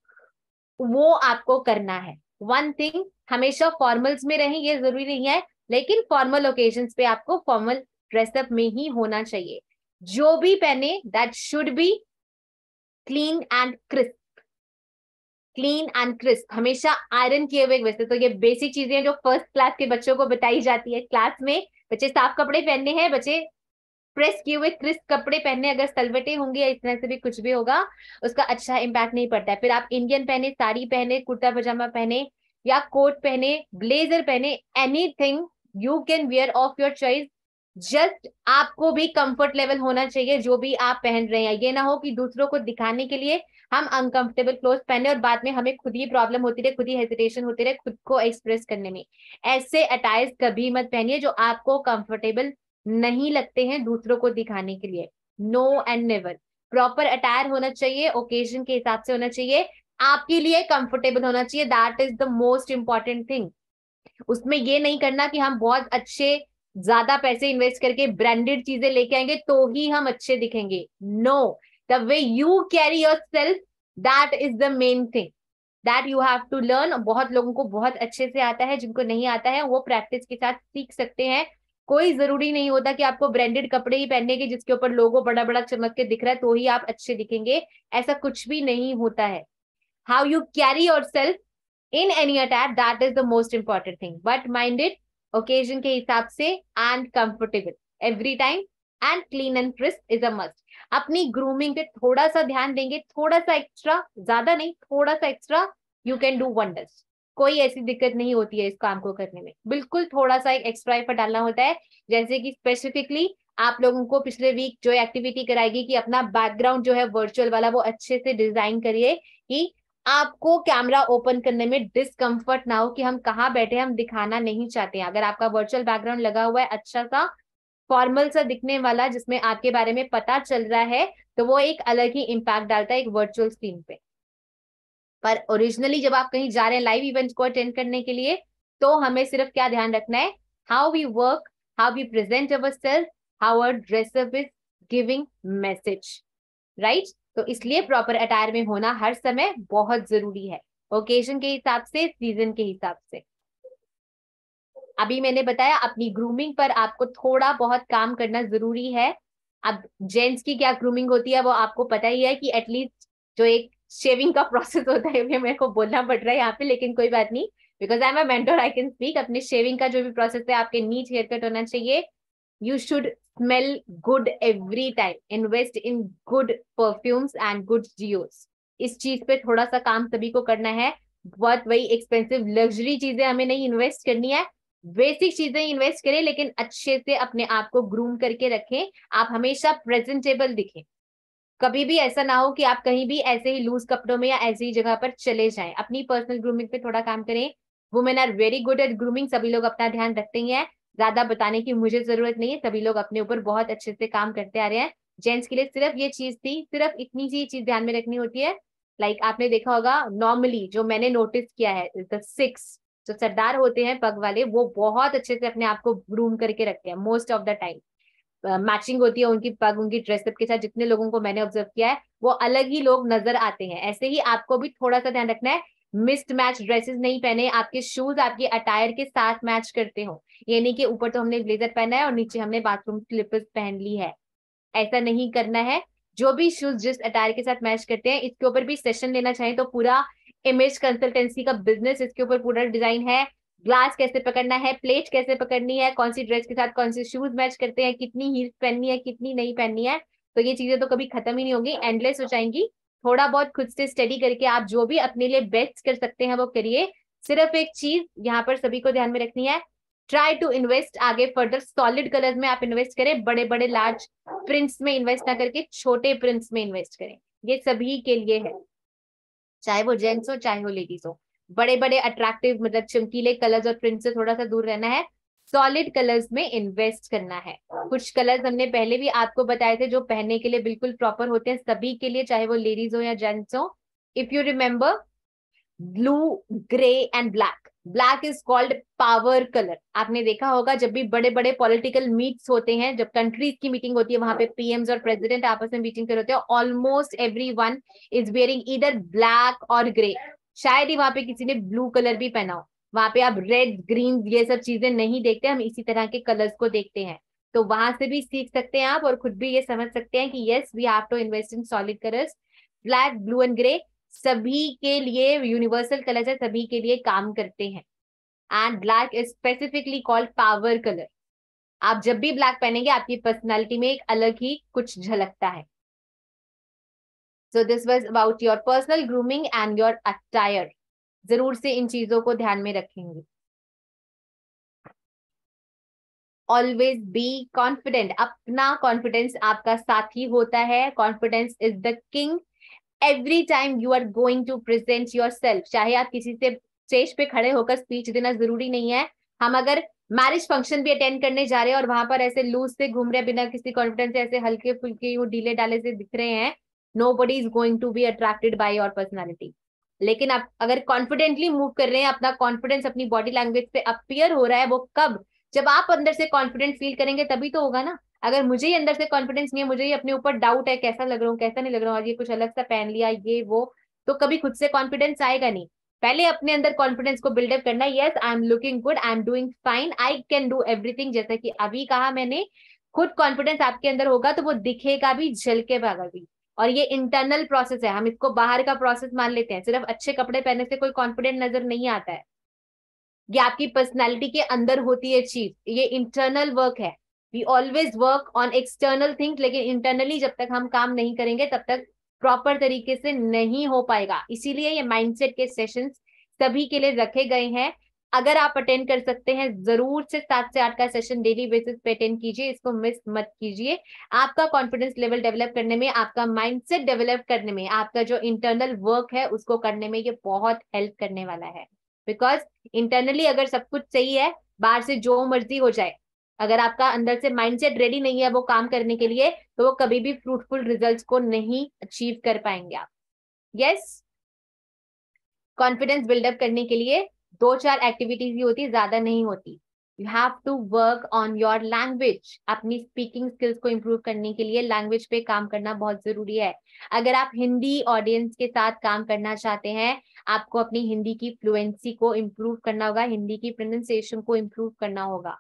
वो आपको करना है। वन थिंग, हमेशा फॉर्मल्स में रहें ये जरूरी नहीं है, लेकिन फॉर्मल ओकेजन्स पे आपको फॉर्मल ड्रेसअप में ही होना चाहिए। जो भी पहने that should be clean and crisp, clean and crisp, हमेशा आयरन किए हुए। वैसे तो ये बेसिक चीजें हैं जो फर्स्ट क्लास के बच्चों को बताई जाती है क्लास में, बच्चे साफ कपड़े पहनने हैं, बच्चे प्रेस किए हुए क्रिस्प कपड़े पहनने, अगर सलवटे होंगे या इस तरह से भी कुछ भी होगा उसका अच्छा इम्पैक्ट नहीं पड़ता है। फिर आप इंडियन पहने, साड़ी पहने, कुर्ता पजामा पहने या कोट पहने, ब्लेजर पहने, anything you can wear off your choice, just आपको भी कंफर्ट लेवल होना चाहिए जो भी आप पहन रहे हैं। ये ना हो कि दूसरों को दिखाने के लिए हम अनकंफर्टेबल क्लोथ पहने और बाद में हमें खुद ही प्रॉब्लम होती रहे, खुद ही हेजिटेशन होती रहे खुद को एक्सप्रेस करने में। ऐसे अटायर्स कभी मत पहनिए जो आपको कंफर्टेबल नहीं लगते हैं दूसरों को दिखाने के लिए। No and never. Proper attire होना चाहिए, ओकेजन के हिसाब से होना चाहिए, आपके लिए कंफर्टेबल होना चाहिए, that is the most important thing. उसमें ये नहीं करना कि हम बहुत अच्छे ज्यादा पैसे इन्वेस्ट करके ब्रांडेड चीजें लेके आएंगे तो ही हम अच्छे दिखेंगे। No, the way you carry yourself that is the main thing, that you have to learn. बहुत लोगों को बहुत अच्छे से आता है, जिनको नहीं आता है वो प्रैक्टिस के साथ सीख सकते हैं। कोई जरूरी नहीं होता कि आपको ब्रांडेड कपड़े ही पहनने के जिसके ऊपर लोगो बड़ा बड़ा चमक के दिख रहा है तो ही आप अच्छे दिखेंगे, ऐसा कुछ भी नहीं होता है। How you carry your self in any attire, that is the most important thing, but mind it occasion के हिसाब से and comfortable every time and clean and crisp is a must। अपनी ग्रूमिंग पे थोड़ा सा ध्यान देंगे, थोड़ा सा एक्स्ट्रा, ज्यादा नहीं, थोड़ा सा extra, you can do wonders। कोई ऐसी दिक्कत नहीं होती है इस काम को करने में, बिल्कुल थोड़ा सा एक एक्स्ट्रा एफर्ट डालना होता है। जैसे कि स्पेसिफिकली आप लोगों को पिछले वीक जो एक्टिविटी कराएगी कि अपना बैकग्राउंड जो है वर्चुअल वाला वो अच्छे से डिजाइन करिए कि आपको कैमरा ओपन करने में डिस्कंफर्ट ना हो कि हम कहाँ बैठे, हम दिखाना नहीं चाहते हैं। अगर आपका वर्चुअल बैकग्राउंड लगा हुआ है अच्छा सा फॉर्मल सा दिखने वाला जिसमें आपके बारे में पता चल रहा है तो वो एक अलग ही इम्पैक्ट डालता है एक वर्चुअल स्क्रीन पे। पर ओरिजिनली जब आप कहीं जा रहे हैं लाइव इवेंट को अटेंड करने के लिए तो हमें सिर्फ क्या ध्यान रखना है, how we work, how we present ourself, how our dress up is giving message, right. तो इसलिए प्रॉपर अटायर में होना हर समय बहुत जरूरी है, ओकेजन के हिसाब से, सीजन के हिसाब से। अभी मैंने बताया अपनी ग्रूमिंग पर आपको थोड़ा बहुत काम करना जरूरी है। अब जेंट्स की क्या ग्रूमिंग होती है वो आपको पता ही है कि एटलीस्ट जो एक शेविंग का प्रोसेस होता है ये मेरे को बोलना पड़ रहा है यहाँ पे, लेकिन कोई बात नहीं, because I am a mentor I can speak. अपने शेविंग का जो भी प्रोसेस है, आपके नीट हेयर कट होना चाहिए, you should smell good every time, invest in good perfumes and good deos। इस चीज पे थोड़ा सा काम सभी को करना है। बहुत वही एक्सपेंसिव लग्जरी चीजें हमें नहीं इन्वेस्ट करनी है, बेसिक चीजें इन्वेस्ट करें, लेकिन अच्छे से अपने आप को ग्रूम करके रखें, आप हमेशा प्रेजेंटेबल दिखें। कभी भी ऐसा ना हो कि आप कहीं भी ऐसे ही लूज कपड़ों में या ऐसी ही जगह पर चले जाएं। अपनी पर्सनल ग्रूमिंग पे थोड़ा काम करें। Women are very good at grooming, सभी लोग अपना ध्यान रखते ही हैं, ज्यादा बताने की मुझे जरूरत नहीं है, सभी लोग अपने ऊपर बहुत अच्छे से काम करते आ रहे हैं। जेंट्स के लिए सिर्फ ये चीज थी, सिर्फ इतनी सी चीज ध्यान में रखनी होती है। लाइक आपने देखा होगा नॉर्मली जो मैंने नोटिस किया है, द 6 जो सरदार होते हैं पग वाले वो बहुत अच्छे से अपने आप को ग्रूम करके रखते हैं most of the time. Matching होती है उनकी पग उनकी ड्रेसअप के साथ। जितने लोगों को मैंने ऑब्जर्व किया है वो अलग ही लोग नजर आते हैं। ऐसे ही आपको भी थोड़ा सा ध्यान रखना है, मिस्ड मैच ड्रेसेस नहीं पहने, आपके शूज आपके अटायर के साथ मैच करते हो। ये नहीं कि ऊपर तो हमने ब्लेजर पहना है और नीचे हमने बाथरूम स्लिपर्स पहन ली है, ऐसा नहीं करना है। जो भी शूज जिस अटायर के साथ मैच करते हैं, इसके ऊपर भी सेशन लेना चाहिए तो पूरा इमेज कंसल्टेंसी का बिजनेस इसके ऊपर पूरा डिजाइन है। ग्लास कैसे पकड़ना है, प्लेट कैसे पकड़नी है, कौन सी ड्रेस के साथ कौन से शूज मैच करते हैं, कितनी हील्स पहननी है कितनी नहीं पहननी है, तो ये चीजें तो कभी खत्म ही नहीं होंगी, एंडलेस हो जाएंगी। थोड़ा बहुत खुद से स्टडी करके आप जो भी अपने लिए बेस्ट कर सकते हैं वो करिए। सिर्फ एक चीज यहाँ पर सभी को ध्यान में रखनी है, ट्राई टू इन्वेस्ट आगे फर्दर सॉलिड कलर्स में आप इन्वेस्ट करें, बड़े बड़े लार्ज प्रिंट्स में इन्वेस्ट ना करके छोटे प्रिंट्स में इन्वेस्ट करें। ये सभी के लिए है, चाहे वो जेंट्स हो चाहे वो लेडीज हो। बड़े बड़े अट्रैक्टिव मतलब चमकीले कलर्स और प्रिंट से थोड़ा सा दूर रहना है, सॉलिड कलर्स में इन्वेस्ट करना है। कुछ कलर्स हमने पहले भी आपको बताए थे जो पहनने के लिए बिल्कुल प्रॉपर होते हैं सभी के लिए, चाहे वो लेडीज हो या जेंट्स हो। If you remember blue, grey and black. Black is called power colour. आपने देखा होगा जब भी बड़े बड़े पॉलिटिकल मीट्स होते हैं, जब कंट्रीज की मीटिंग होती है, वहां पे पीएम्स और प्रेसिडेंट आपस में मीटिंग कर होते हैं, almost everyone is wearing either black और ग्रे। शायद ही वहां पे किसी ने ब्लू कलर भी पहना हो। वहां पे आप रेड, ग्रीन ये सब चीजें नहीं देखते, हम इसी तरह के कलर्स को देखते हैं। तो वहां से भी सीख सकते हैं आप और खुद भी ये समझ सकते हैं कि yes we have to invest in solid colours. Black, blue and grey सभी के लिए यूनिवर्सल कलर है, सभी के लिए काम करते हैं। And black is specifically called power colour. आप जब भी ब्लैक पहनेंगे आपकी पर्सनालिटी में एक अलग ही कुछ झलकता है। So this was about your personal grooming and your attire. जरूर से इन चीजों को ध्यान में रखेंगे। Always be confident. अपना कॉन्फिडेंस आपका साथी होता है। Confidence is the king. Every time you are going to present yourself, चाहे आप किसी से स्टेज पे खड़े होकर स्पीच देना जरूरी नहीं है। हम अगर मैरिज फंक्शन भी अटेंड करने जा रहे हैं और वहां पर ऐसे लूज से घूम रहे बिना किसी कॉन्फिडेंस से, ऐसे हल्के फुल्के वो ढीले डाले से दिख रहे हैं, nobody is going to be attracted by your personality. लेकिन आप अगर कॉन्फिडेंटली मूव कर रहे हैं, अपना कॉन्फिडेंस अपनी बॉडी लैंग्वेज पे अपीयर हो रहा है, वो कब? जब आप अंदर से कॉन्फिडेंट फील करेंगे तभी तो होगा ना। अगर मुझे ही अंदर से कॉन्फिडेंस नहीं है, मुझे ही अपने ऊपर डाउट है कैसा लग रहा हूँ कैसा नहीं लग रहा हूँ, और ये कुछ अलग सा पहन लिया ये वो, तो कभी खुद से कॉन्फिडेंस आएगा नहीं। पहले अपने अंदर कॉन्फिडेंस को बिल्डअप करना। Yes I am looking good, I am doing fine, I can do everything. जैसा कि अभी कहा मैंने, खुद कॉन्फिडेंस आपके अंदर होगा तो वो दिखेगा भी, झलकेगा भी। और ये इंटरनल प्रोसेस है, हम इसको बाहर का प्रोसेस मान लेते हैं। सिर्फ अच्छे कपड़े पहनने से कोई कॉन्फिडेंट नजर नहीं आता है। ये आपकी पर्सनैलिटी के अंदर होती है चीज, ये इंटरनल वर्क है। We always work on external things, लेकिन इंटरनली जब तक हम काम नहीं करेंगे तब तक प्रॉपर तरीके से नहीं हो पाएगा। इसीलिए ये माइंडसेट के सेशंस सभी के लिए रखे गए हैं। अगर आप अटेंड कर सकते हैं, जरूर से 7 से 8 का सेशन डेली बेसिस पे अटेंड कीजिए, इसको मिस मत कीजिए। आपका कॉन्फिडेंस लेवल डेवलप करने में, आपका माइंडसेट डेवलप करने में, आपका जो इंटरनल वर्क है उसको करने में ये बहुत हेल्प करने वाला है। बिकॉज इंटरनली अगर सब कुछ सही है, बाहर से जो मर्जी हो जाए, अगर आपका अंदर से माइंडसेट रेडी नहीं है वो काम करने के लिए, तो वो कभी भी फ्रूटफुल रिजल्ट्स को नहीं अचीव कर पाएंगे आप। यस, कॉन्फिडेंस बिल्डअप करने के लिए 2-4 एक्टिविटीज ही होती, ज्यादा नहीं होती। You have to work on your language. अपनी स्पीकिंग स्किल्स को इम्प्रूव करने के लिए लैंग्वेज पे काम करना बहुत जरूरी है। अगर आप हिंदी ऑडियंस के साथ काम करना चाहते हैं, आपको अपनी हिंदी की फ्लुएंसी को इम्प्रूव करना होगा, हिंदी की प्रोनाउंसिएशन को इम्प्रूव करना होगा।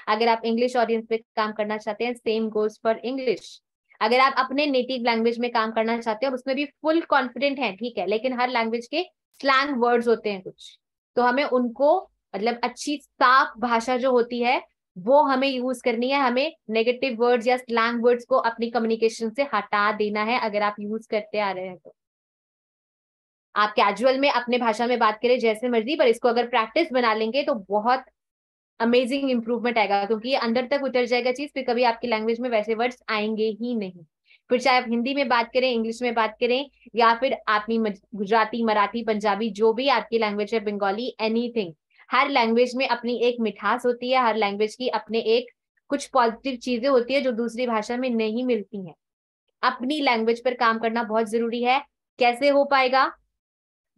अगर आप इंग्लिश ऑडियंस पे काम करना चाहते हैं, सेम गोज फॉर इंग्लिश। अगर आप अपने नेटिव लैंग्वेज में काम करना चाहते हैं और उसमें भी फुल कॉन्फिडेंट हैं, ठीक है, लेकिन हर लैंग्वेज के स्लैंग वर्ड्स होते हैं कुछ, तो हमें उनको, मतलब अच्छी साफ भाषा जो होती है वो हमें यूज करनी है। हमें नेगेटिव वर्ड्स या स्लैंग वर्ड्स को अपनी कम्युनिकेशन से हटा देना है। अगर आप यूज करते आ रहे हैं तो आप कैजुअल में अपने भाषा में बात करें जैसे मर्जी, पर इसको अगर प्रैक्टिस बना लेंगे तो बहुत अमेजिंग इंप्रूवमेंट आएगा, क्योंकि ये अंदर तक उतर जाएगा चीज, फिर कभी आपकी लैंग्वेज में वैसे वर्ड्स आएंगे ही नहीं। फिर चाहे आप हिंदी में बात करें, इंग्लिश में बात करें, या फिर आपकी गुजराती, मराठी, पंजाबी, जो भी आपकी लैंग्वेज है, बंगाली, एनीथिंग, हर लैंग्वेज में अपनी एक मिठास होती है। हर लैंग्वेज की अपने एक कुछ पॉजिटिव चीजें होती है जो दूसरी भाषा में नहीं मिलती हैं। अपनी लैंग्वेज पर काम करना बहुत जरूरी है। कैसे हो पाएगा?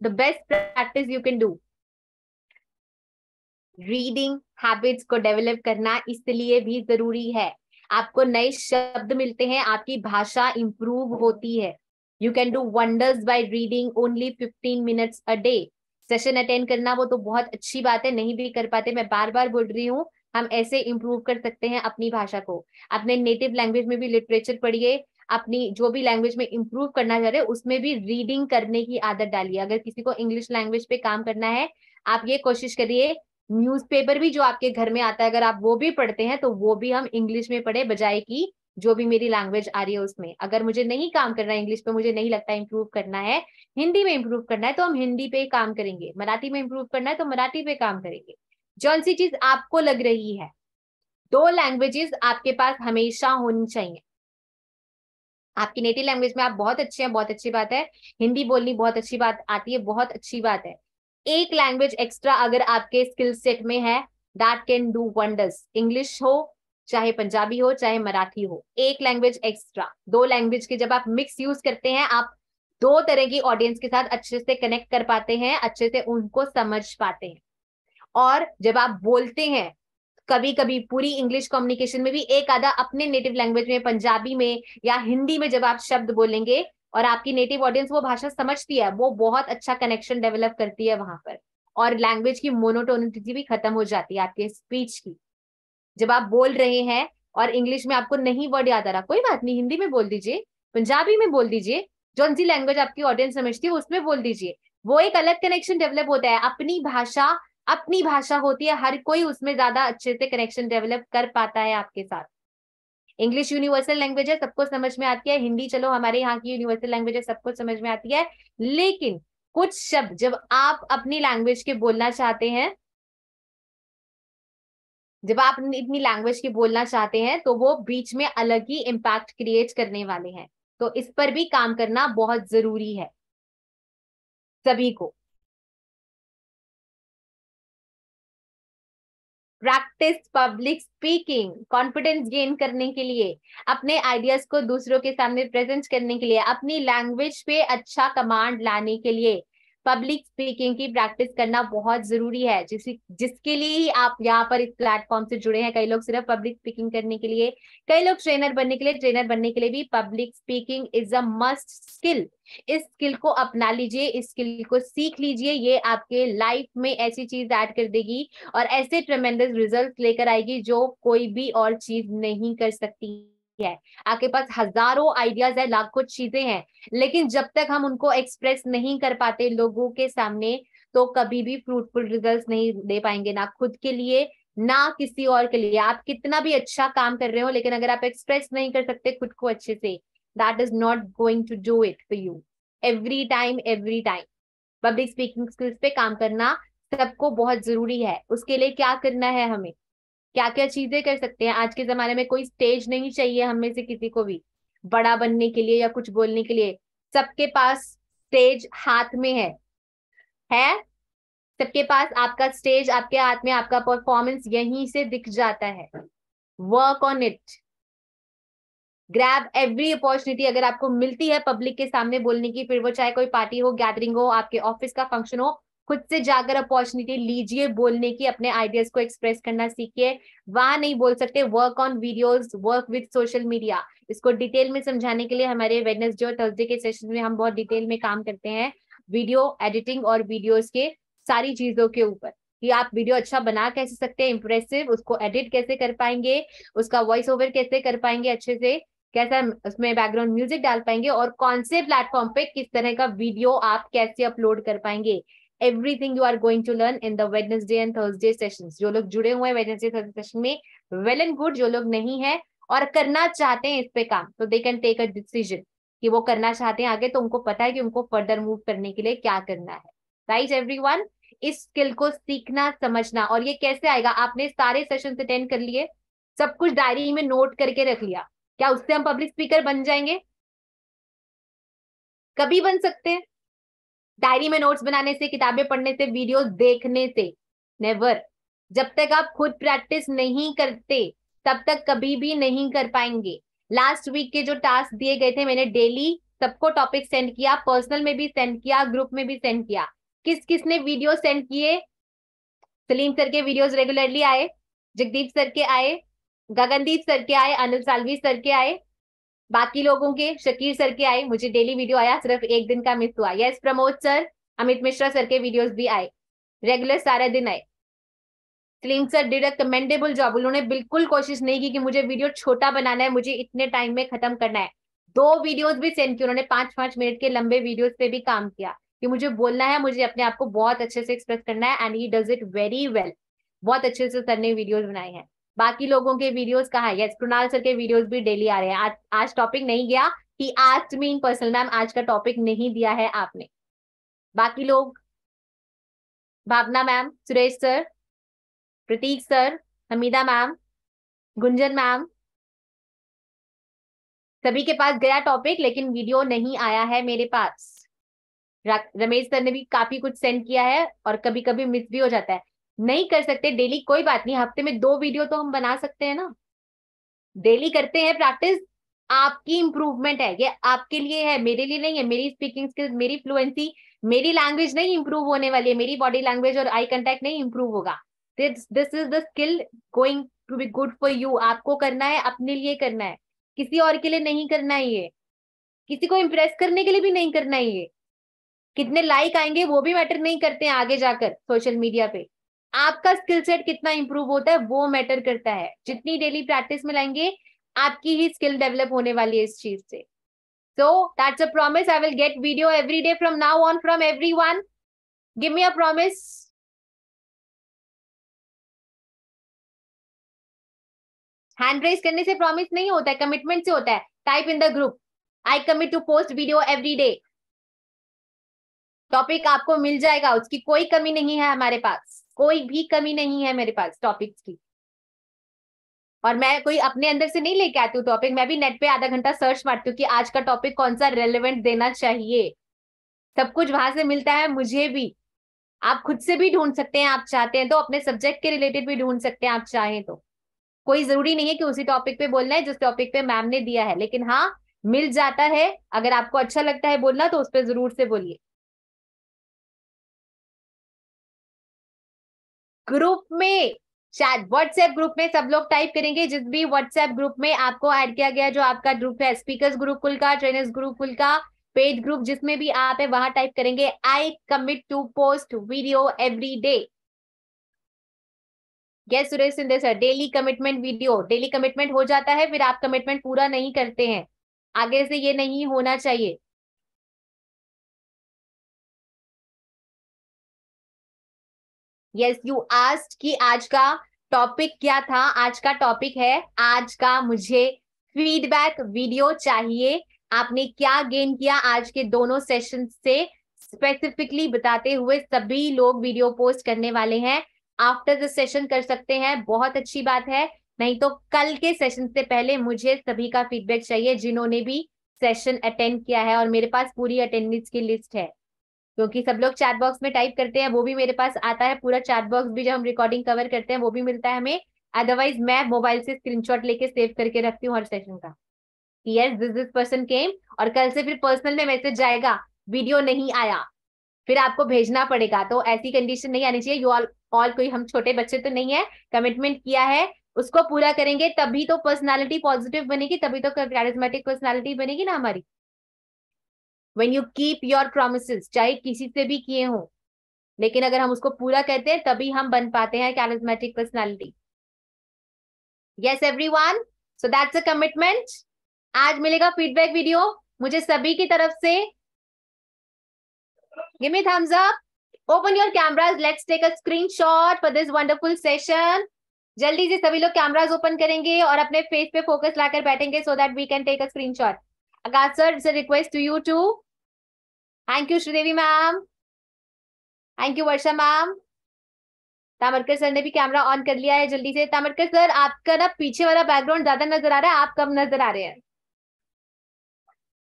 The best practice you can do, reading habits को डेवलप करना इसलिए भी जरूरी है। आपको नए शब्द मिलते हैं, आपकी भाषा इंप्रूव होती है। You can do wonders by reading only 15 minutes a day. Session attend करना वो तो बहुत अच्छी बात है, नहीं भी कर पाते, मैं बार बार बोल रही हूँ, हम ऐसे इंप्रूव कर सकते हैं अपनी भाषा को। अपने नेटिव लैंग्वेज में भी लिटरेचर पढ़िए, अपनी जो भी लैंग्वेज में इंप्रूव करना चाह रहे हैं उसमें भी रीडिंग करने की आदत डालिए। अगर किसी को इंग्लिश लैंग्वेज पे काम करना है, आप ये कोशिश करिए, न्यूज़पेपर भी जो आपके घर में आता है अगर आप वो भी पढ़ते हैं तो वो भी हम इंग्लिश में पढ़े, बजाय कि जो भी मेरी लैंग्वेज आ रही है उसमें। अगर मुझे नहीं काम करना है इंग्लिश पे, मुझे नहीं लगता इंप्रूव करना है, हिंदी में इंप्रूव करना है तो हम हिंदी पे काम करेंगे, मराठी में इंप्रूव करना है तो मराठी पे काम करेंगे। जौन सी चीज आपको लग रही है, 2 लैंग्वेजेस आपके पास हमेशा होनी चाहिए। आपकी नेटिव लैंग्वेज में आप बहुत अच्छे हैं, बहुत अच्छी बात है, हिंदी बोलनी बहुत अच्छी बात आती है, बहुत अच्छी बात है। एक लैंग्वेज एक्स्ट्रा अगर आपके स्किल सेट में है, that can do wonders. English हो, चाहे पंजाबी हो, चाहे मराठी हो, एक लैंग्वेज एक्स्ट्रा। 2 लैंग्वेज के जब आप मिक्स यूज करते हैं, आप दो तरह की ऑडियंस के साथ अच्छे से कनेक्ट कर पाते हैं, अच्छे से उनको समझ पाते हैं। और जब आप बोलते हैं, कभी कभी पूरी इंग्लिश कम्युनिकेशन में भी एक आधा अपने नेटिव लैंग्वेज में, पंजाबी में या हिंदी में जब आप शब्द बोलेंगे और आपकी नेटिव ऑडियंस वो भाषा समझती है, वो बहुत अच्छा कनेक्शन डेवलप करती है वहां पर, और लैंग्वेज की मोनोटोनिटी भी खत्म हो जाती है आपके स्पीच की। जब आप बोल रहे हैं और इंग्लिश में आपको नहीं वर्ड याद आ रहा, कोई बात नहीं, हिंदी में बोल दीजिए, पंजाबी में बोल दीजिए, जो सी लैंग्वेज आपकी ऑडियंस समझती है उसमें बोल दीजिए। वो एक अलग कनेक्शन डेवलप होता है। अपनी भाषा होती है, हर कोई उसमें ज्यादा अच्छे से कनेक्शन डेवलप कर पाता है आपके साथ। इंग्लिश यूनिवर्सल लैंग्वेज है, सबको समझ में आती है। हिंदी चलो हमारे यहाँ की यूनिवर्सल लैंग्वेज है, सबको समझ में आती है। लेकिन कुछ शब्द जब आप अपनी लैंग्वेज के बोलना चाहते हैं, जब आप इतनी लैंग्वेज की बोलना चाहते हैं, तो वो बीच में अलग ही इम्पैक्ट क्रिएट करने वाले हैं। तो इस पर भी काम करना बहुत जरूरी है सभी को। Practice public speaking, confidence gain करने के लिए, अपने आइडियाज को दूसरों के सामने प्रेजेंट करने के लिए, अपनी लैंग्वेज पे अच्छा कमांड लाने के लिए पब्लिक स्पीकिंग की प्रैक्टिस करना बहुत जरूरी है, जिसके लिए ही आप यहाँ पर इस प्लेटफॉर्म से जुड़े हैं। कई लोग सिर्फ पब्लिक स्पीकिंग करने के लिए, कई लोग ट्रेनर बनने के लिए। ट्रेनर बनने के लिए भी public speaking is a must skill. इस स्किल को अपना लीजिए, इस स्किल को सीख लीजिए, ये आपके लाइफ में ऐसी चीज ऐड कर देगी और ऐसे ट्रेमेंडस रिजल्ट लेकर आएगी जो कोई भी और चीज नहीं कर सकती है। आपके पास हजारों आइडियाज है, लाखों चीजें हैं, लेकिन जब तक हम उनको एक्सप्रेस नहीं कर पाते लोगों के सामने, तो कभी भी फ्रूटफुल रिजल्ट्स नहीं दे पाएंगे, ना खुद के लिए ना किसी और के लिए। आप कितना भी अच्छा काम कर रहे हो, लेकिन अगर आप एक्सप्रेस नहीं कर सकते खुद को अच्छे से, that is not going to do it for you. Every time public speaking skills पे काम करना सबको बहुत जरूरी है। उसके लिए क्या करना है, हमें क्या क्या चीजें कर सकते हैं। आज के जमाने में कोई स्टेज नहीं चाहिए हम में से किसी को भी बड़ा बनने के लिए या कुछ बोलने के लिए। सबके पास स्टेज हाथ में है सबके पास आपका स्टेज आपके हाथ में, आपका परफॉर्मेंस यहीं से दिख जाता है। Work on it, grab every opportunity अगर आपको मिलती है पब्लिक के सामने बोलने की, फिर वो चाहे कोई पार्टी हो, गैदरिंग हो, आपके ऑफिस का फंक्शन हो, खुद से जाकर अपॉर्चुनिटी लीजिए बोलने की, अपने आइडियाज को एक्सप्रेस करना सीखिए। वहां नहीं बोल सकते, work on videos, work with social media. इसको डिटेल में समझाने के लिए हमारे वेडनेसडे और थर्सडे के सेशन में हम बहुत डिटेल में काम करते हैं, वीडियो एडिटिंग और वीडियोस के सारी चीजों के ऊपर, कि आप वीडियो अच्छा बना कैसे सकते हैं, इंप्रेसिव, उसको एडिट कैसे कर पाएंगे, उसका वॉइस ओवर कैसे कर पाएंगे अच्छे से, कैसा उसमें बैकग्राउंड म्यूजिक डाल पाएंगे, और कौन से प्लेटफॉर्म पे किस तरह का वीडियो आप कैसे अपलोड कर पाएंगे। Everything you are going to learn in the Wednesday and Thursday sessions. जो लोग जुड़े हुए हैं वेडनेसडे थर्सडे सेशन में, वेल एंड गुड। जो लोग नहीं है और करना चाहते हैं इस पे काम, तो they can take a decision कि वो करना चाहते हैं आगे, तो उनको पता है कि उनको फर्दर मूव करने के लिए क्या करना है। राइट एवरीवन, इस स्किल को सीखना समझना। और ये कैसे आएगा, आपने सारे सेशन अटेंड कर लिए, सब कुछ डायरी में नोट करके रख लिया, क्या उससे हम पब्लिक स्पीकर बन जाएंगे? कभी बन सकते हैं? डायरी में नोट्स बनाने से, किताबें पढ़ने से, वीडियोस देखने से? नेवर। जब तक आप खुद प्रैक्टिस नहीं करते तब तक कभी भी नहीं कर पाएंगे। लास्ट वीक के जो टास्क दिए गए थे, मैंने डेली सबको टॉपिक सेंड किया, पर्सनल में भी सेंड किया, ग्रुप में भी सेंड किया। किस किसने वीडियो सेंड किए? सलीम सर के वीडियोस रेगुलरली आए, जगदीप सर के आए, गगनदीप सर के आए, अनिल सालवी सर के आए, बाकी लोगों के, शकीर सर के आए, मुझे डेली वीडियो आया, सिर्फ एक दिन का मिस हुआ। Yes Pramod sir, Amit Mishra sir के वीडियोस भी आए, रेगुलर सारे दिन आए। Salim sir did a commendable job, उन्होंने बिल्कुल कोशिश नहीं की कि मुझे वीडियो छोटा बनाना है, मुझे इतने टाइम में खत्म करना है। 2 वीडियोस भी सेंड किए उन्होंने, 5-5 मिनट के लंबे वीडियोस पे भी काम किया कि मुझे बोलना है, मुझे अपने आप को बहुत अच्छे से एक्सप्रेस करना है, and he does it very well. बहुत अच्छे से सर ने वीडियोस बनाए हैं। बाकी लोगों के वीडियोस कहाँ है? यस, कृणाल सर के वीडियोस भी डेली आ रहे हैं। आज टॉपिक नहीं गया कि asked me in personal, ma'am आज का टॉपिक नहीं दिया है आपने। बाकी लोग, Bhavna ma'am, Suresh sir, Prateek sir, Hamida ma'am, Gunjan ma'am, सभी के पास गया टॉपिक, लेकिन वीडियो नहीं आया है मेरे पास। रमेश सर ने भी काफी कुछ सेंड किया है और कभी कभी मिस भी हो जाता है। नहीं कर सकते डेली, कोई बात नहीं, हफ्ते में 2 वीडियो तो हम बना सकते हैं ना। डेली करते हैं प्रैक्टिस, आपकी इंप्रूवमेंट है, ये आपके लिए है, मेरे लिए नहीं है। मेरी स्पीकिंग स्किल्स, मेरी फ्लुएंसी, मेरी लैंग्वेज नहीं इंप्रूव होने वाली है, मेरी बॉडी लैंग्वेज और आई कांटेक्ट नहीं इंप्रूव होगा। This is the skill going to be good for you. आपको करना है, अपने लिए करना है, किसी और के लिए नहीं करना है। ये किसी को इम्प्रेस करने के लिए भी नहीं करना है। ये कितने लाइक आएंगे वो भी मैटर नहीं करते हैं आगे जाकर सोशल मीडिया पे। आपका स्किल सेट कितना इंप्रूव होता है वो मैटर करता है। जितनी डेली प्रैक्टिस में लाएंगे आपकी ही स्किल डेवलप होने वाली है इस चीज से। So that's a promise, I will get video every day from now on from everyone. Give me a promise. Hand raise करने से प्रॉमिस नहीं होता है, कमिटमेंट से होता है। Type in the group, I commit to post video every day. Topic आपको मिल जाएगा, उसकी कोई कमी नहीं है हमारे पास, कोई भी कमी नहीं है मेरे पास टॉपिक्स की। और मैं कोई अपने अंदर से नहीं लेके आती हूँ टॉपिक, मैं भी नेट पे आधा घंटा सर्च मारती हूँ कि आज का टॉपिक कौन सा रेलेवेंट देना चाहिए। सब कुछ वहां से मिलता है मुझे भी। आप खुद से भी ढूंढ सकते हैं, आप चाहते हैं तो अपने सब्जेक्ट के रिलेटेड भी ढूंढ सकते हैं आप चाहें तो। कोई जरूरी नहीं है कि उसी टॉपिक पे बोलना है जिस टॉपिक पे मैम ने दिया है, लेकिन हाँ मिल जाता है। अगर आपको अच्छा लगता है बोलना तो उस पर जरूर से बोलिए। ग्रुप में, शायद व्हाट्सएप ग्रुप में सब लोग टाइप करेंगे, जिस भी व्हाट्सएप ग्रुप में आपको ऐड किया गया, जो आपका ग्रुप है स्पीकर्स गुरुकुल का, ट्रेनर्स गुरुकुल का, पेड ग्रुप जिसमें भी आप है, वहां टाइप करेंगे I commit to post video every day. Yes Suresh Shinde sir, daily commitment video. Daily commitment हो जाता है फिर आप कमिटमेंट पूरा नहीं करते हैं, आगे से ये नहीं होना चाहिए। यस यू आस्क्ड कि आज का टॉपिक क्या था। आज का टॉपिक है, आज का मुझे फीडबैक वीडियो चाहिए। आपने क्या गेन किया आज के दोनों सेशन से, स्पेसिफिकली बताते हुए सभी लोग वीडियो पोस्ट करने वाले हैं। आफ्टर द सेशन कर सकते हैं, बहुत अच्छी बात है। नहीं तो कल के सेशन से पहले मुझे सभी का फीडबैक चाहिए जिन्होंने भी सेशन अटेंड किया है, और मेरे पास पूरी अटेंडेंस की लिस्ट है, क्योंकि सब लोग चैट बॉक्स में टाइप करते हैं, वो भी मेरे पास आता है। पूरा चैट बॉक्स भी जब हम रिकॉर्डिंग कवर करते हैं वो भी मिलता है हमें। अदरवाइज मैं मोबाइल से स्क्रीनशॉट लेके सेव करके रखती हूँ हर सेशन का, यस दिस पर्सन केम। और कल से फिर पर्सनल में मैसेज जाएगा वीडियो नहीं आया, फिर आपको भेजना पड़ेगा। तो ऐसी कंडीशन नहीं आनी चाहिए। यू ऑल कोई हम छोटे बच्चे तो नहीं है, कमिटमेंट किया है उसको पूरा करेंगे, तभी तो पर्सनालिटी पॉजिटिव बनेगी, तभी तो कैरिज्मेटिक पर्सनालिटी बनेगी ना हमारी। When you keep your promises, चाहे किसी से भी किए हो, लेकिन अगर हम उसको पूरा कहते हैं तभी हम बन पाते हैं charismatic personality. Yes everyone, so that's a commitment. आज मिलेगा फीडबैक वीडियो मुझे सभी की तरफ से। Give me thumbs up, open your cameras, let's take a screenshot for this wonderful session. जल्दी से सभी लोग कैमराज ओपन करेंगे और अपने फेस पे फोकस लाकर बैठेंगे so that we can take a screenshot. Akash sir, it's a request to you too. Thank you Sridevi ma'am, thank you Varsha ma'am. Tamrakar sir ने भी कैमरा ऑन कर लिया है। जल्दी से तामरकर सर, आपका ना पीछे वाला बैकग्राउंड ज्यादा नजर आ रहा है, आप कम नजर आ रहे हैं।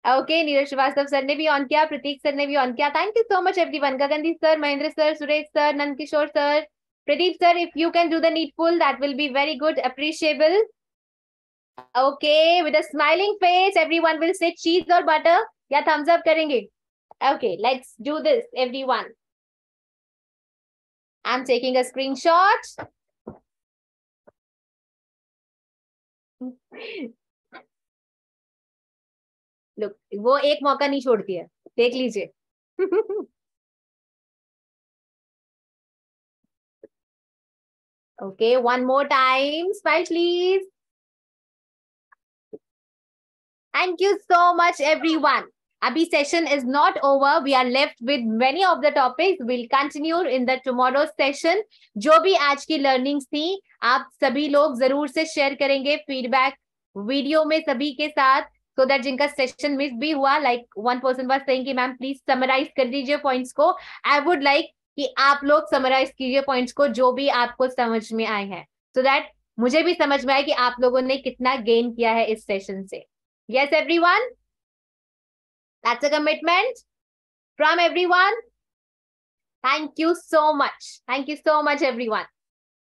ओके, नीरज श्रीवास्तव सर ने भी ऑन किया, प्रतीक सर ने भी ऑन किया। Thank you so much everyone. Gagandeep sir, Mahendra sir, Suresh sir, Nand Kishore sir, Pradeep sir, if you can do the needful that will be very good, appreciable. Okay, with a smiling face everyone will say cheese और बटर या थम्स अप करेंगे। Okay, let's do this everyone. I'm taking a screenshot. Look, वो एक मौका नहीं छोड़ती है, देख लीजिए। Okay, one more time. Smile, please. Thank you so much, everyone. Abhi session is not over. We are left with many of the topics. We'll continue in the tomorrow's session. जो भी आज की learnings थी, आप सभी लोग जरूर से share करेंगे feedback वीडियो में सभी के साथ, so that जिनका session miss भी हुआ, like one person was saying कि मैम please summarize कर दीजिए points को। I would like कि आप लोग summarize कीजिए points को जो भी आपको समझ में आए हैं, so that मुझे भी समझ में आए कि आप लोगों ने कितना gain किया है इस session से। Yes, everyone? That's a commitment from everyone. Thank you so much. Thank you so much, everyone.